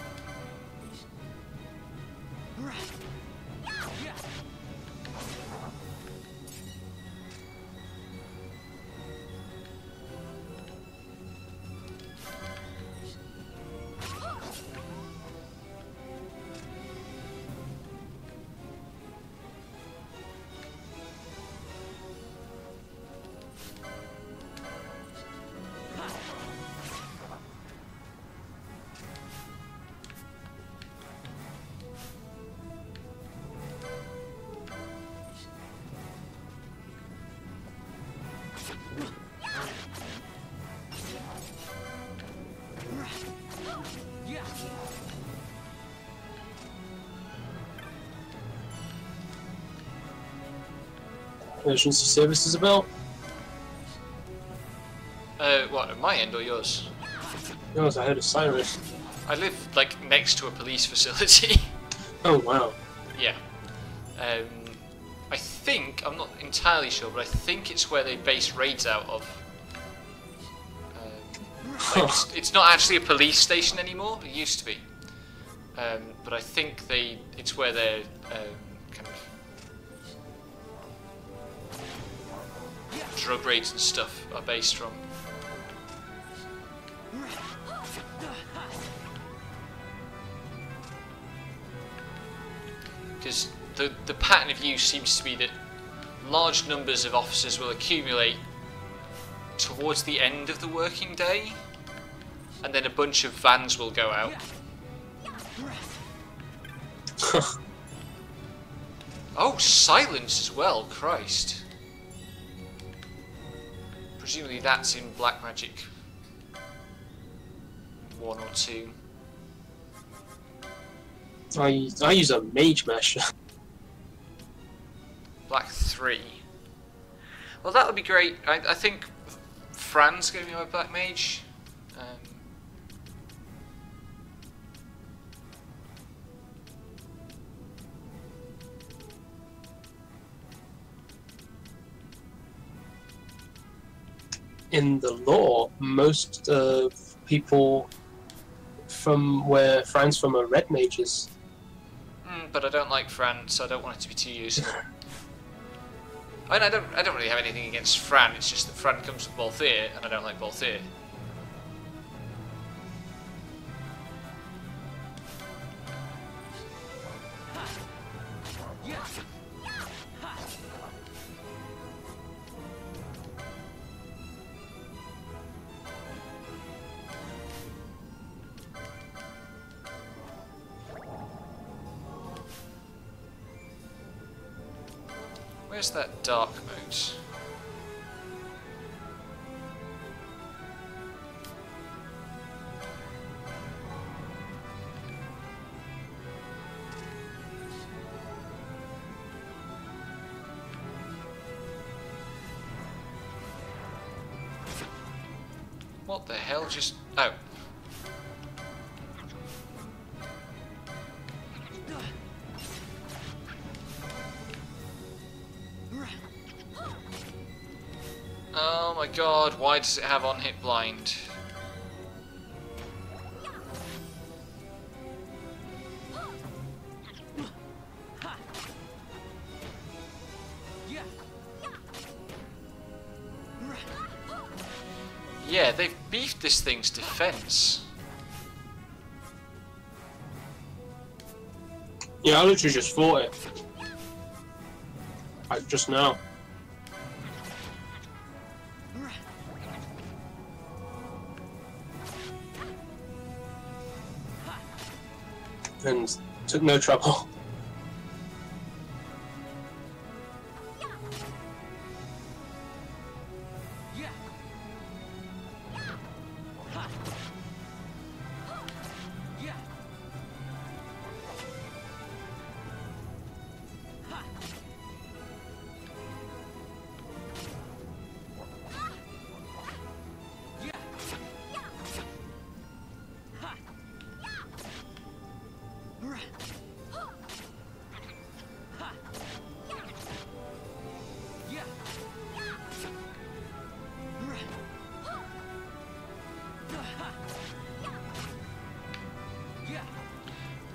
Emergency services about? What, at my end or yours? Yours, I heard a siren. I live, like, next to a police facility. Oh, wow. Yeah. I think, I'm not entirely sure, but I think it's where they base raids out of. Like it's not actually a police station anymore, it used to be. But I think it's where they're kind of drug raids and stuff are based from. Because the pattern of use seems to be that large numbers of officers will accumulate towards the end of the working day, and then a bunch of vans will go out. Oh, silence as well, Christ. Presumably that's in Black Magic 1 or 2. I use a mage mesh. Black 3. Well, that would be great. I think Fran's going to be my Black Mage. In the lore, most people from where Fran's from are red mages. But I don't like Fran, so I don't want it to be too useful. I mean, I don't really have anything against Fran. It's just that Fran comes with Balthier, and I don't like Balthier. Where's that dark mode? What the hell just... Oh. Oh my god, why does it have on-hit blind? Yeah, they've beefed this thing's defense. Yeah, I literally just fought it. Like, just now. And took no trouble.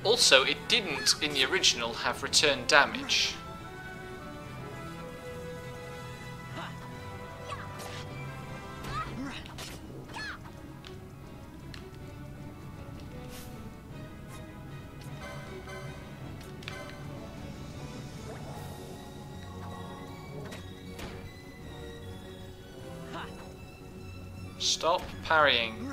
Also, it didn't, in the original, have return damage. Stop parrying.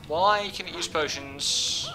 Why can it use potions?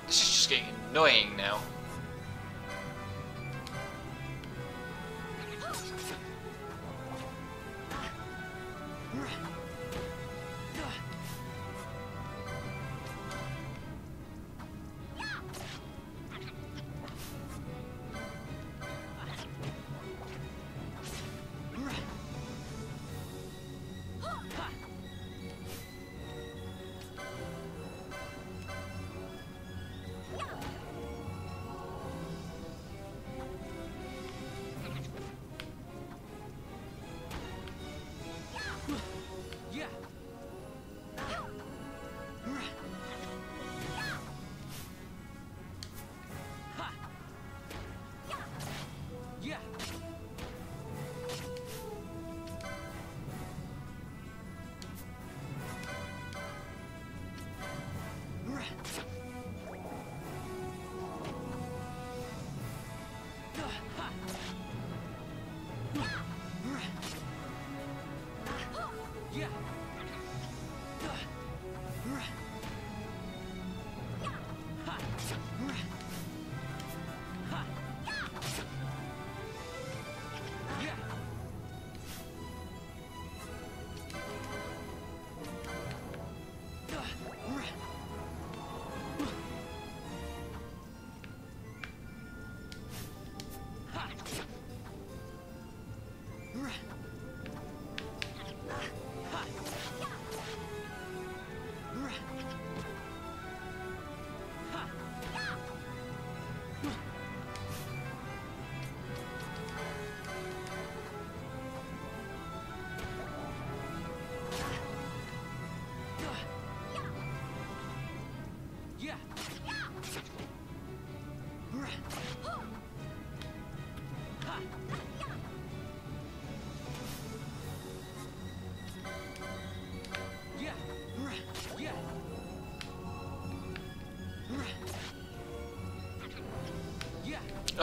This is just getting annoying now.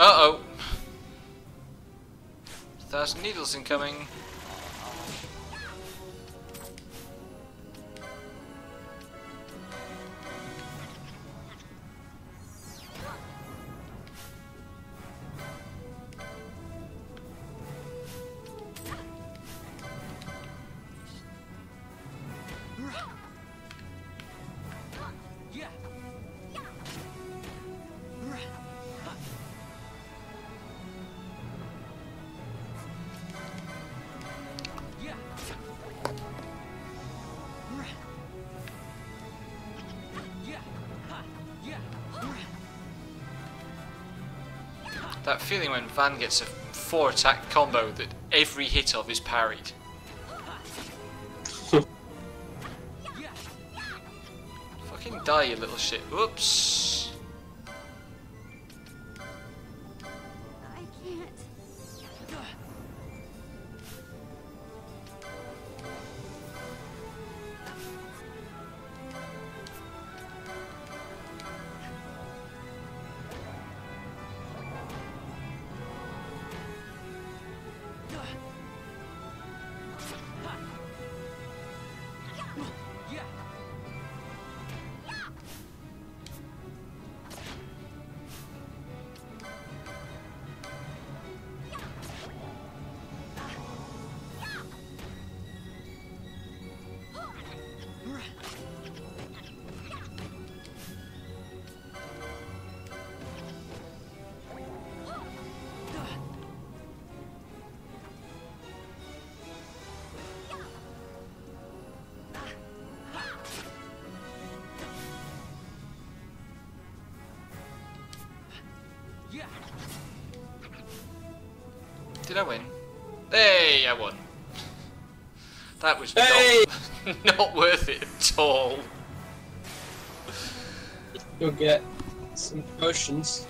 Uh-oh. 1,000 needles incoming. That feeling when Van gets a 4-attack combo that every hit of is parried. Fucking die, you little shit. Whoops. I can't. Did I win? Hey, I won. That was not worth it at all. You'll get some potions.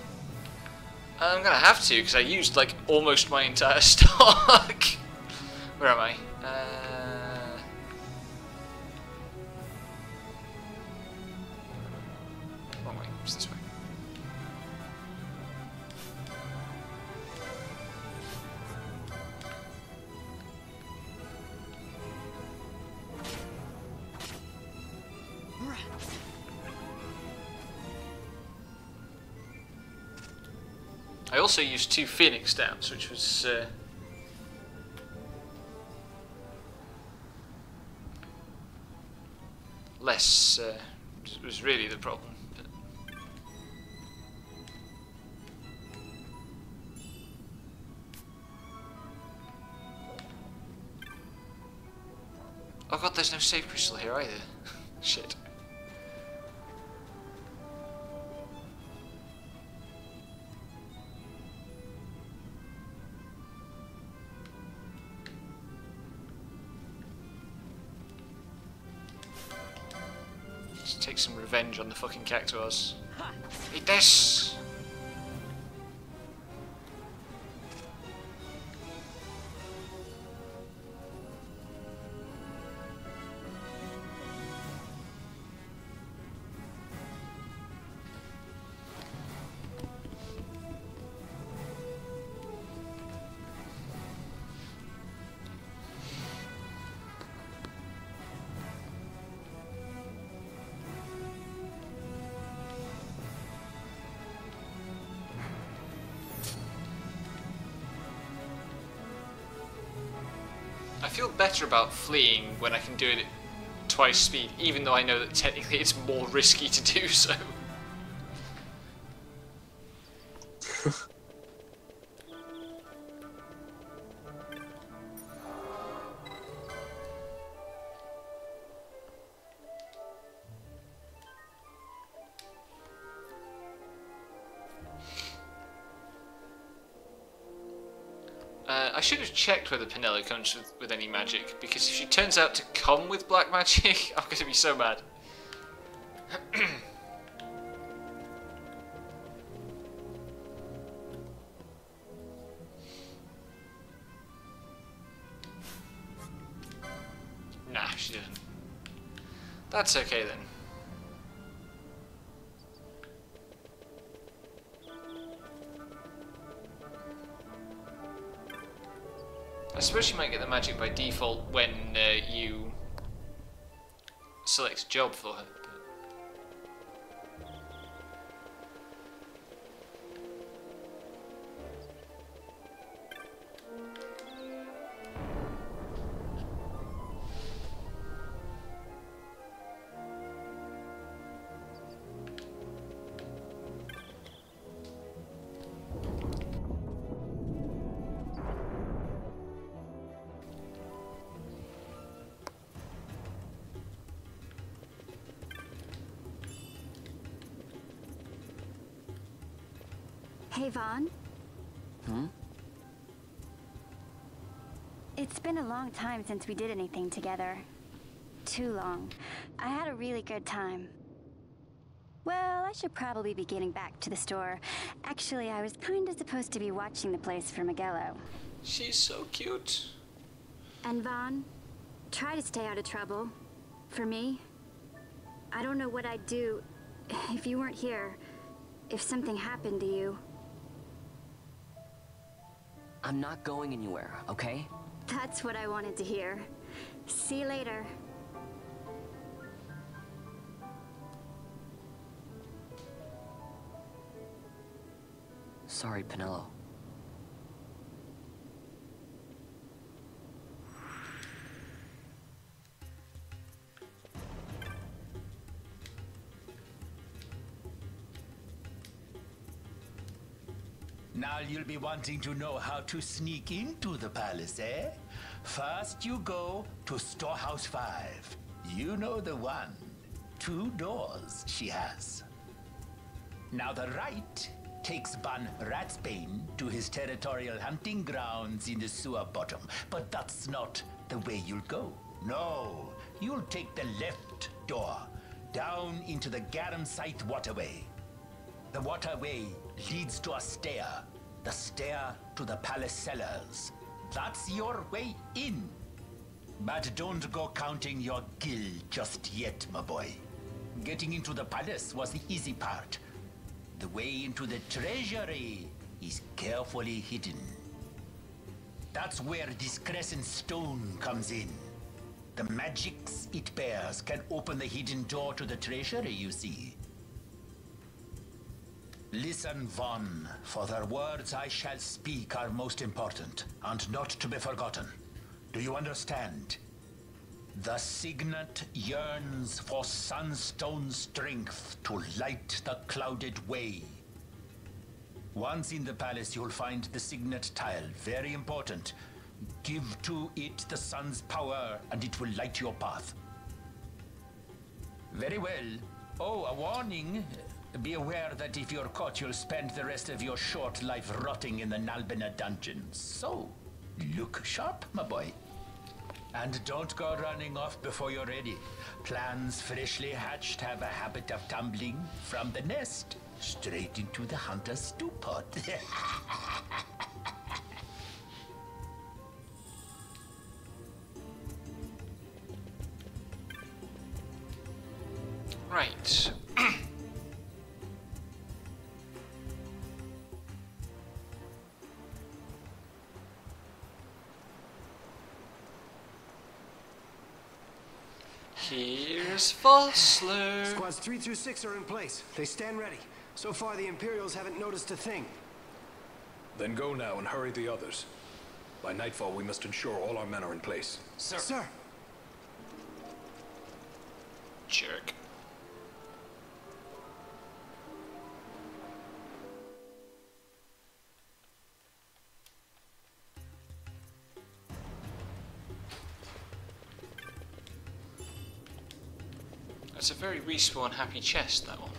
I'm gonna have to, because I used like almost my entire stock. Where am I? Wrong way. It's this way. I also used 2 Phoenix stamps, which was less was really the problem. But oh god, there's no save crystal here either. Shit. Take some revenge on the fucking cactuars. Eat this! I feel better about fleeing when I can do it at twice speed, even though I know that technically it's more risky to do so. I should have checked whether Penelo comes with any magic, because if she turns out to come with black magic, I'm going to be so mad. Nah, she doesn't. That's okay then. I suppose you might get the magic by default when you select a job for her. Hey, Vaughn. Hmm? It's been a long time since we did anything together. Too long. I had a really good time. Well, I should probably be getting back to the store. Actually, I was kinda supposed to be watching the place for Miguelo. She's so cute. And Vaughn, try to stay out of trouble. For me. I don't know what I'd do if you weren't here. If something happened to you. I'm not going anywhere, okay? That's what I wanted to hear. See you later. Sorry, Penelo. Now you'll be wanting to know how to sneak into the palace, eh? First you go to Storehouse 5. You know the one. 2 doors she has. Now the right takes Ban Ratsbane to his territorial hunting grounds in the sewer bottom. But that's not the way you'll go. No, you'll take the left door, down into the Garamsite waterway. The waterway leads to a stair. The stair to the palace cellars. That's your way in. But don't go counting your gil just yet, my boy. Getting into the palace was the easy part. The way into the treasury is carefully hidden. That's where this crescent stone comes in. The magics it bears can open the hidden door to the treasury, you see. Listen, Vaughn, for the words I shall speak are most important, and not to be forgotten. Do you understand? The signet yearns for sunstone strength to light the clouded way. Once in the palace, you'll find the signet tile, very important. Give to it the sun's power, and it will light your path. Very well. Oh, a warning. Be aware that if you're caught, you'll spend the rest of your short life rotting in the Nalbina dungeons. So, look sharp, my boy. And don't go running off before you're ready. Plans freshly hatched have a habit of tumbling from the nest straight into the hunter's stew pot. Right. Here's Vossler. Squads 3 through 6 are in place. They stand ready. So far, the Imperials haven't noticed a thing. Then go now and hurry the others. By nightfall, we must ensure all our men are in place. Sir. Sir. Jerk. That's a very respawn happy chest, that one.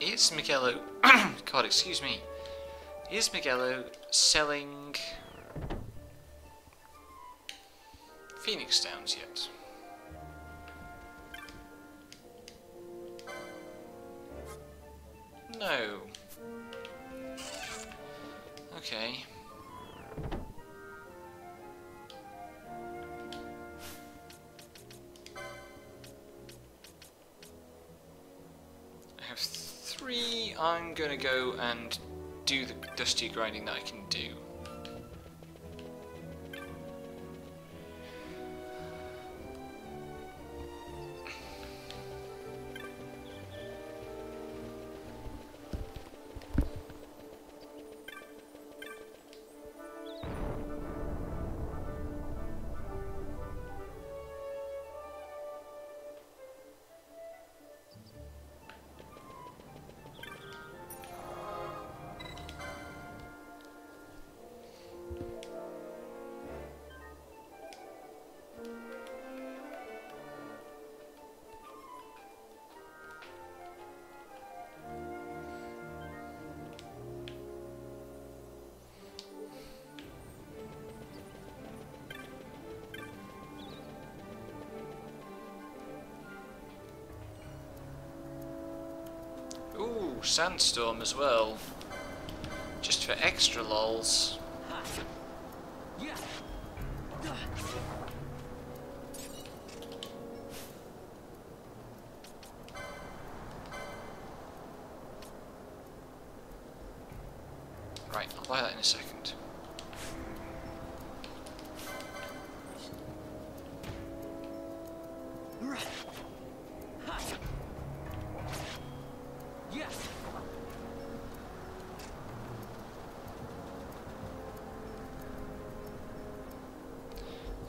Is Miguello... God, excuse me. Is Miguello selling Phoenix Downs yet? No. Okay. I have 3. I'm gonna go and do the dusty grinding that I can do. Ooh, Sandstorm as well. Just for extra lols. Right, I'll buy that in a second.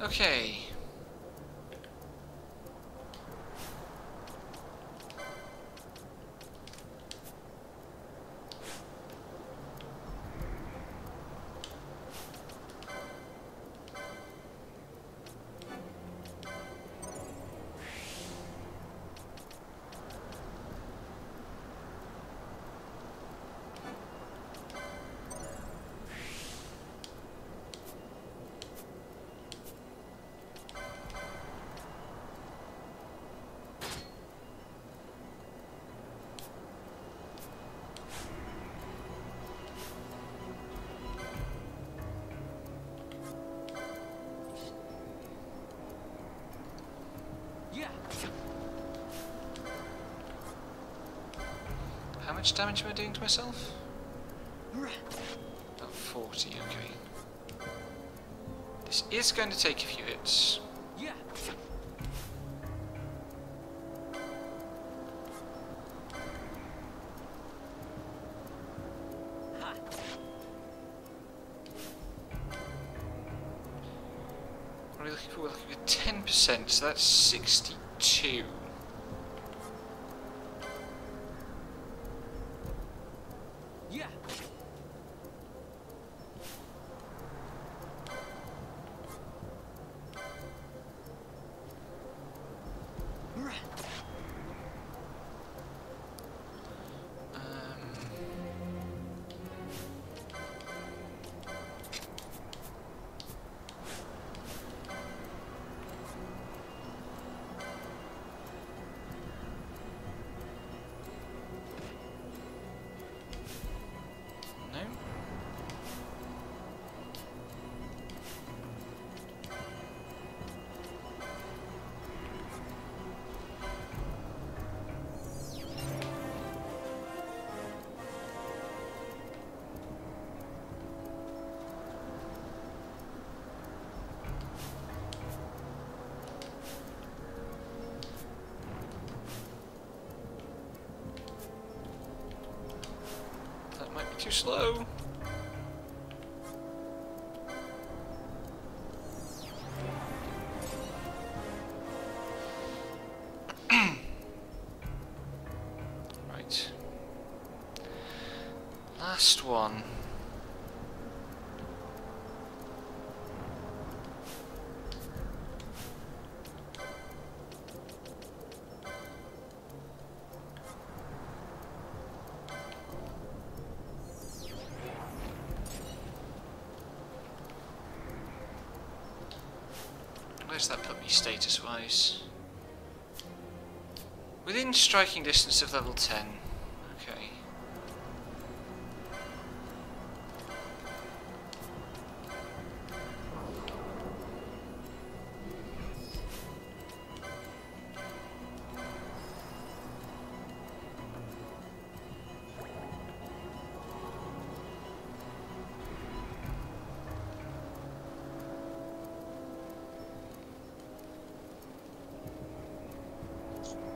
Okay. How much damage am I doing to myself? About 40, okay. This is going to take a few hits. What are we looking for? We're looking at 10%, so that's 62. Too slow. Right. Last one. Where's that put me status-wise? Within striking distance of level 10. Okay.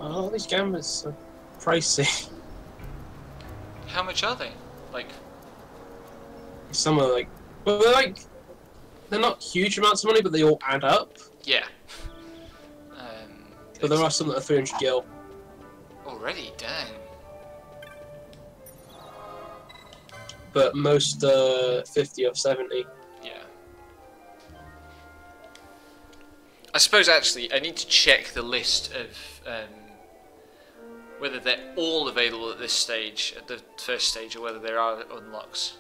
Oh, these gambits are pricey. How much are they? Like, some are like, well, they're not huge amounts of money, but they all add up. yeah. But there are some that are 300 gil. Already, dang. But most 50 or 70. Yeah. I suppose actually I need to check the list of whether they're all available at this stage, at the first stage, or whether there are unlocks.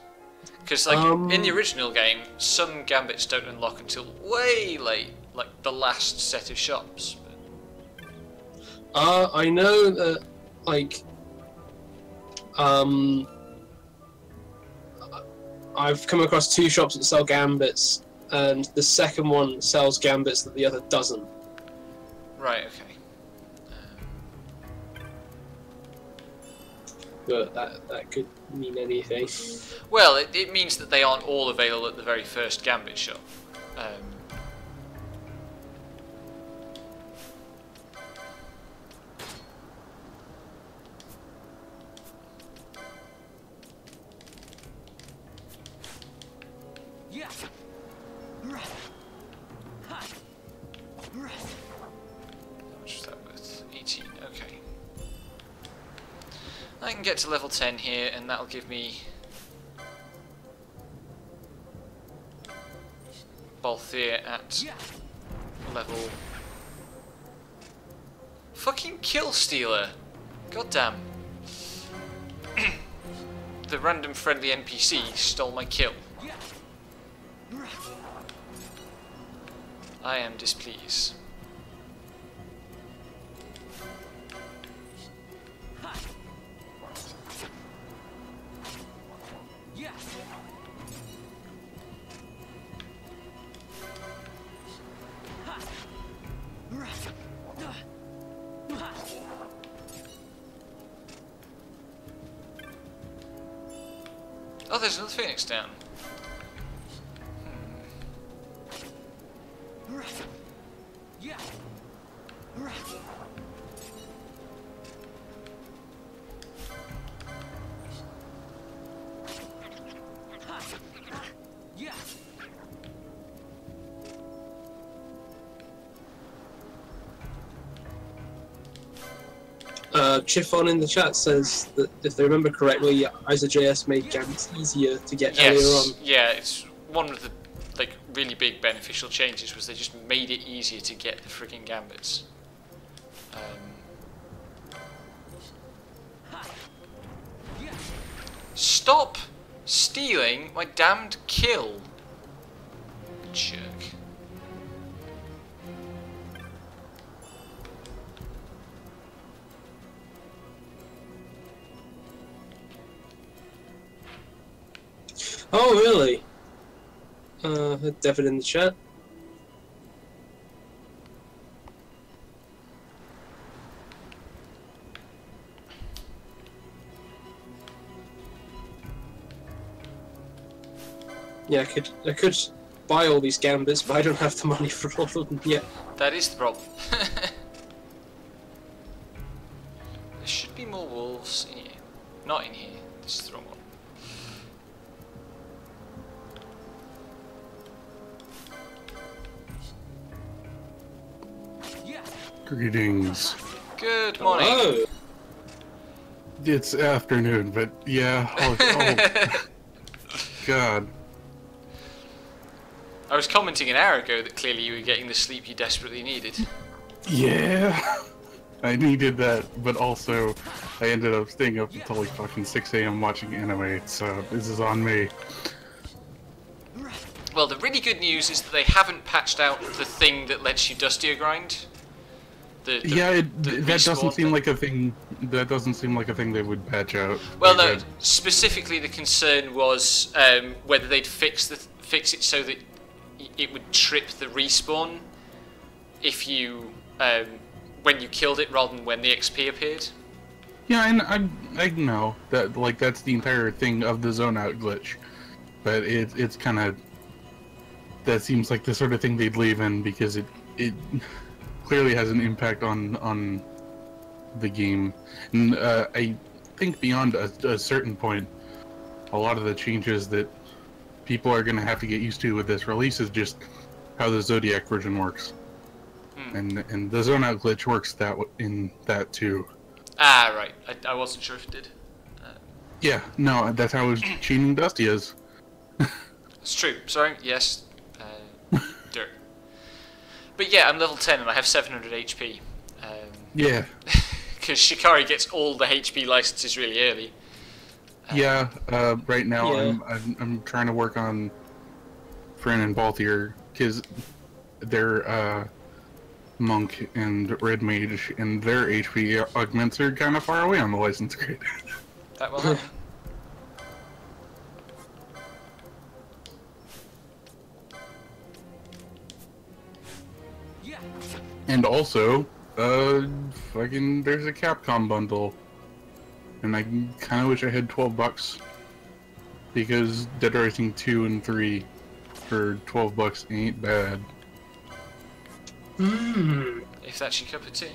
Because like in the original game, some gambits don't unlock until way late, like the last set of shops. I know that like I've come across 2 shops that sell gambits, and the second one sells gambits that the other doesn't. Right. Okay. But that could mean anything. Well, it means that they aren't all available at the very first gambit shop. Yeah. How much was that worth? 18. Okay. I can get to level 10 here, and that'll give me Balthier at level. Fucking kill stealer! Goddamn. The random friendly NPC stole my kill. I am displeased. Oh, there's another Phoenix down. Yeah. Yeah. Chiffon in the chat says that if they remember correctly, ISO.js made gambits easier to get earlier on. Yeah, it's one of the really big beneficial changes was they just made it easier to get the frigging gambits. Stop stealing my damned kill, jerk. Oh, really? Devon in the chat. Yeah, I could buy all these gambits, but I don't have the money for all of them yet. That is the problem. There should be more wolves in here. Not in here. This is the wrong one. Greetings. Good morning. Oh. It's afternoon, but yeah. Oh, God. I was commenting an hour ago that clearly you were getting the sleep you desperately needed. Yeah. I needed that, but also I ended up staying up until like fucking 6 AM watching anime, so this is on me. Well, the really good news is that they haven't patched out the thing that lets you dustier grind. That doesn't seem like a thing. That doesn't seem like a thing they would patch out. Well, like no. Specifically, the concern was whether they'd fix it so that it would trip the respawn if you when you killed it rather than when the XP appeared. Yeah, and I know that that's the entire thing of the zone out glitch, but it's kind of, that seems like the sort of thing they'd leave in because it clearly has an impact on the game, and I think beyond a certain point, a lot of the changes that people are going to have to get used to with this release is just how the Zodiac version works, and the zone out glitch works in that too. Ah, right. I wasn't sure if it did. Yeah, no, that's how Chaining Dusty is. It's true. Sorry. Yes. Dirt. But yeah, I'm level 10 and I have 700 HP. Yeah. Because Shikari gets all the HP licenses really early. Yeah. Right now, Yeah. I'm trying to work on Fran and Balthier because they're Monk and Red Mage, and their HP augments are kind of far away on the license grade. That will happen. And also, fucking, there's a Capcom bundle, and I kind of wish I had $12 because Dead Rising 2 and 3 for $12 ain't bad. If that's your cup of tea.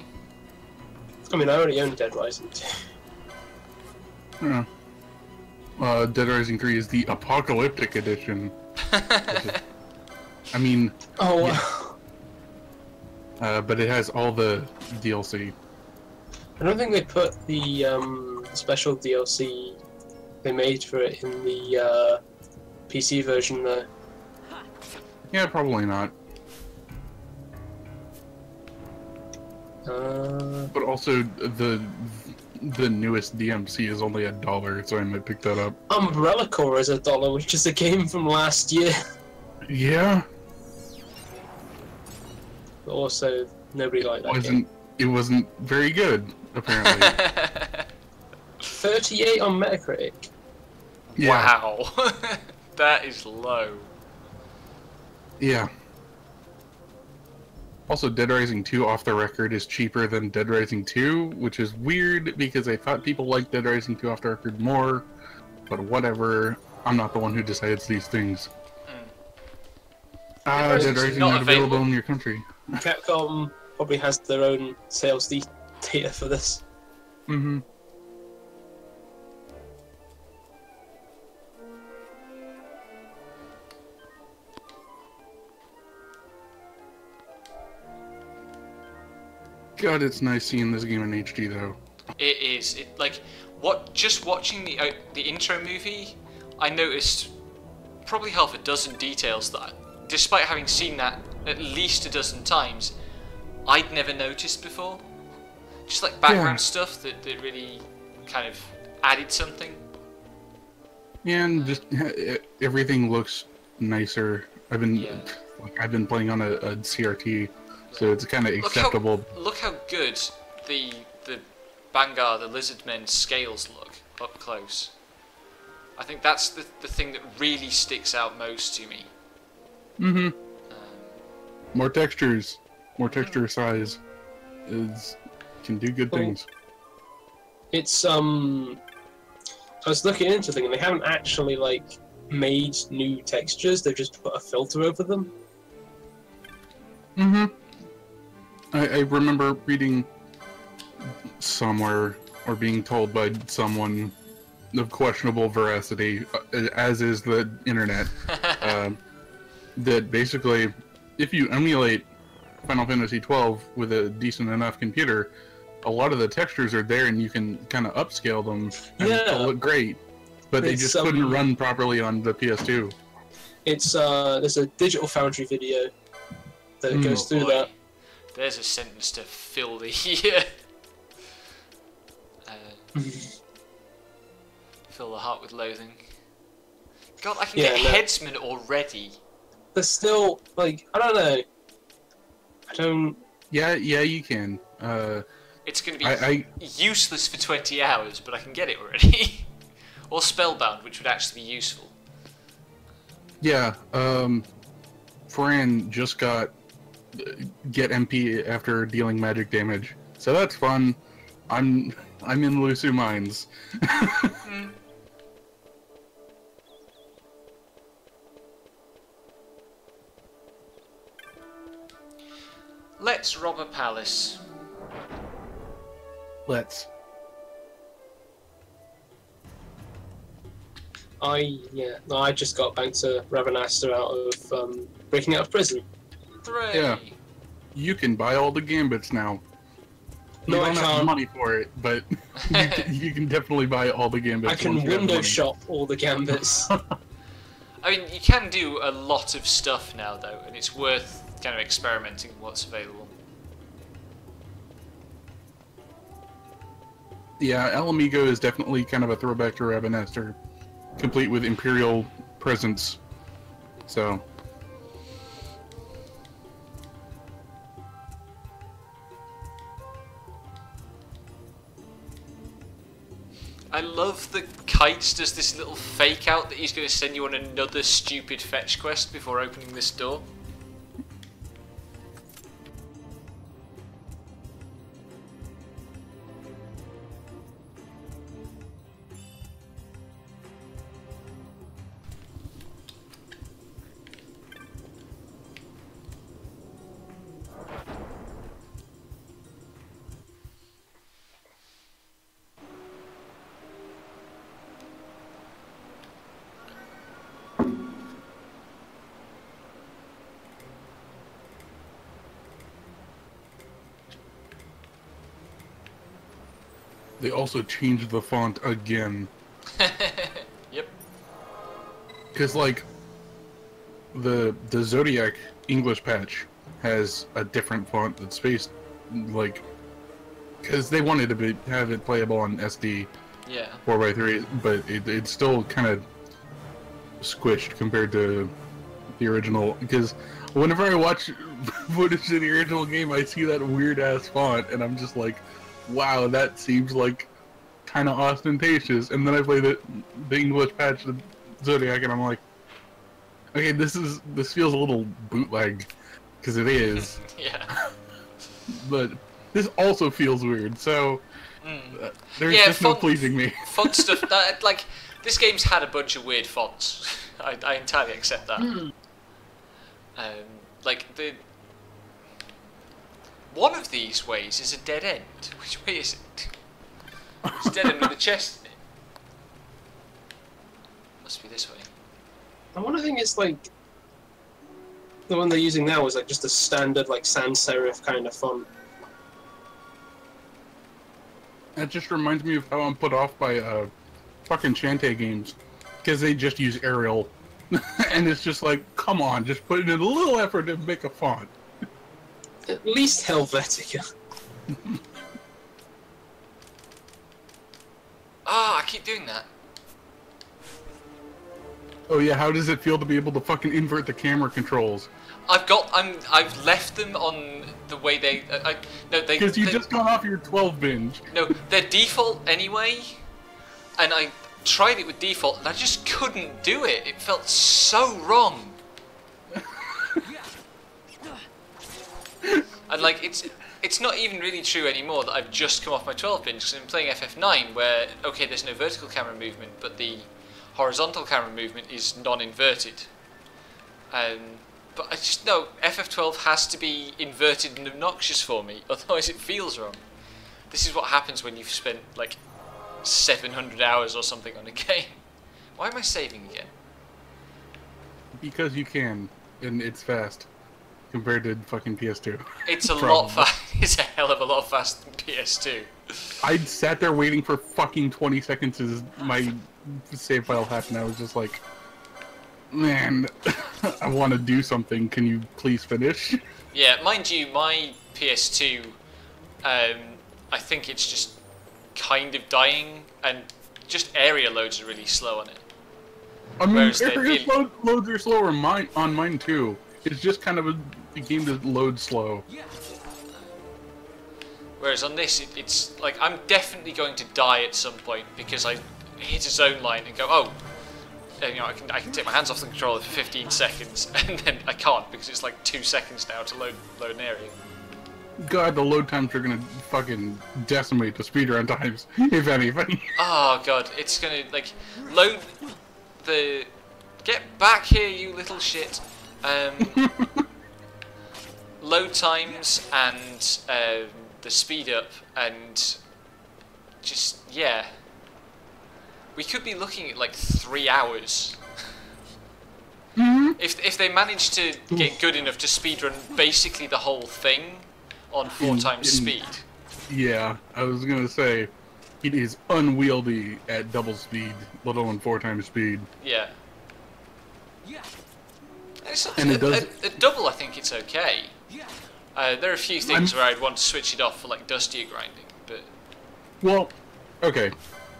I mean, I already own Dead Rising 2. Yeah. Dead Rising 3 is the Apocalyptic Edition. I mean... Oh, yeah. But it has all the DLC. I don't think they put the special DLC they made for it in the PC version, though. Yeah, probably not. But also, the newest DMC is only $1, so I might pick that up. Umbrella Corps is $1, which is a game from last year. Yeah. But also, nobody liked that game. It wasn't very good, apparently. 38 on Metacritic. Yeah. Wow. That is low. Yeah. Also, Dead Rising 2 off the record is cheaper than Dead Rising 2, which is weird because I thought people liked Dead Rising 2 off the record more, but whatever. I'm not the one who decides these things. Dead Rising not available in your country. Capcom probably has their own sales data for this. Mm-hmm. God, it's nice seeing this game in HD, though. It is. Just watching the intro movie, I noticed probably half a dozen details that, despite having seen that at least a dozen times, I'd never noticed before. Just like background stuff that really kind of added something. Yeah, and just everything looks nicer. I've been playing on a CRT. So it's kind of acceptable. Look how good the Bangar, the Lizardmen scales look up close. I think that's the thing that really sticks out most to me. Mm-hmm. More textures, more texture size can do good things. It's I was looking into things, and they haven't actually made new textures. They've just put a filter over them. Mm-hmm. I remember reading somewhere or being told by someone of questionable veracity, as is the internet, that basically if you emulate Final Fantasy XII with a decent enough computer, a lot of the textures are there and you can kind of upscale them and they'll look great, but they just couldn't run properly on the PS2. It's there's a Digital Foundry video that goes through that. There's a sentence to fill the fill the heart with loathing. God, I can get Headsman already. there's still, like, I don't know. I don't... Yeah, you can. It's going to be useless for 20 hours, but I can get it already. Or Spellbound, which would actually be useful. Yeah, Fran just got get MP after dealing magic damage, so that's fun. I'm in Lusu Mines. Let's rob a palace. Let's. I just got back to Ravenasta out of breaking out of prison. Hooray! Yeah, you can buy all the gambits now. You No, don't I have can't. money for it, but you can definitely buy all the gambits. I can once you have window money. shop all the gambits. I mean, you can do a lot of stuff now, though, and it's worth kind of experimenting with what's available. Yeah, Alamigo is definitely kind of a throwback to Ravenester, complete with Imperial presence. So. I love that Kites does this little fake out that he's going to send you on another stupid fetch quest before opening this door. They also changed the font again. Yep. Because, like, the Zodiac English patch has a different font that's spaced, like, because they wanted to have it playable on SD. Yeah. 4x3, but it's still kind of squished compared to the original. Because whenever I watch footage of the original game, I see that weird ass font, and I'm just like, wow, that seems like kind of ostentatious. And then I play the English patch of Zodiac, and I'm like, okay, this feels a little bootleg, because it is. Yeah. But this also feels weird, so there's just no pleasing me. Font stuff, like, this game's had a bunch of weird fonts. I entirely accept that. Like, one of these ways is a dead end. Which way is it? It's a dead end with a chest in it. Must be this way. I wonder if it's like the one they're using now is like just a standard like sans serif kind of font. That just reminds me of how I'm put off by fucking Shantae games, because they just use Arial, and it's just like, come on, just put in a little effort to make a font. At least Helvetica. I keep doing that. Oh yeah, how does it feel to be able to fucking invert the camera controls? I've left them on the way they. No, they. Because you just got off your 12 binge. No, they're default anyway, and I tried it with default, and I just couldn't do it. It felt so wrong. And like it's not even really true anymore that I've just come off my 12 binge, because I'm playing FF9 where okay, there's no vertical camera movement, but the horizontal camera movement is non-inverted. But I just know FF12 has to be inverted and obnoxious for me, otherwise it feels wrong. This is what happens when you've spent like 700 hours or something on a game. Why am I saving again? Because you can, and it's fast compared to fucking PS2. It's a lot fast. It's a hell of a lot faster than PS2. I sat there waiting for fucking 20 seconds as my save file happened. I was just like, man, I want to do something. Can you please finish? Yeah, mind you, my PS2, I think it's just kind of dying, and just area loads are really slow on it. I mean, Whereas loads are slower on mine too. It's just kind of a game that loads slow. Whereas on this, it's like I'm definitely going to die at some point because I hit a zone line and go, oh, you know, I can take my hands off the controller for 15 seconds, and then I can't because it's like 2 seconds now to load an area. God, the load times are gonna fucking decimate the speedrun times, if anything. Oh god, it's gonna like load the. Get back here, you little shit. Load times and the speed up and just yeah. We could be looking at like 3 hours. If they manage to get good enough to speedrun basically the whole thing on 4 times speed. Yeah, I was gonna say, it is unwieldy at double speed, let alone 4 times speed. Yeah. And at double, I think it's okay. There are a few things where I'd want to switch it off for like dustier grinding, but... Well, okay,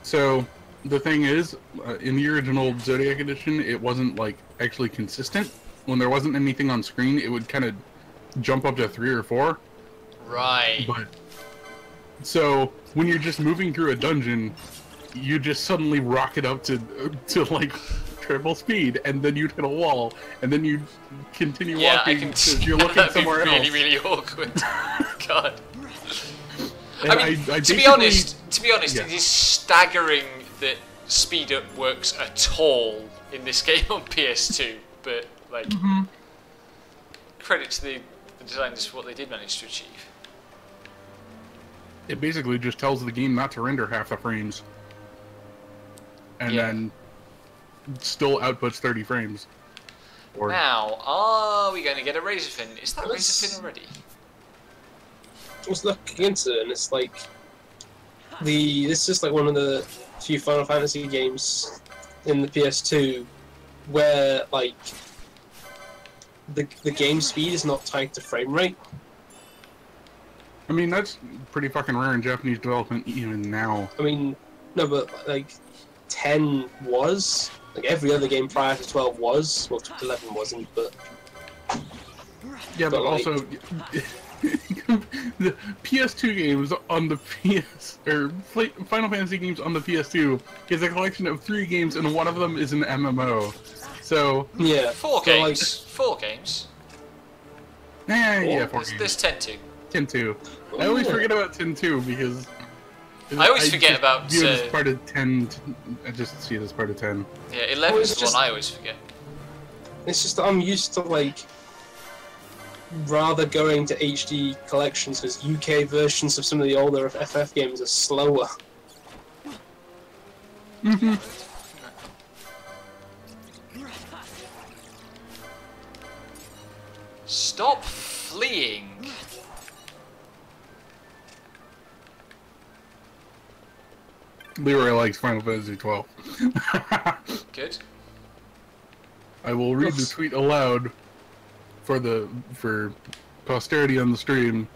so the thing is, in the original Zodiac edition, it wasn't like actually consistent. When there wasn't anything on screen, it would kind of jump up to 3 or 4. Right. But so when you're just moving through a dungeon, you just suddenly rocket up to like triple speed, and then you'd hit a wall, and then you continue walking because you're looking somewhere else. That'd be really awkward. God. And I mean, to be honest, yeah. It is staggering that speed up works at all in this game on PS2. But like, credit to the designers for what they did manage to achieve. It basically just tells the game not to render half the frames, and then still outputs 30 frames. Now, are we going to get a Razorfin? Is that Razorfin already? I was looking into it, and it's like this is like one of the few Final Fantasy games in the PS2 where like the game speed is not tied to frame rate. I mean, that's pretty fucking rare in Japanese development even now. I mean, no, but like 10 was. Like every other game prior to 12 was. Well, 11 wasn't, but... Yeah, but like, also... the PS2 games on the Final Fantasy games on the PS2 is a collection of 3 games, and one of them is an MMO. So... Yeah. 4 games. Like, 4 games. Yeah, 4 games. There's 10-2. 10-2. I always forget about 10-2 because... I always forget about... View it as part of 10. I just see it as part of 10. Yeah, 11 is the one I always forget. It's just that I'm used to, like, rather going to HD collections because UK versions of some of the older FF games are slower. Stop fleeing! Leroy likes Final Fantasy 12. Good. I will read the tweet aloud for posterity on the stream.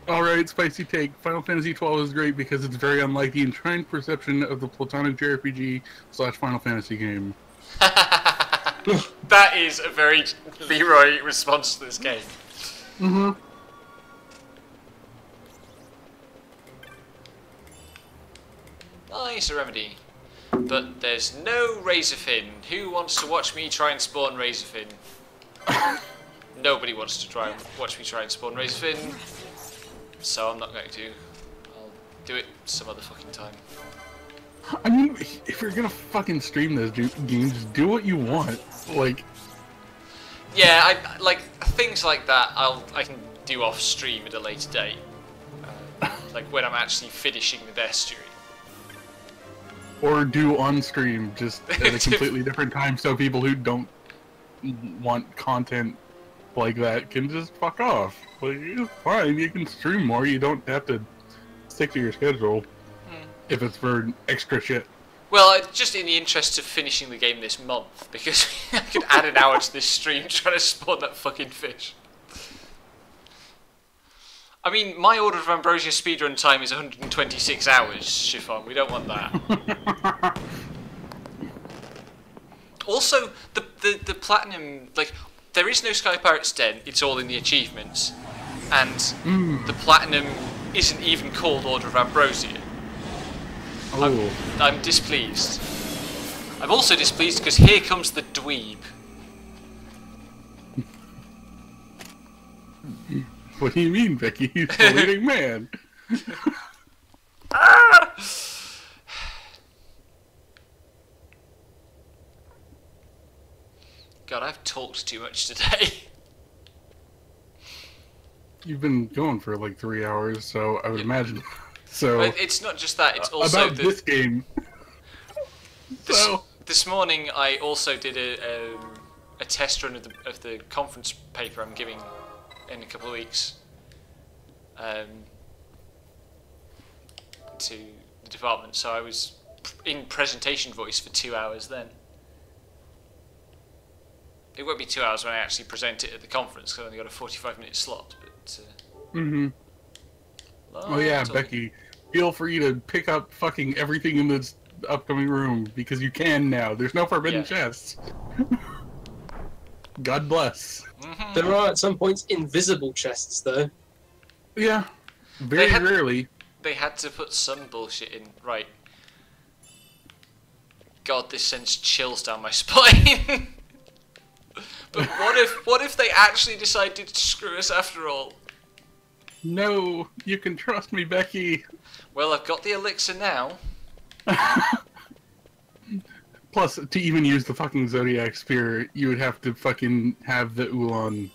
Alright, spicy take. Final Fantasy 12 is great because it's very unlike the enshrined perception of the platonic JRPG/Final Fantasy game. That is a very Leroy response to this game. Nice remedy. But there's no Razorfin. Who wants to watch me try and spawn Razorfin? Nobody wants to watch me try and spawn Razorfin. So I'm not going to. I'll do it some other fucking time. I mean, if you're gonna fucking stream those games, just do what you want. Like... Yeah, I like things like that I can do off stream at a later date. Like when I'm actually finishing the bestiary. Or do on stream, just at a completely different time, so people who don't want content like that can just fuck off. Like, it's fine, you can stream more, you don't have to stick to your schedule if it's for extra shit. Well, just in the interest of finishing the game this month, because I could add an hour to this stream trying to spawn that fucking fish. I mean, my Order of Ambrosia speedrun time is 126 hours, Chiffon. We don't want that. Also, the platinum, like, there is no Sky Pirate's Den. It's all in the achievements, and the platinum isn't even called Order of Ambrosia. Oh. I'm displeased. I'm also displeased because here comes the dweeb. What do you mean, Becky? He's the leading man. Ah! God, I've talked too much today. You've been going for like 3 hours, so I would imagine. So But it's not just that; it's also about this game. This morning, I also did a test run of the conference paper I'm giving in a couple of weeks to the department. So I was in presentation voice for 2 hours then. It won't be 2 hours when I actually present it at the conference because I only got a 45-minute slot. But Oh yeah, Becky, feel free to pick up fucking everything in this upcoming room because you can now. There's no forbidden chests. God bless. There are at some points invisible chests though. Yeah, very rarely. They had to put some bullshit in. Right. God, this sends chills down my spine. But what if they actually decided to screw us after all? No, you can trust me, Becky. Well, I've got the elixir now. Plus, to even use the fucking Zodiac Spear, you would have to fucking have the Ulan.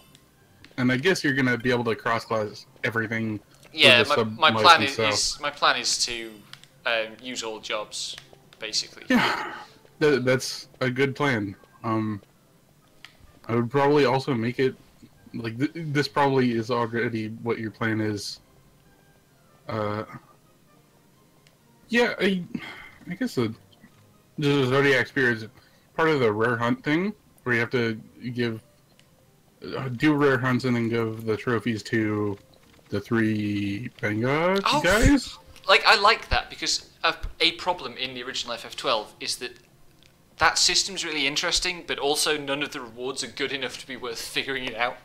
And I guess you're gonna be able to cross-class everything. Yeah, my plan is to use all jobs, basically. Yeah, that's a good plan. I would probably also make it like this. Probably is already what your plan is. Yeah, I guess the Zodiac Spear is part of the rare hunt thing, where you have to do rare hunts and then give the trophies to the 3 Benga guys. Like, I like that because a problem in the original FF12 is that system's really interesting, but also none of the rewards are good enough to be worth figuring it out.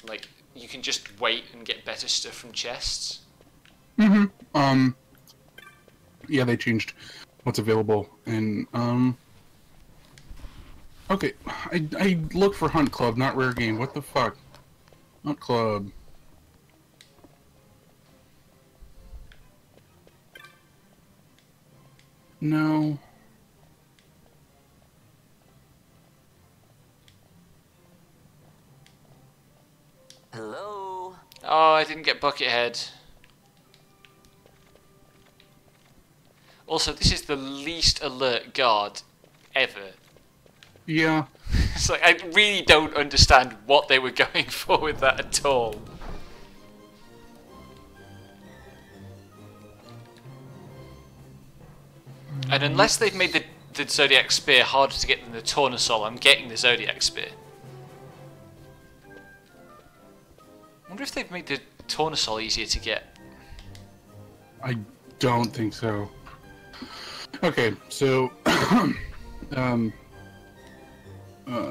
Like, you can just wait and get better stuff from chests. Yeah, they changed what's available, and okay, I look for Hunt Club, not Rare Game. What the fuck? Hunt Club. No. Hello? Oh, I didn't get Buckethead. Also, this is the least alert guard ever. Yeah. It's like, I really don't understand what they were going for with that at all. And unless they've made the Zodiac Spear harder to get than the Tornasol, I'm getting the Zodiac Spear. I wonder if they've made the Tornasol easier to get. I don't think so. Okay, so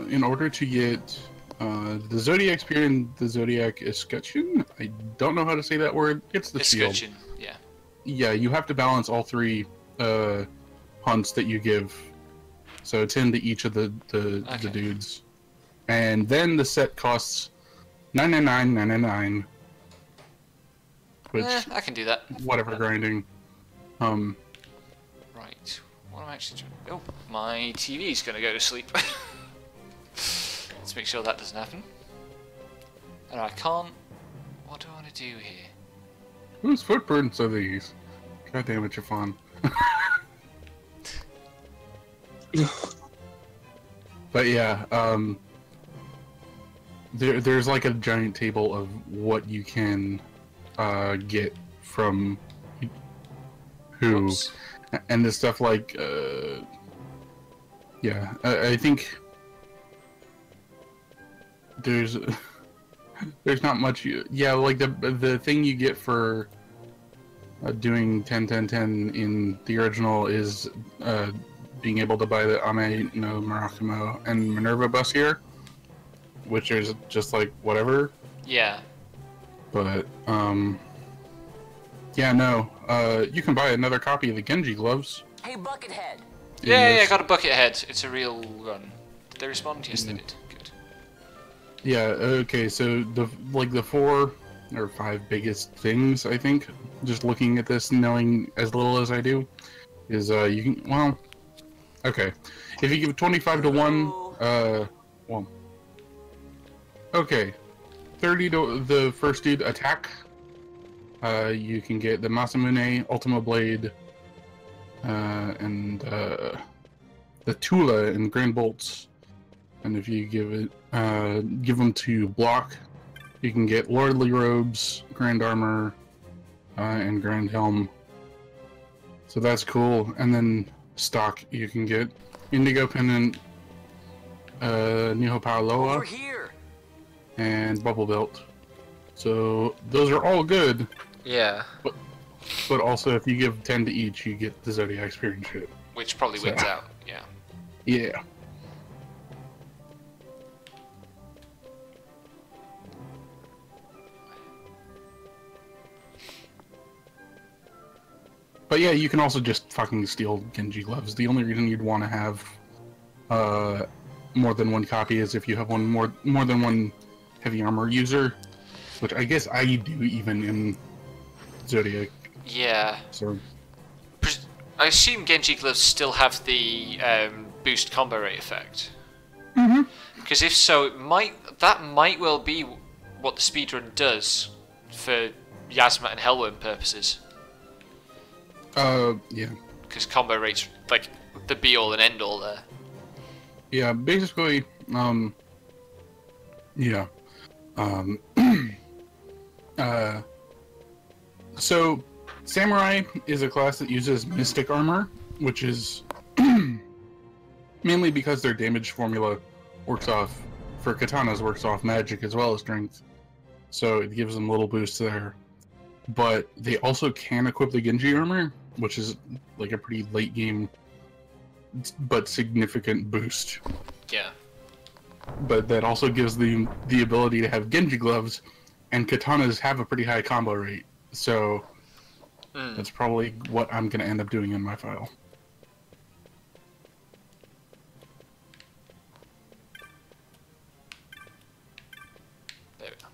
in order to get the Zodiac Spear and the Zodiac Escutcheon, I don't know how to say that word. It's the shield. Escutcheon, yeah. Yeah, you have to balance all 3 hunts that you give. So 10 to each of the dudes. And then the set costs $999.99. Which I can do that. Whatever grinding. Right. What am I actually doing? Oh, my TV's gonna go to sleep. Let's make sure that doesn't happen. And I can't. What do I want to do here? Whose footprints are these? God damn it, Chiffon. But yeah, there's like a giant table of what you can get from who. Oops. And the stuff like yeah, I think there's not much. Yeah, like the thing you get for doing 10-10-10 in the original is being able to buy the Ame no Murakumo and Minerva bus here, which is just like whatever. Yeah. But yeah, no. You can buy another copy of the Genji gloves. Hey, Buckethead. Yeah, I got a Buckethead. It's a real run. Did they respond? Yes, they did. Good. Yeah. Okay. So the 4 or 5 biggest things, I think, just looking at this, knowing as little as I do, is you can, well, okay, if you give 25 to 1, well, okay, 30 to the first dude attack, you can get the Masamune, Ultima Blade, and the Tula and Grand Bolts, and if you give them to block, you can get Lordly Robes, Grand Armor, and Grand Helm. So that's cool. And then stock, you can get Indigo Pendant, Niho Paoloa, and Bubble Belt. So those are all good. Yeah. But also, if you give 10 to each, you get the Zodiac Spear and shit. Which probably wins out, yeah. Yeah. But yeah, you can also just fucking steal Genji gloves. The only reason you'd want to have more than one copy is if you have more than one heavy armor user, which I guess I do even in Zodiac. Yeah. So I assume Genji gloves still have the boost combo rate effect. Mm-hmm. Because if so, that might well be what the speedrun does for Yasma and Hellworm purposes. Yeah. Because combo rate's like the be all and end all there. Yeah, basically, yeah. So, Samurai is a class that uses Mystic Armor, which is mainly because their damage formula works off magic as well as strength. So it gives them little boosts there. But they also can equip the Genji armor, which is like a pretty late game but significant boost. Yeah. But that also gives them the ability to have Genji gloves, and katanas have a pretty high combo rate. So that's probably what I'm going to end up doing in my file. There we go.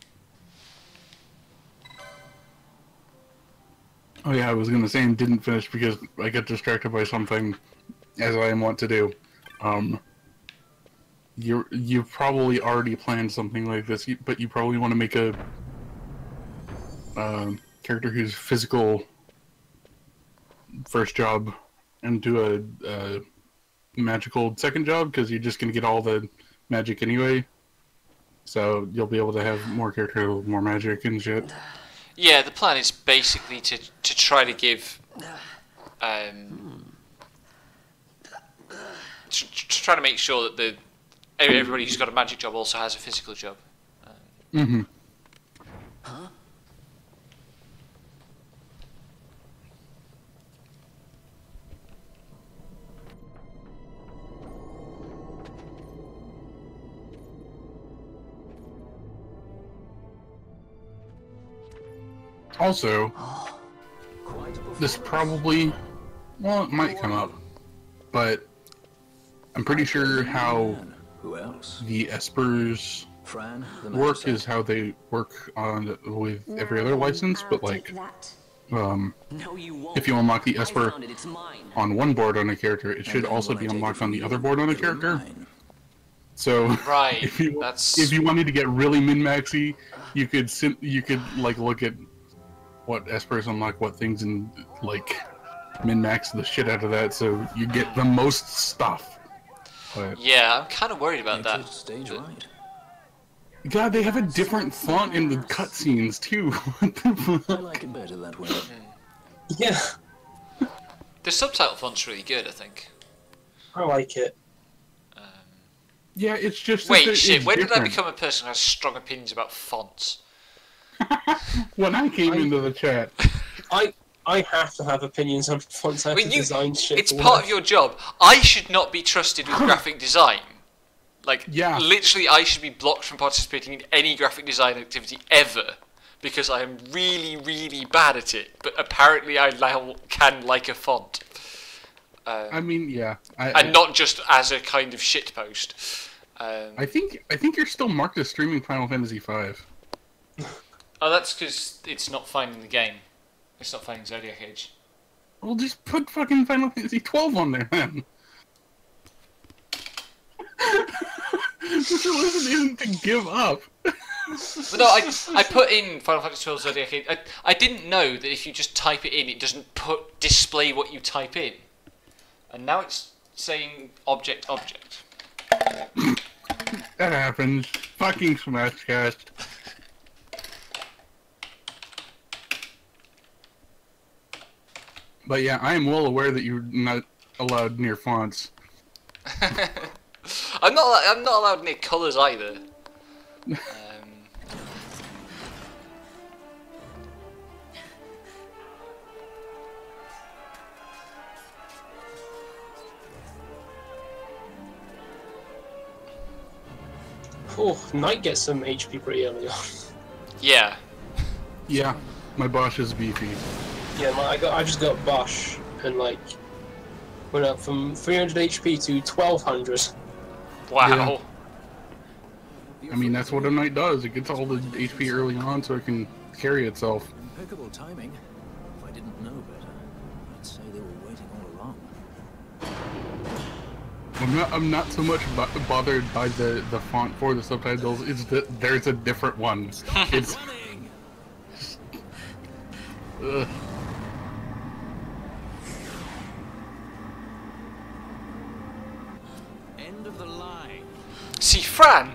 Oh yeah, I was going to say and didn't finish because I got distracted by something, as I am wont to do. You've probably already planned something like this, but you probably want to make a character who's physical first job and do a magical second job, because you're just going to get all the magic anyway. So you'll be able to have more character with more magic and shit. Yeah, the plan is basically to try to give to try to make sure that everybody who's got a magic job also has a physical job. Mm-hmm. Huh? Also, this probably, well, it might come up, but I'm pretty sure how the Espers work is how they work on with every other license, but like, if you unlock the Esper on one board on a character, it should also be unlocked on the other board on a character. So, right, if you wanted to get really min-maxy, you could like look at what Espers unlock what things and like min-max the shit out of that, so you get the most stuff. But yeah, I'm kind of worried about that. God, they have a different font in the cutscenes too. What the fuck? I like it better that way. Yeah. The subtitle font's really good, I think. I like it. Yeah, it's just... Wait, shit, when did I become a person who has strong opinions about fonts? When I came into the chat. I have to have opinions on fonts. I have to design shit. It's part of your job. I should not be trusted with graphic design. Like, literally, I should be blocked from participating in any graphic design activity ever because I am really, really bad at it. But apparently, I can like a font. I mean, yeah, and not just as a kind of shitpost. I think you're still marked as streaming Final Fantasy V. Oh, that's because it's not finding the game. It's not finding Zodiac Age. Well, just put fucking Final Fantasy 12 on there then. The solution isn't to give up. But no, I put in Final Fantasy 12 Zodiac Age. I didn't know that if you just type it in, it doesn't display what you type in. And now it's saying object. That happens. Fucking Smashcast. But yeah, I am well aware that you're not allowed near fonts. I'm not allowed near colours either. Oh, Knight gets some HP pretty early on. Yeah. Yeah, my Bosch is beefy. Yeah, I just got Bosch and like went up from 300 HP to 1200. Wow. Yeah. I mean, that's what a Knight does. It gets all the HP early on so it can carry itself. Impeccable timing. If I didn't know better, I'd say they were waiting all along. I'm not so much bothered by the font for the subtitles. It's that there's a different one. It's. Ugh. End of the line. See, Fran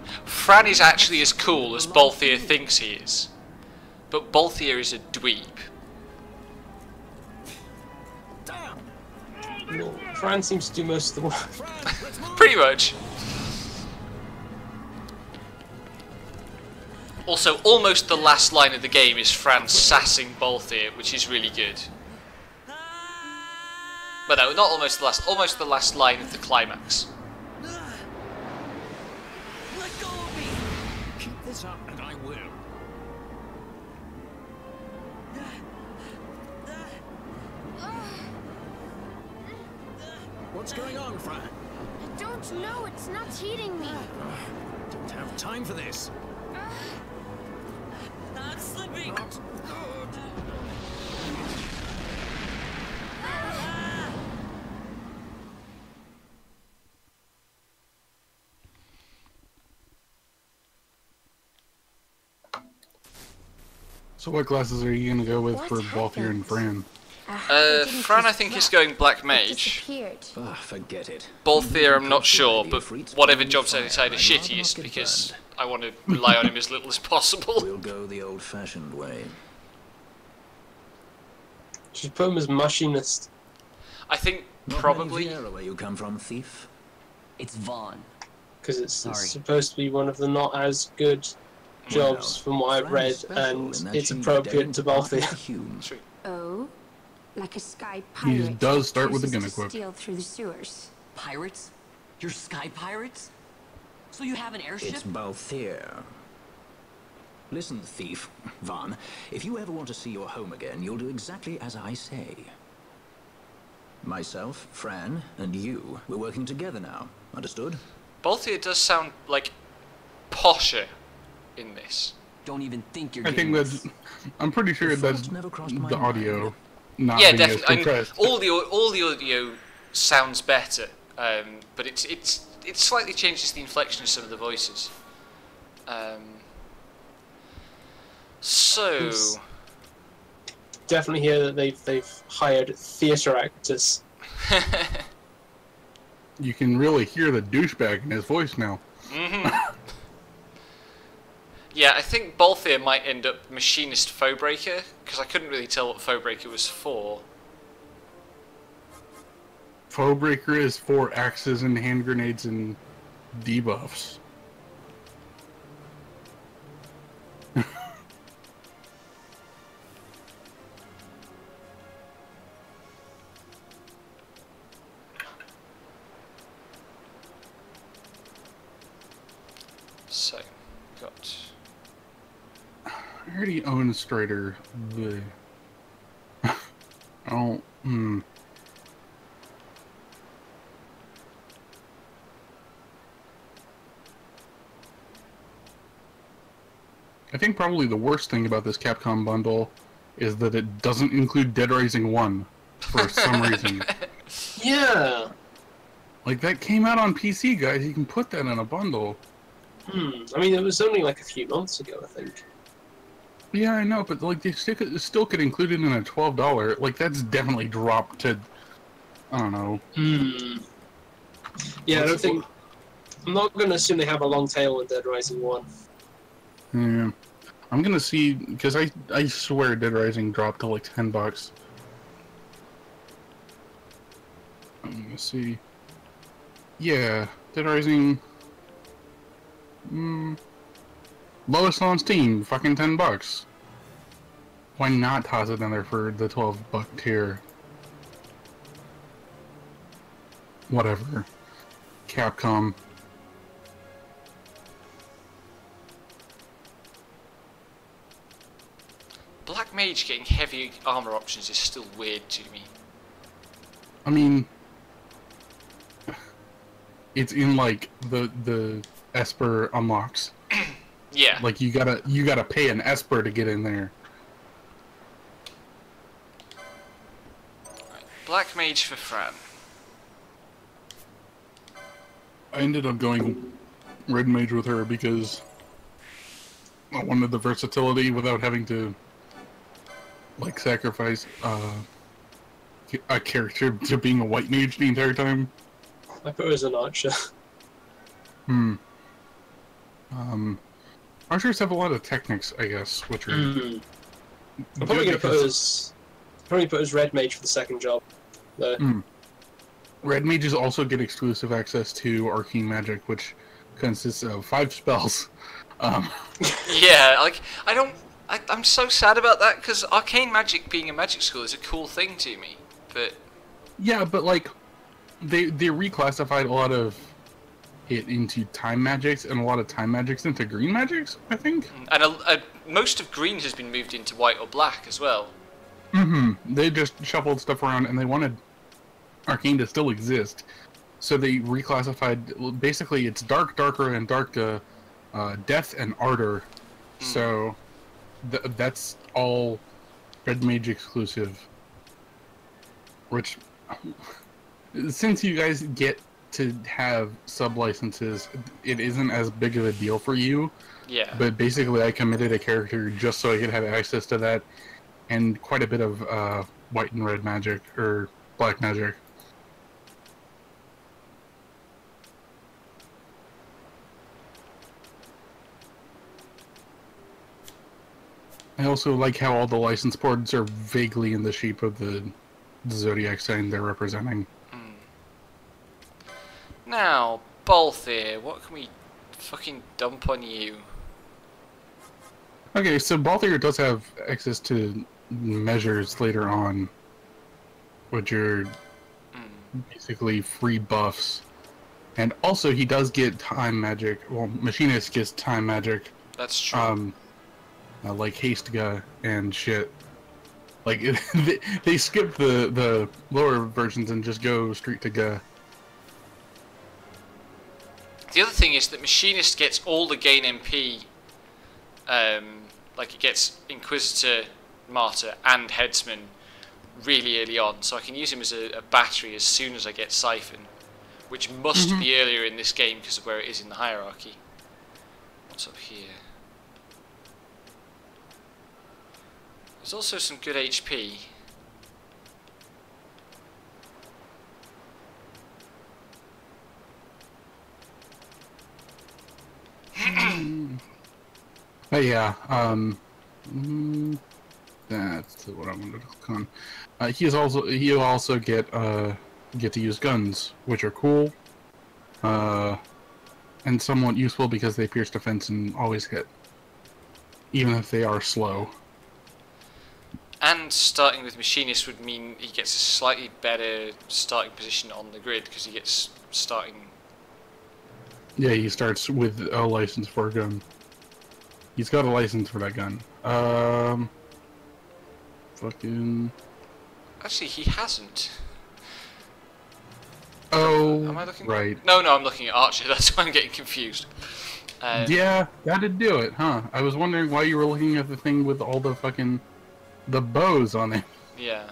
is actually as cool as Balthier thinks he is. But Balthier is a dweeb. No, Fran seems to do most of the work. Pretty much. Also, almost the last line of the game is Fran sassing Balthier, which is really good. But no, not almost the last line of the climax. Let go of me. Keep this up and I will. What's going on, Fran? I don't know, it's not heating me. Don't have time for this. I'm slipping. Not good. So what classes are you gonna go with for Balthier and Fran? Fran I think is going Black Mage. Forget it. Balthier I'm not sure, but whatever jobs I decide are shittiest because I want to rely on him as little as possible. We'll go the old-fashioned way. Should put him as machinist. I think Not probably. where you come from, thief? It's Vaughn. Because it's supposed to be one of the not as good jobs from what I've read, and it's appropriate to Balthier. Oh? Like a sky He pirate. does start with a chooses gun to equip. steal through the sewers. Pirates? You're sky pirates? So you have an airship? It's Balthier. Listen, thief, Vaughn, if you ever want to see your home again, you'll do exactly as I say. Myself, Fran, and you, we're working together now. Understood? Balthier does sound like posher in this. Don't even think you're I think that's. I'm pretty sure that's the audio. Not Yeah, being as definitely. I mean, compressed. all the audio sounds better, but it slightly changes the inflection of some of the voices. So It's definitely here that they've hired theatre actors. You can really hear the douchebag in his voice now. Yeah, I think Balthier might end up machinist Foebreaker, because I couldn't really tell what Foebreaker was for. Foebreaker is for axes and hand grenades and debuffs. So, we've got... I already own Strider. Oh, I think probably the worst thing about this Capcom bundle is that it doesn't include Dead Rising 1 for some reason. Yeah. Like, that came out on PC, guys. You can put that in a bundle. I mean, it was only like a few months ago, I think. Yeah, I know, but like they still could include it in a $12. Like, that's definitely dropped to, I don't know. Yeah, I don't think... I'm not going to assume they have a long tail with Dead Rising 1. Yeah. I'm gonna see, because I swear Dead Rising dropped to like $10. I'm gonna see. Yeah, Dead Rising... lowest on Steam, fucking $10. Why not toss it in there for the $12 tier? Whatever. Capcom. Black Mage getting heavy armor options is still weird to me. I mean, it's in like the Esper unlocks. Yeah. Like you gotta pay an Esper to get in there. Right. Black Mage for Fran. I ended up going Red Mage with her because I wanted the versatility without having to like sacrifice a character to being a White Mage the entire time. I put her as an archer. Archers have a lot of techniques, I guess, which are... I'm probably going to put as Red Mage for the second job. Red Mages also get exclusive access to Arcane Magic, which consists of 5 spells. Yeah, like, I'm so sad about that, because Arcane Magic being a magic school is a cool thing to me, but... Yeah, but, like, they reclassified a lot of it into time magics, and a lot of time magics into green magics, I think? And most of green has been moved into white or black as well. They just shuffled stuff around, and they wanted Arcane to still exist. So they reclassified, basically it's dark, darker, and dark to death and ardor. So that's all Red Mage exclusive. Which, since you guys get to have sub-licenses, it isn't as big of a deal for you. Yeah. But basically I committed a character just so I could have access to that, and quite a bit of white and red magic, or black magic. I also like how all the license boards are vaguely in the shape of the zodiac sign they're representing. Now, Balthier, what can we fucking dump on you? Okay, so Balthier does have access to measures later on, which are basically free buffs. And also he does get time magic. Well, Machinist gets time magic. That's true. Like Hasteguh and shit. Like, they skip the lower versions and just go straight to Guh. The other thing is that Machinist gets all the gain MP, like it gets Inquisitor, Martyr, and Headsman really early on, so I can use him as a battery as soon as I get Siphon, which must be earlier in this game because of where it is in the hierarchy. What's up here? There's also some good HP. But yeah, that's what I wanted to click on. He'll also get to use guns, which are cool, and somewhat useful because they pierce defense and always hit, even if they are slow. And starting with Machinist would mean he gets a slightly better starting position on the grid because he gets starting Yeah, he starts with a license for a gun. He's got a license for that gun. Fucking... Actually, he hasn't. Oh, Am I looking? right. No, I'm looking at Archer. That's why I'm getting confused. Yeah, that'd do it, huh? I was wondering why you were looking at the thing with all the fucking... the bows on it. Yeah.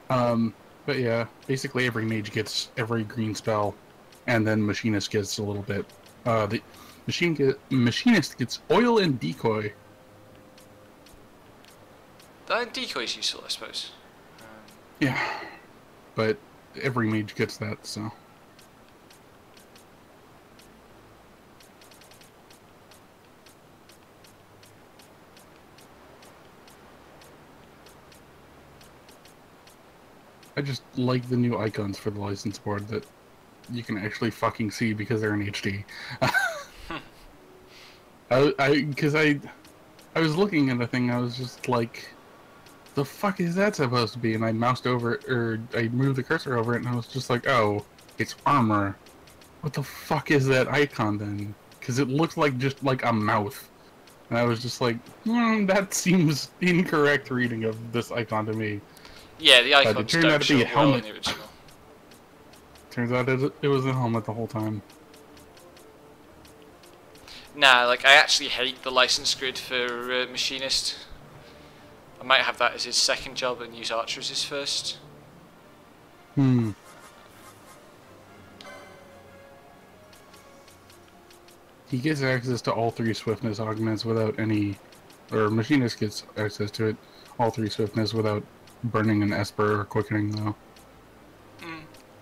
But yeah, basically every mage gets every green spell, and then Machinist gets a little bit. The Machinist gets oil and decoy. That decoy is useful, I suppose. Yeah, but every mage gets that, so... I just like the new icons for the license board that you can actually fucking see because they're in HD. I was looking at the thing, I was just like, the fuck is that supposed to be? And I moused over it, or I moved the cursor over it, and I was just like, oh, it's armor. What the fuck is that icon then? Because it looks like just like a mouth. And I was just like, that seems incorrect reading of this icon to me. Yeah, the icons it turned out don't to be show a helmet. well in the original. Turns out it was a helmet the whole time. Nah, like, I actually hate the license grid for Machinist. I might have that as his second job and use Archer as his first. He gets access to all 3 swiftness augments without any... Or Machinist gets access to it, all 3 swiftness without burning an Esper or quickening, though.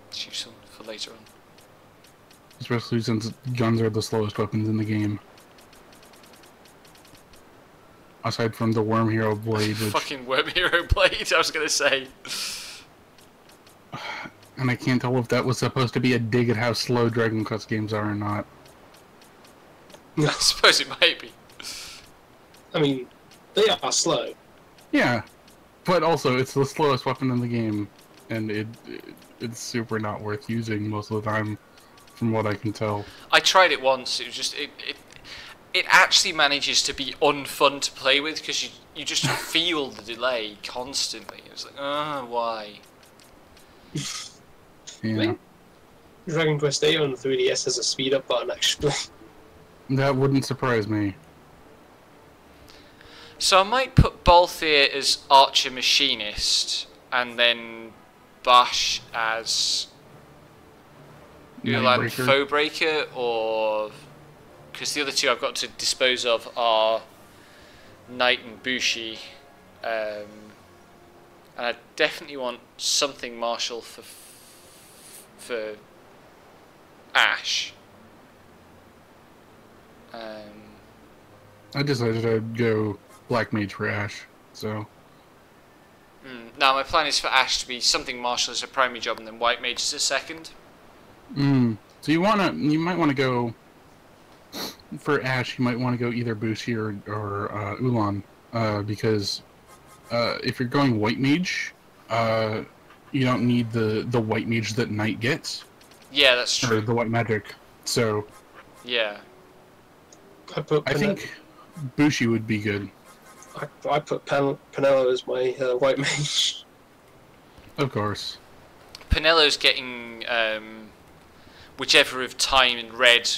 It's useful for later on. Especially since guns are the slowest weapons in the game. Aside from the Worm Hero Blade, which... Fucking Worm Hero Blade, I was gonna say. And I can't tell if that was supposed to be a dig at how slow Dragon Quest games are or not. I suppose it might be. I mean, they are slow. Yeah, but also it's the slowest weapon in the game, and it's super not worth using most of the time, from what I can tell. I tried it once. It was just it actually manages to be unfun to play with because you just feel the delay constantly. It's like, why? Yeah. Dragon Quest 8 on 3DS has a speed up button actually. That wouldn't surprise me. So I might put Balthier as Archer Machinist, and then Bash as Ulan Foebreaker, or... Because the other 2 I've got to dispose of are Knight and Bushi. And I definitely want something martial for Ash. I decided I'd go Black Mage for Ash, so... Now my plan is for Ash to be something martial as a primary job and then White Mage as a second. So you might want to go... For Ash, you might want to go either Bushi or Ulan, because if you're going White Mage, you don't need the White Mage that Knight gets. Yeah, that's true. Or the White Magic, so... Yeah. I think Bushi would be good. I put Penelo as my White Mage. Of course. Penello's getting whichever of Time and Red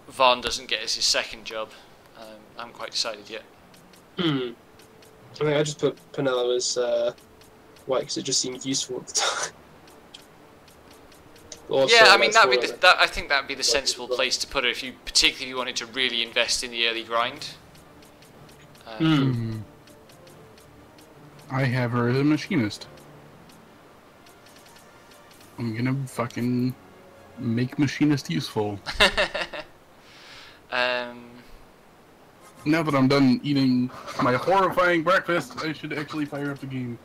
Vaughn doesn't get as his second job. I haven't quite decided yet. I think I just put Penelo as White because it just seemed useful at the time. Also, yeah, I mean I think that'd be the sensible place to put it if you, particularly if you wanted to really invest in the early grind. I have her as a Machinist. I'm gonna fucking make Machinist useful. Now that I'm done eating my horrifying breakfast, I should actually fire up the game.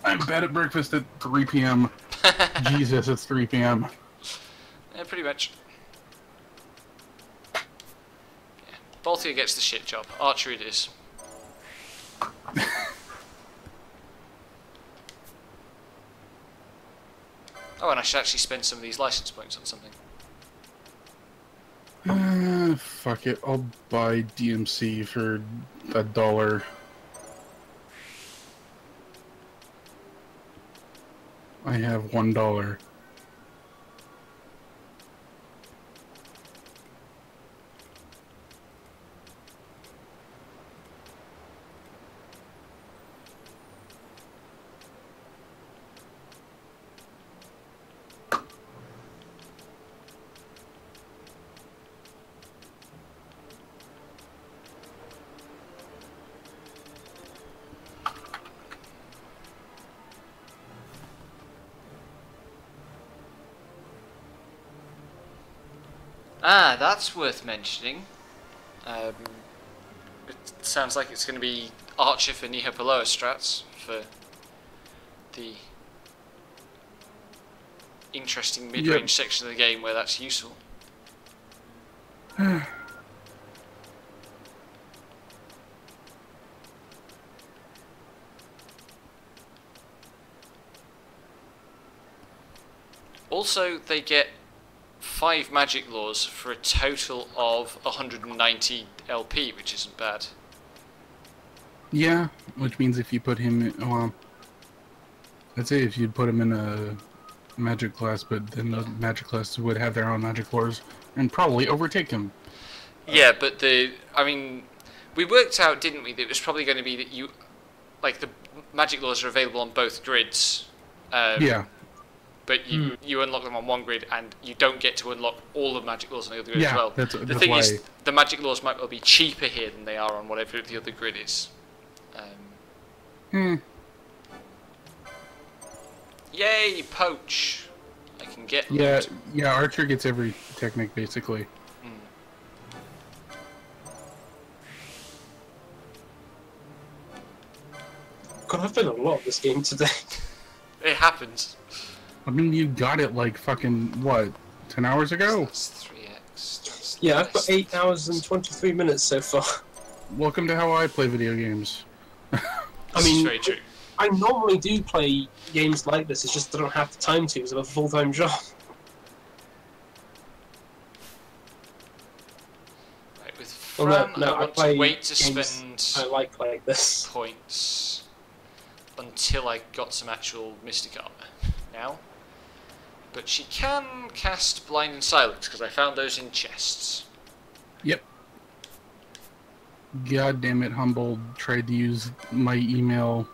I'm bad at breakfast at 3 p.m. Jesus, it's 3 p.m. Yeah, pretty much. Yeah. Balthier gets the shit job. Archer it is. Oh, and I should actually spend some of these license points on something. fuck it. I'll buy DMC for $1. I have $1. Ah, that's worth mentioning. It sounds like it's going to be Archer for Nihopoloa strats for the interesting mid-range section of the game where that's useful. Also, they get 5 magic laws for a total of 190 LP, which isn't bad. Yeah, which means if you put him in, well, I'd say if you'd put him in a magic class, but then the magic class would have their own magic laws and probably overtake him. Yeah, but I mean, we worked out, didn't we, that it was probably going to be that you, like, the magic laws are available on both grids. Yeah. But you unlock them on one grid, and you don't get to unlock all the magic laws on the other grid as well. That's the thing is, the magic laws might well be cheaper here than they are on whatever the other grid is. Yay, poach! I can get yeah, yeah. Archer gets every technique basically. God, I've played a lot of this game today. It happens. I mean, you got it like fucking what, 10 hours ago? That's 3x. That's yeah, I've got 8 hours and 23 minutes so far. Welcome to how I play video games. I mean, very true. I normally do play games like this, it's just I don't have the time to because I have a full-time job. Right, with Fran, no, I want to wait to spend spend I like this. points until I got some actual Mystic Armor now. But she can cast Blind and Silence, because I found those in chests. Yep. God damn it, Humboldt tried to use my email,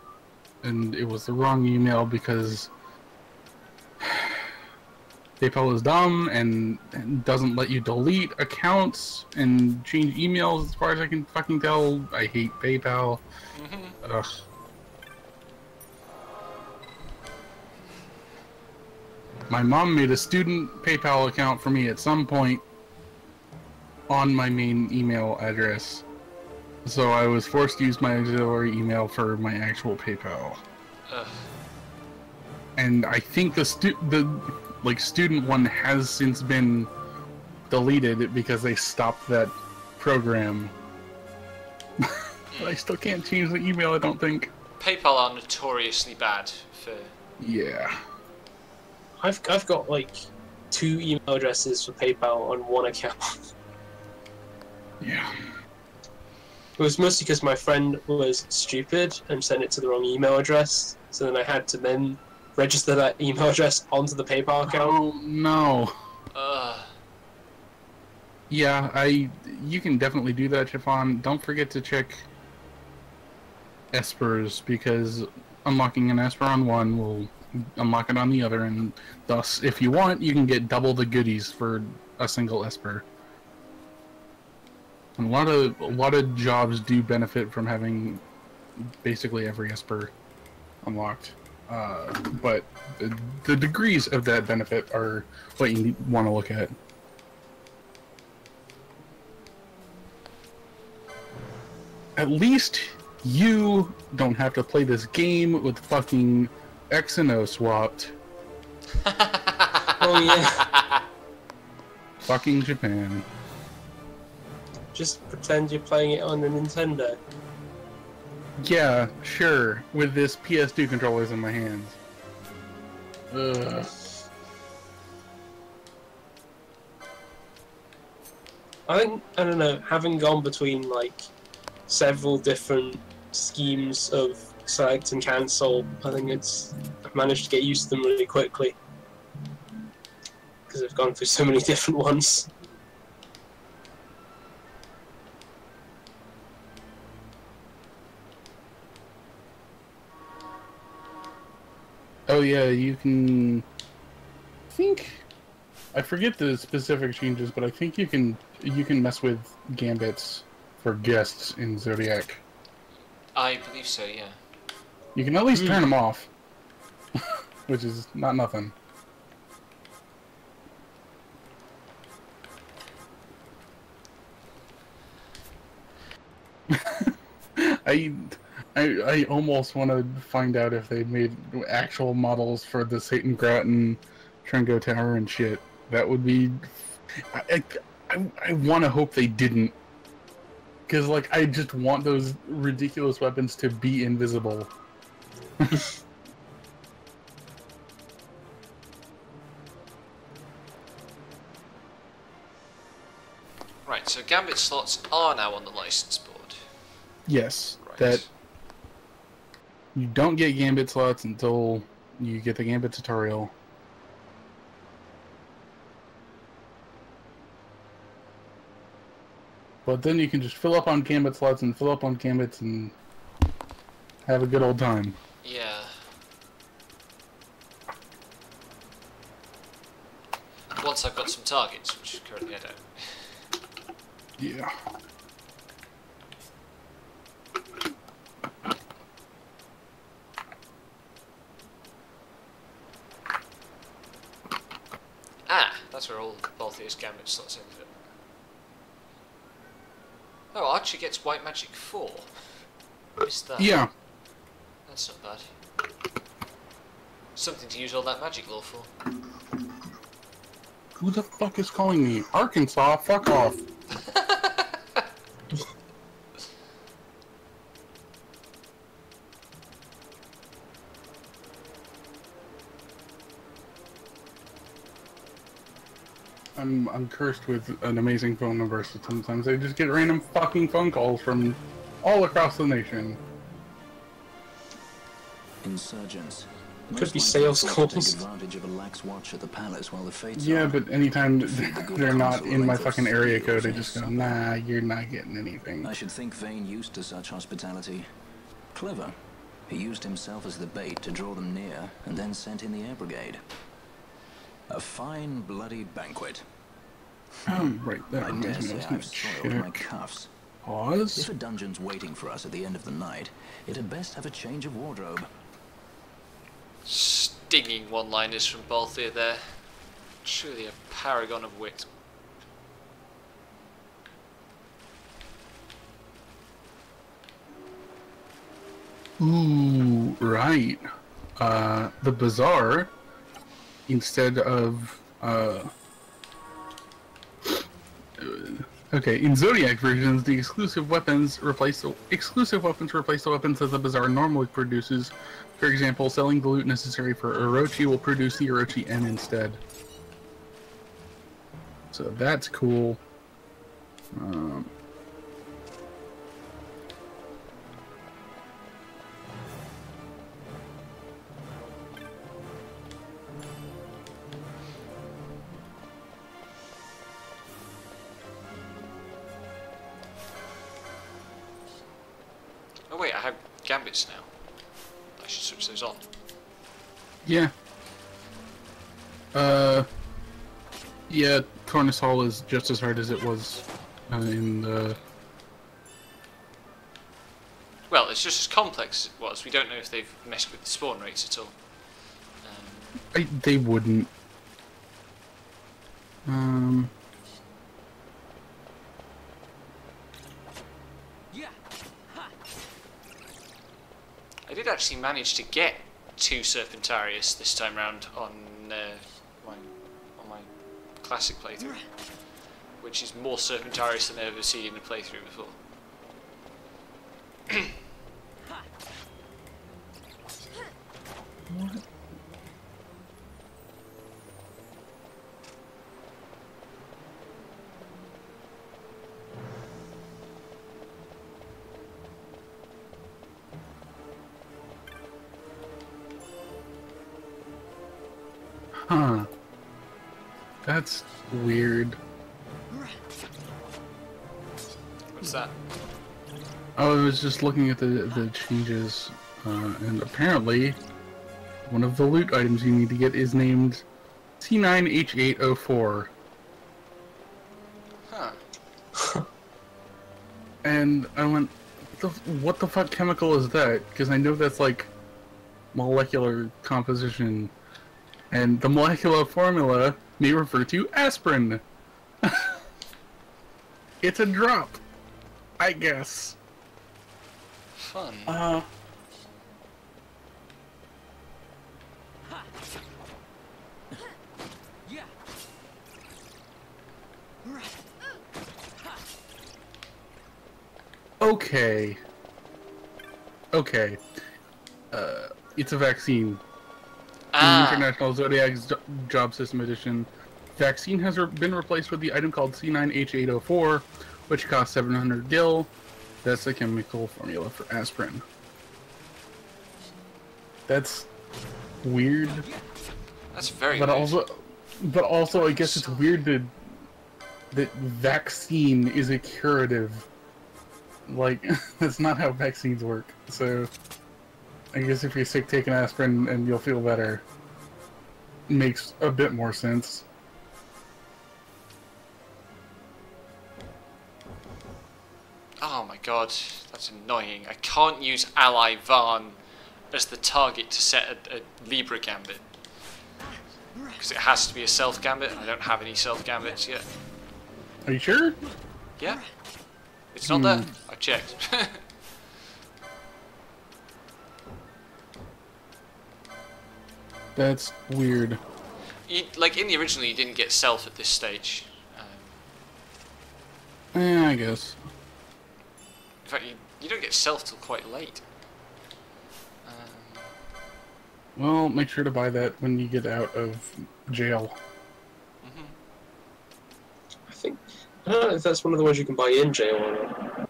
and it was the wrong email because PayPal is dumb and doesn't let you delete accounts and change emails as far as I can fucking tell. I hate PayPal. Ugh. My mom made a student PayPal account for me at some point on my main email address. So I was forced to use my auxiliary email for my actual PayPal. Ugh. And I think the student one has since been deleted because they stopped that program. But I still can't change the email, I don't think. PayPal are notoriously bad for... Yeah. I've got like 2 email addresses for PayPal on one account. Yeah. It was mostly because my friend was stupid and sent it to the wrong email address, so then I had to then register that email address onto the PayPal account. Oh no. Yeah, you can definitely do that, Chiffon. Don't forget to check Espers, because unlocking an Esper on one will unlock it on the other, and thus, if you want, you can get double the goodies for a single Esper. And a lot of jobs do benefit from having basically every Esper unlocked, but the degrees of that benefit are what you want to look at. At least you don't have to play this game with fucking XII swapped. Oh yeah. Fucking Japan. Just pretend you're playing it on a Nintendo. Yeah, sure. With this PS2 controllers in my hands. Ugh. I think, I don't know, having gone between like several different schemes of select and cancel, I think I've managed to get used to them really quickly because I've gone through so many different ones. Oh yeah, you can. I forget the specific changes, but I think you can mess with gambits for guests in Zodiac. I believe so, yeah. You can at least turn them off, which is not nothing. I almost want to find out if they made actual models for the Satan Groton Tringo Tower and shit. That would be... I want to hope they didn't. Because, like, I just want those ridiculous weapons to be invisible. Right, so Gambit slots are now on the license board. Yes, right. That you don't get Gambit slots until you get the Gambit tutorial. But then you can just fill up on Gambit slots and fill up on Gambits and have a good old time. Yeah. Once I've got some targets, which currently I don't. Yeah. Ah, that's where all Balthier's Gambit slots ended up. Oh, Archie gets White Magic 4. Missed that. Yeah. That's not bad. Something to use all that magic lore for. Who the fuck is calling me? Arkansas, fuck off. I'm cursed with an amazing phone number, so sometimes I just get random fucking phone calls from all across the nation. Insurgents. Could be sales calls. Take advantage of a lax watch at the palace while the fates Yeah, are. but anytime they're not in my fucking area code, I just go, nah, you're not getting anything. I should think Vane used to such hospitality. Clever. He used himself as the bait to draw them near, and then sent in the air brigade. A fine bloody banquet. Right, that I reminds dare me, say I was gonna I've soiled my check. cuffs. Pause. If a dungeon's waiting for us at the end of the night, it had best have a change of wardrobe. Stinging one-liners from Balthier there. Truly a paragon of wit. Ooh, right. The bazaar, instead of okay, in Zodiac versions, the exclusive weapons replace the weapons that the bazaar normally produces. For example, selling the loot necessary for Orochi will produce the Orochi N instead. So that's cool. Oh wait, I have Gambits now. I should switch those on. Yeah. Yeah, Cornus Hall is just as hard as it was in the... Well, it's just as complex as it was. We don't know if they've messed with the spawn rates at all. They wouldn't. I did actually manage to get 2 Serpentarius this time round on my classic playthrough, which is more Serpentarius than I've ever seen in a playthrough before. What? Huh. That's weird. What's that? I was just looking at the changes, and apparently one of the loot items you need to get is named C9H804. Huh. And I went, what the fuck chemical is that? Because I know that's like molecular composition, and the molecular formula may refer to aspirin. It's a drop, I guess. Fun. Okay. Okay. It's a vaccine. In the International Zodiac's Job System Edition, vaccine has been replaced with the item called C9H804, which costs 700 gil. That's the chemical formula for aspirin. That's weird. That's very but weird. Also, I guess it's weird that vaccine is a curative. Like, that's not how vaccines work. So, I guess if you're sick, take an aspirin and you'll feel better. Makes a bit more sense. Oh my god, that's annoying. I can't use Ally Varn as the target to set a Libra Gambit. Because it has to be a Self Gambit, and I don't have any Self Gambits yet. Are you sure? Yeah. It's not there. I checked. That's weird. Like, in the original, you didn't get Self at this stage. I guess. In fact, you don't get Self till quite late. Well, make sure to buy that when you get out of jail. I don't know if that's one of the ones you can buy in jail or not.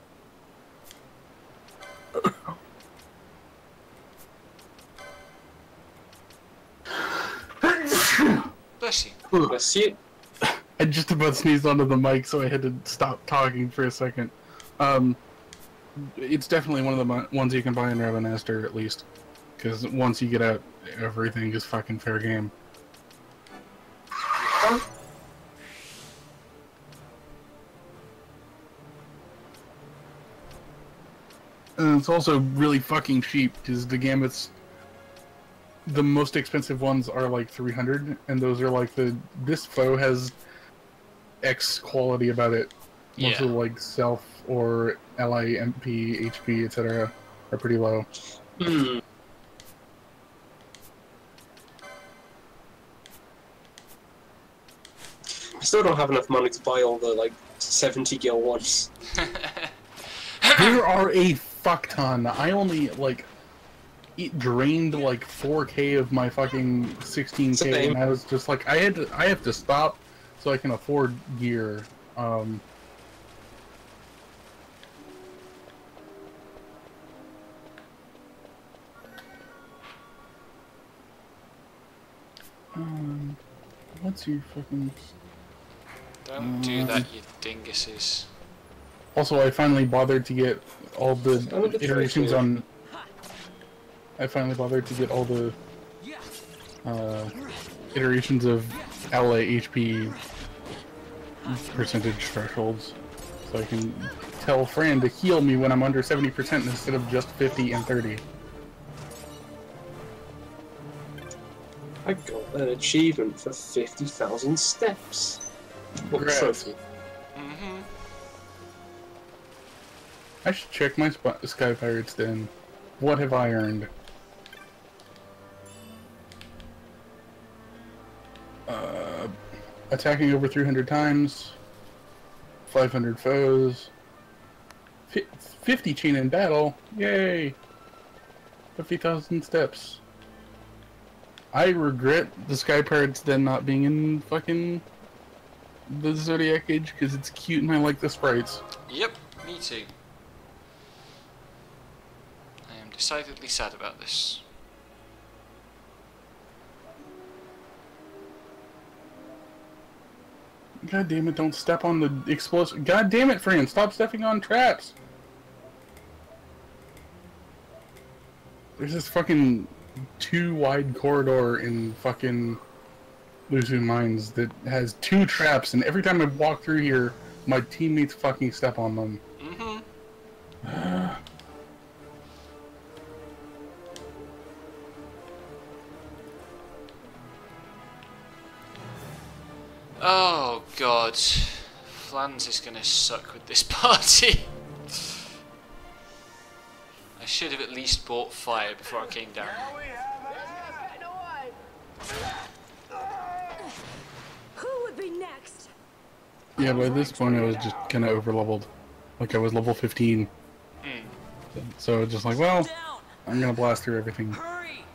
Bless you. Bless you. I just about sneezed onto the mic, so I had to stop talking for a second. It's definitely one of the ones you can buy in Ravenester, at least. Because once you get out, everything is fucking fair game. And it's also really fucking cheap, because the Gambits, the most expensive ones are like 300, and those are like this foe has X quality about it. Most of like Self or Ally, MP, HP, etc. are pretty low. Hmm. I still don't have enough money to buy all the like 70 gil ones. There are a fuck ton. I only it drained like 4k of my fucking 16k, Same. and I was just like, I have to stop so I can afford gear. What's your fucking... Don't do that, you dinguses. Also, I finally bothered to get all the iterations on... I finally bothered to get all the iterations of LA HP percentage thresholds, so I can tell Fran to heal me when I'm under 70% instead of just 50 and 30. I got an achievement for 50,000 steps. What Congrats. trophy? I should check my Sky Pirates then. What have I earned? Attacking over 300 times, 500 foes, 50 chain in battle, yay! 50,000 steps. I regret the Sky Pirates then not being in fucking the Zodiac Age because it's cute and I like the sprites. Yep, me too. I am decidedly sad about this. God damn it, don't step on the explosive. God damn it, friend, stop stepping on traps. There's this fucking 2-wide corridor in fucking Luzu Mines that has 2 traps, and every time I walk through here, my teammates fucking step on them. Oh god, Flans is gonna suck with this party. I should have at least bought fire before I came down. Who would be next? Yeah, by this point I was just kind of over-leveled. Like I was level 15. So just like, well, I'm gonna blast through everything.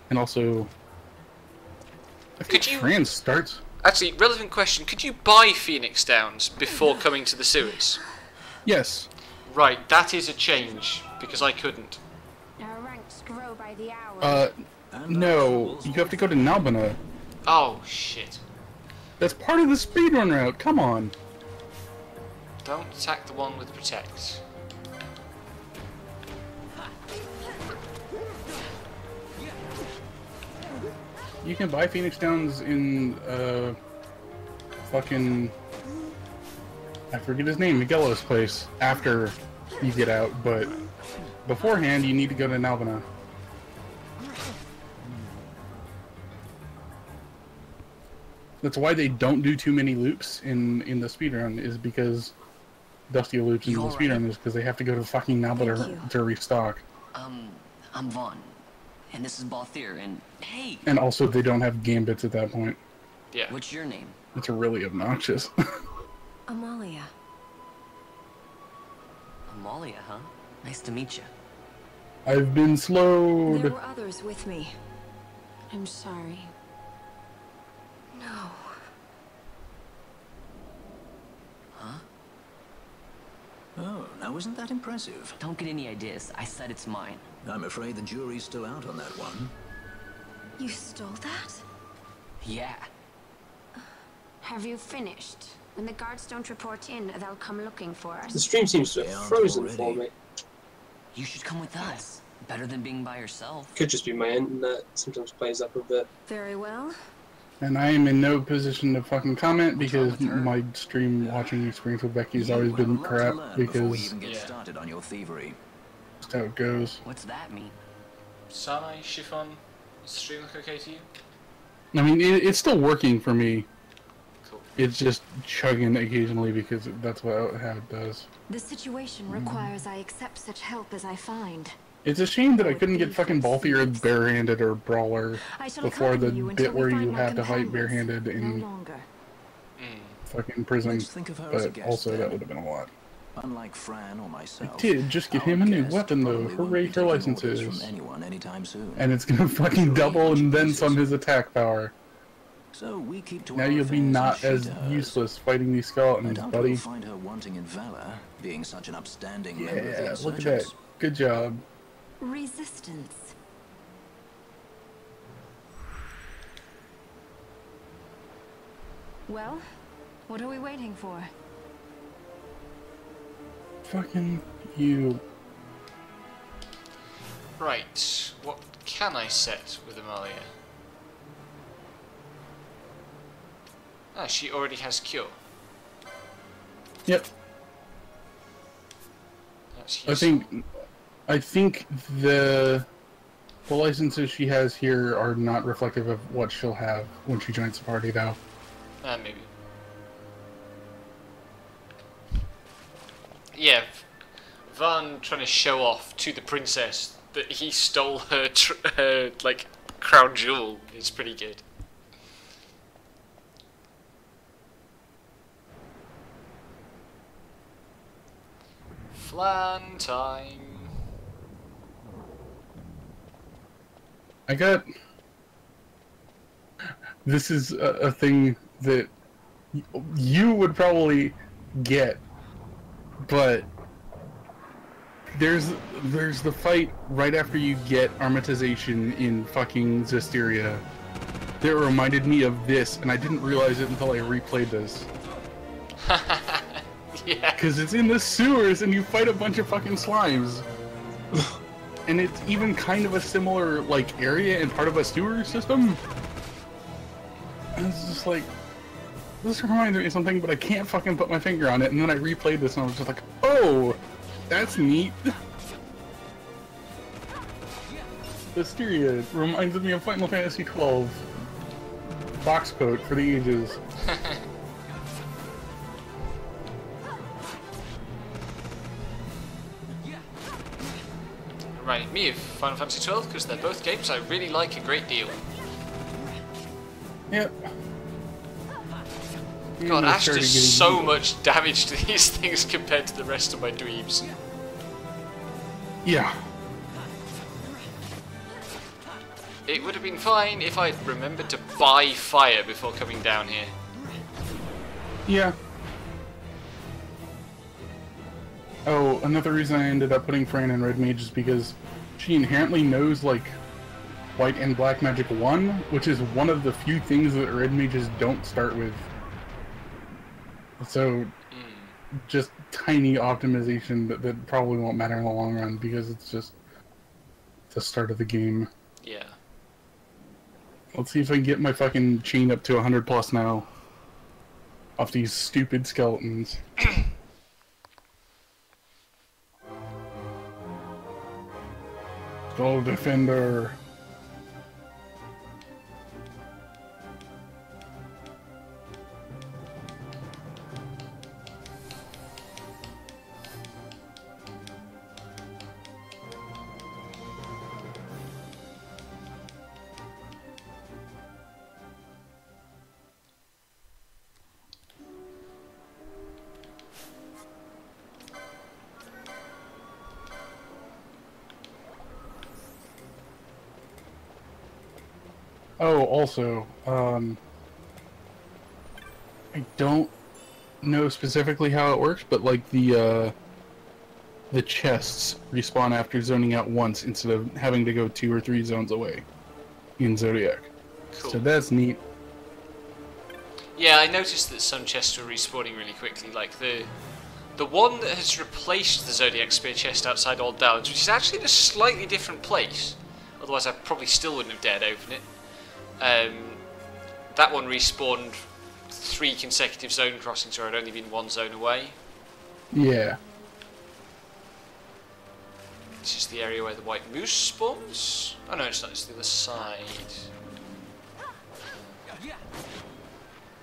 And also, I think Fran starts. Actually, relevant question, could you buy Phoenix Downs before coming to the sewers? Yes. Right, that is a change, because I couldn't. Our ranks grow by the hour. No, you have to go to Nalbina. Oh, shit. That's part of the speedrun route, come on. Don't attack the one with Protect. You can buy Phoenix Downs in, fucking... I forget his name, Miguelo's place, after you get out, but beforehand you need to go to Nalbina. That's why they don't do too many loops in the speedrun, is because Dusty loops in the speedrun is because they have to go to fucking Nalbina to restock. I'm Vaughn, and this is Balthier, and hey! And also they don't have gambits at that point. Yeah. What's your name? It's really obnoxious. Amalia. Amalia, huh? Nice to meet you. I've been slowed. There were others with me. I'm sorry. No. Huh? Oh, now isn't that impressive? Don't get any ideas. I said it's mine. I'm afraid the jury's still out on that one. You stole that? Yeah. Have you finished? When the guards don't report in, they'll come looking for us. The stream seems to have frozen for me. You should come with us. Better than being by yourself. Could just be my internet. Sometimes plays up a bit. Very well. And I am in no position to fucking comment because my stream watching experience with Becky's always been crap because we even get started on your thievery. That's how it goes. What's that mean? Sanai, Chiffon, is the stream look okay to you? I mean, it's still working for me. Cool. It's just chugging occasionally because that's how it does. The situation requires I accept such help as I find. It's a shame that I couldn't get fucking Balthier barehanded or Brawler before the bit where you have to fight barehanded in fucking prison, but also that would have been a lot. Unlike Fran or myself, I did just get him a new weapon though. Hooray for licenses! And it's gonna fucking double and then some his attack power. So we keep to now you'll be not as useless fighting these skeletons, buddy. Find her wanting in valor, being such an upstanding member of the Yeah, look at insurgents. that. Good job. Resistance. Well, what are we waiting for? Fucking you. Right, what can I set with Amalia? Ah, she already has Cure. Yep. That's I think the licenses she has here are not reflective of what she'll have when she joins the party, though. Maybe. Yeah, Van trying to show off to the princess that he stole her, her like, crown jewel is pretty good. Flan time. I got... This is a thing that you would probably get, but there's the fight right after you get Armatization in fucking Zestiria that reminded me of this, and I didn't realize it until I replayed this. Yeah. Because it's in the sewers and you fight a bunch of fucking slimes. And it's even kind of a similar, like, area and part of a sewer system. And it's just like, this reminds me of something, but I can't fucking put my finger on it. And then I replayed this and I was just like, oh, that's neat. Hysteria reminds me of Final Fantasy XII. Box coat for the ages. Reminding me of Final Fantasy XII because they're both games I really like a great deal. Yep. God, Ash does so much damage to these things compared to the rest of my dweebs. Yeah. It would have been fine if I'd remembered to buy fire before coming down here. Yeah. Oh, another reason I ended up putting Fran in Red Mage is because she inherently knows, like, White and Black Magic 1, which is one of the few things that Red Mages don't start with. So, just tiny optimization that probably won't matter in the long run because it's just the start of the game. Yeah. Let's see if I can get my fucking chain up to 100 plus now. Off these stupid skeletons. Gold Defender. Oh, also, I don't know specifically how it works, but like the chests respawn after zoning out once instead of having to go 2 or 3 zones away in Zodiac. Cool. So that's neat. Yeah, I noticed that some chests were respawning really quickly, like the one that has replaced the Zodiac Spear chest outside Old Downs, which is actually in a slightly different place. Otherwise I probably still wouldn't have dared open it. That one respawned 3 consecutive zone crossings where I'd only been 1 zone away. Yeah. This is the area where the white moose spawns? Oh no, it's not, it's the other side.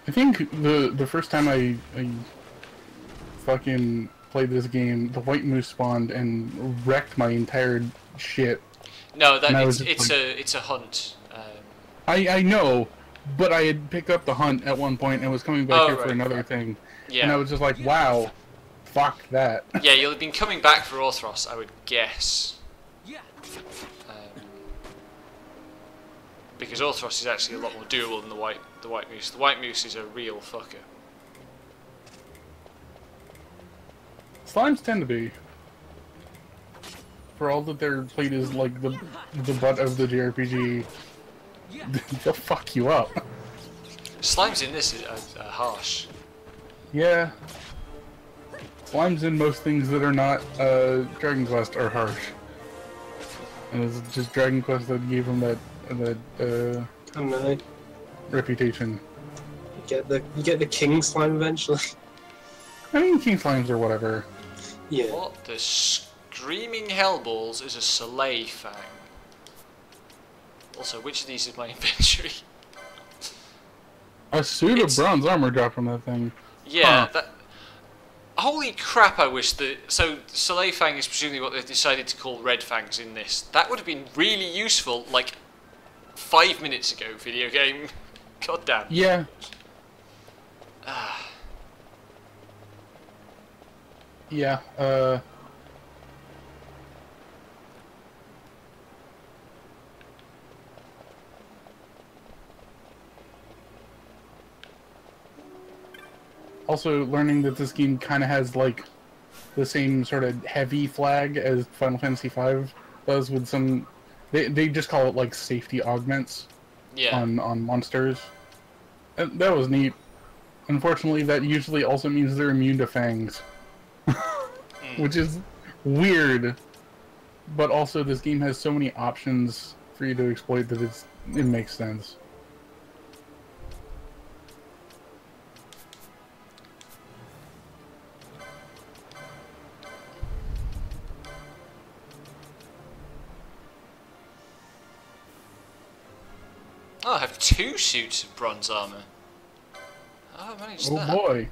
I think the first time I fucking played this game, the white moose spawned and wrecked my entire shit. No, that it's a hunt. I know, but I had picked up the hunt at one point and was coming back here for another thing. Yeah. And I was just like, wow, fuck that. Yeah, you'll have been coming back for Orthros, I would guess. Because Orthros is actually a lot more doable than the white moose. The white moose is a real fucker. Slimes tend to be. For all that they're played as like the butt of the JRPG, they'll fuck you up. Slimes in this are harsh. Yeah. Slimes in most things that are not Dragon Quest are harsh. And it's just Dragon Quest that gave them that reputation. You get the king slime eventually. I mean, king slimes or whatever. Yeah. What the screaming hellballs is a Soleil Fang? Also, which of these is my inventory? A suit of bronze armor dropped from that thing. Yeah, huh. that. Holy crap! I wish that. So Soleil Fang is presumably what they've decided to call Red Fangs in this. That would have been really useful, like 5 minutes ago. Video game. God damn. Yeah. Yeah. Also, learning that this game kind of has, like, the same sort of heavy flag as Final Fantasy V does with some... They just call it, like, safety augments on monsters. That was neat. Unfortunately, that usually also means they're immune to fangs. Which is weird. But also, this game has so many options for you to exploit that it makes sense. Oh, I have 2 suits of bronze armor. How have I managed that? Oh boy.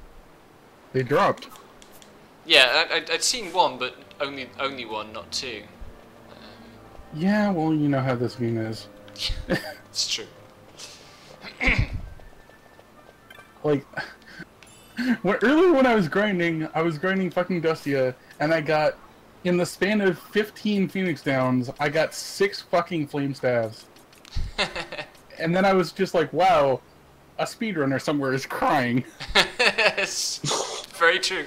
They dropped. Yeah, I'd seen 1, but only 1, not 2. Yeah, well, you know how this game is. It's true. Like, earlier when I was grinding fucking Dustia, and I got, in the span of 15 Phoenix Downs, I got 6 fucking Flame Staves. And then I was just like, wow, a speedrunner somewhere is crying. Very true.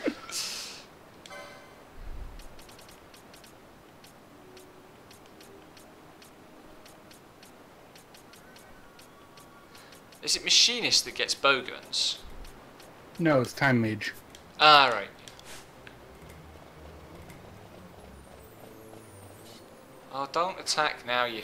Is it Machinist that gets bowguns? No, it's Time Mage. Ah, right. Oh, don't attack now, you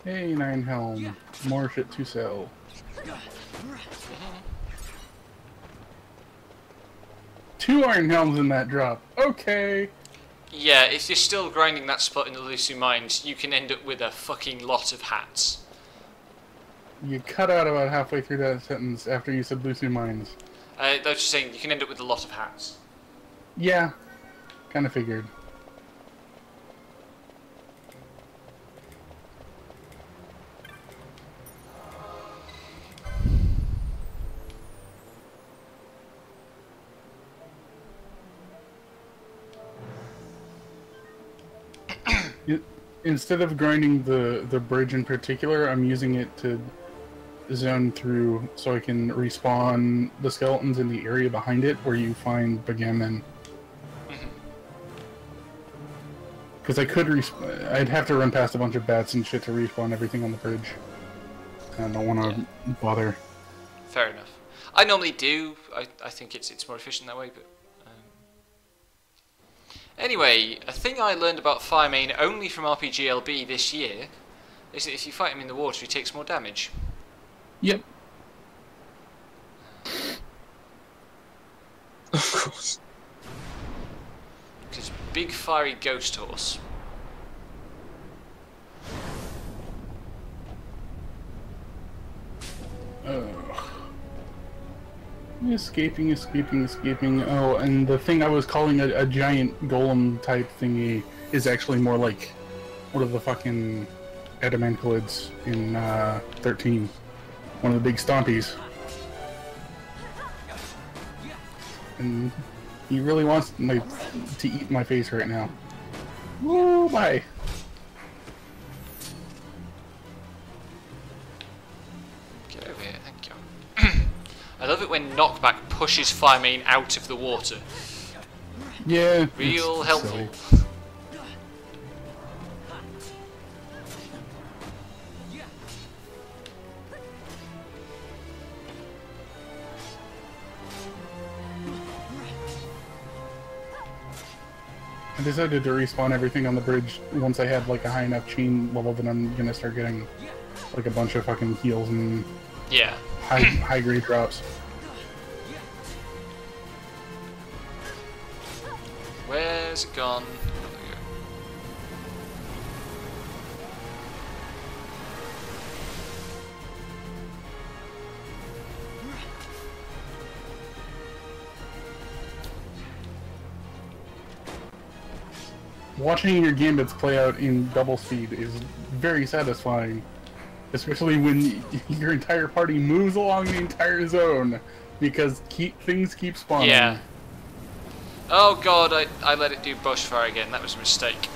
Hey, Nine Helm. More shit to sell. Two Iron Helms in that drop. Okay. Yeah, if you're still grinding that spot in the Lucy Mines, you can end up with a fucking lot of hats. You cut out about halfway through that sentence after you said Lucy Mines. I was just saying, you can end up with a lot of hats. Yeah. Kinda figured. Instead of grinding the bridge in particular, I'm using it to zone through so I can respawn the skeletons in the area behind it where you find Bagaman. Because I could I'd have to run past a bunch of bats and shit to respawn everything on the bridge. I don't want to bother. Fair enough. I normally do. I think it's more efficient that way, but... Anyway, a thing I learned about Firemane only from RPGLB this year is that if you fight him in the water, he takes more damage. Yep. Of course. Because big fiery ghost horse. Escaping. Oh, and the thing I was calling a giant golem type thingy is actually more like one of the fucking adamantulids in 13. One of the big stompies. And he really wants to eat my face right now. Woo, bye. Get over here, thank you. I love it when Knockback pushes Firemane out of the water. Yeah. Real helpful. Silly. I decided to respawn everything on the bridge once I had like a high enough chain level that I'm gonna start getting like a bunch of fucking heals and high grade drops. Where's it gone? watching your gambits play out in double speed is very satisfying. Especially when your entire party moves along the entire zone, because things keep spawning. Yeah. Oh god, I let it do bushfire again. That was a mistake.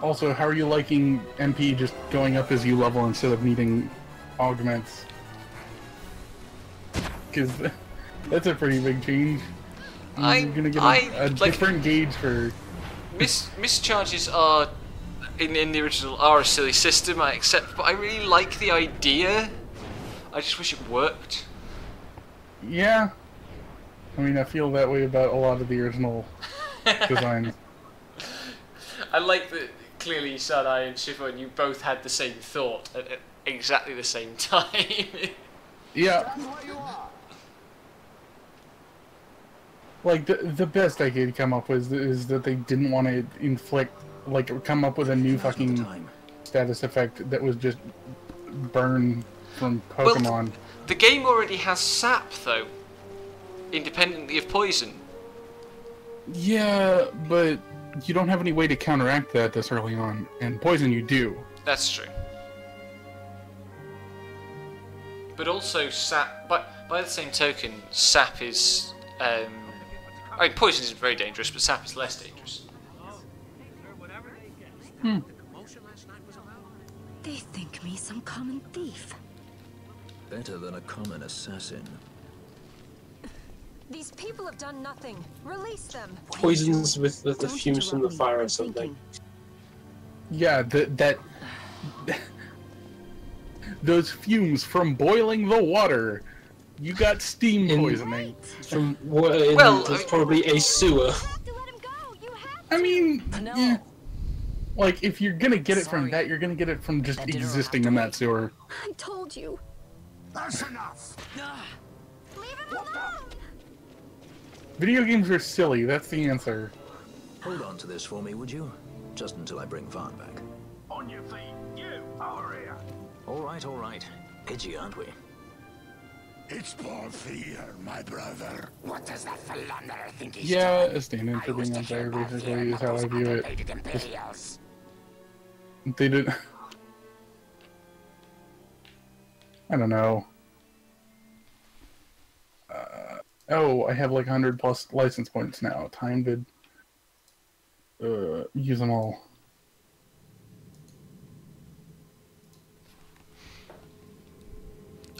Also, how are you liking MP just going up as you level instead of needing augments? Because that's a pretty big change. You're gonna get a different gauge for... Mischarges are, in the original, are a silly system, I accept, but I really like the idea. I just wish it worked. Yeah. I mean, I feel that way about a lot of the original designs. I like that clearly Sadai and Shiva and you both had the same thought at exactly the same time. Yeah. Like, the best I could come up with is that they didn't want to inflict, like, come up with a new fucking status effect that was just burn from Pokemon. Well, the game already has sap, though, independently of poison. Yeah, but you don't have any way to counteract that this early on, and poison you do. That's true. But also sap, by the same token, sap is, I mean, poison isn't very dangerous, but sap is less dangerous. They think me some common thief. Better than a common assassin. These people have done nothing. Release them. Poisons with the fumes from the fire or something. Yeah, those fumes from boiling the water. You got steam poisoning. From well, there's probably a sewer. I mean, yeah. Like, if you're gonna get it from that, you're gonna get it from just existing in that sewer. I told you. That's enough. Leave it alone. Video games are silly, that's the answer. Hold on to this for me, would you? Just until I bring Vaughn back. On your feet, you over here. All right. Edgy, aren't we? It's for fear, my brother. What does that philanderer think he's Yeah, doing? a stand-in for being unfair, basically, is how I view it. Just, they did... I don't know. Oh, I have like 100 plus license points now. Time to use them all.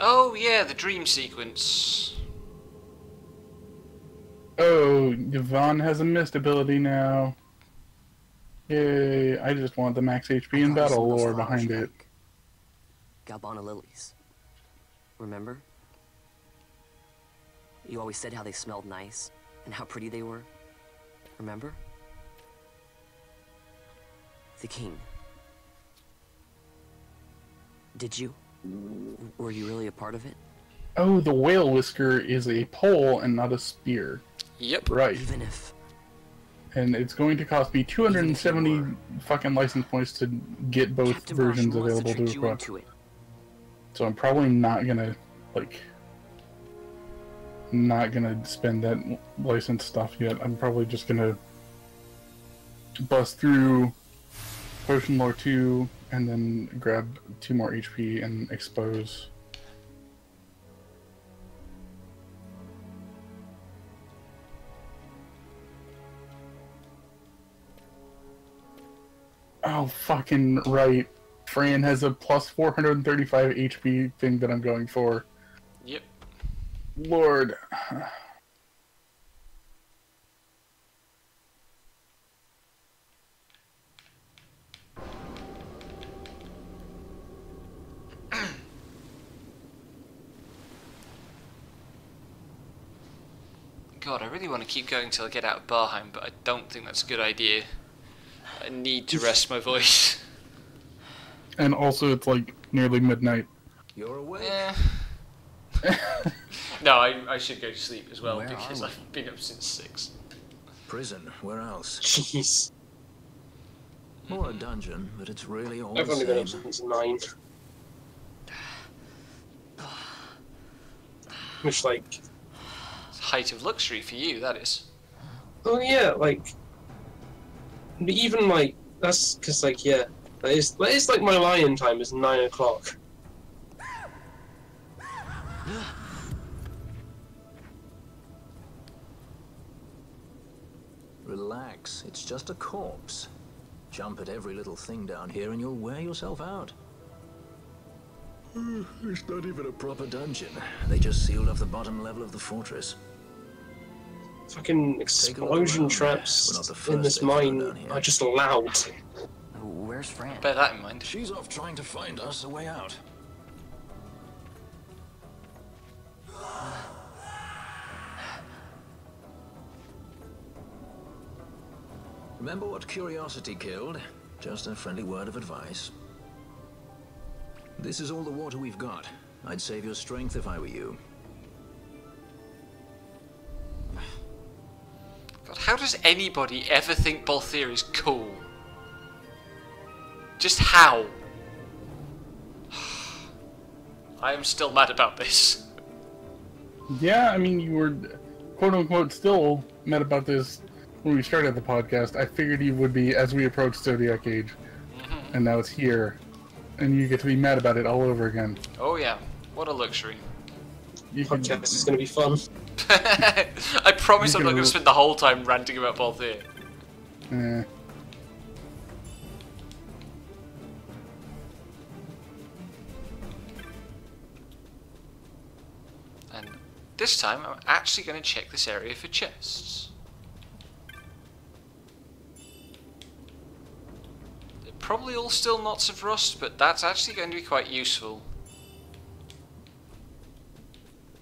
Oh yeah, the dream sequence. Oh, Devon has a mist ability now. Yay, I just want the max HP and battle lore behind it. Galbana lilies. Remember? You always said how they smelled nice, and how pretty they were. Remember? The king. Did you? Were you really a part of it? Oh, the whale whisker is a pole and not a spear. Yep. Right. Even if... And it's going to cost me 270 fucking license points to get both Captain versions Marshall wants available to to trick you equip. into it. So I'm probably not gonna, like... Not gonna spend that license stuff yet. I'm probably just gonna bust through Potion Lore 2 and then grab 2 more HP and expose. Oh, fucking right. Fran has a plus 435 HP thing that I'm going for. Yep. Lord. God, I really want to keep going till I get out of Barheim, but I don't think that's a good idea. I need to rest my voice. And also, it's like nearly midnight. You're awake. No, I should go to sleep as well, Where because are we? I've been up since 6. Prison, where else? Jeez. Or a dungeon, but it's really all I've the only been up same. since 9. which like height of luxury for you, that is. Oh yeah, like even like that's because like yeah, that is like my lion time is 9 o'clock. Relax, it's just a corpse. Jump at every little thing down here and you'll wear yourself out. It's not even a proper dungeon. They just sealed off the bottom level of the fortress. Fucking explosion traps in this mine are just loud. Where's Fran? Bear that in mind. She's off trying to find us a way out. Remember what curiosity killed? Just a friendly word of advice. This is all the water we've got. I'd save your strength if I were you. God, how does anybody ever think Balthier is cool? Just how? I am still mad about this. Yeah, I mean, you were quote-unquote still mad about this when we started the podcast. I figured you would be as we approached Zodiac Age. And now it's here. And you get to be mad about it all over again. Oh yeah, what a luxury. Podcast is going to be fun. I promise I'm not going to spend the whole time ranting about Balthier. Eh. And this time I'm actually going to check this area for chests. They're probably all still knots of rust, but that's actually going to be quite useful.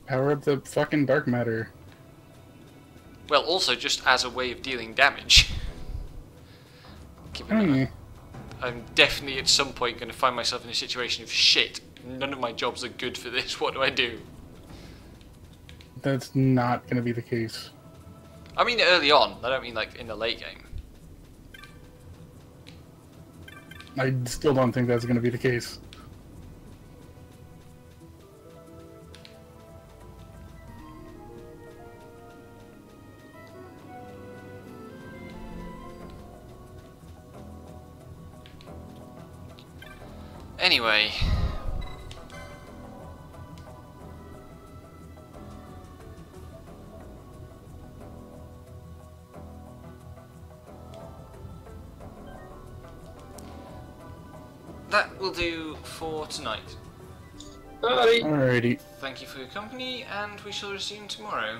Power up the fucking dark matter. Well, also just as a way of dealing damage. I'm definitely at some point going to find myself in a situation of shit. None of my jobs are good for this. What do I do? That's not going to be the case. I mean early on. I don't mean like in the late game. I still don't think that's going to be the case. Anyway. That will do for tonight. Alrighty. Alrighty. Thank you for your company, and we shall resume tomorrow.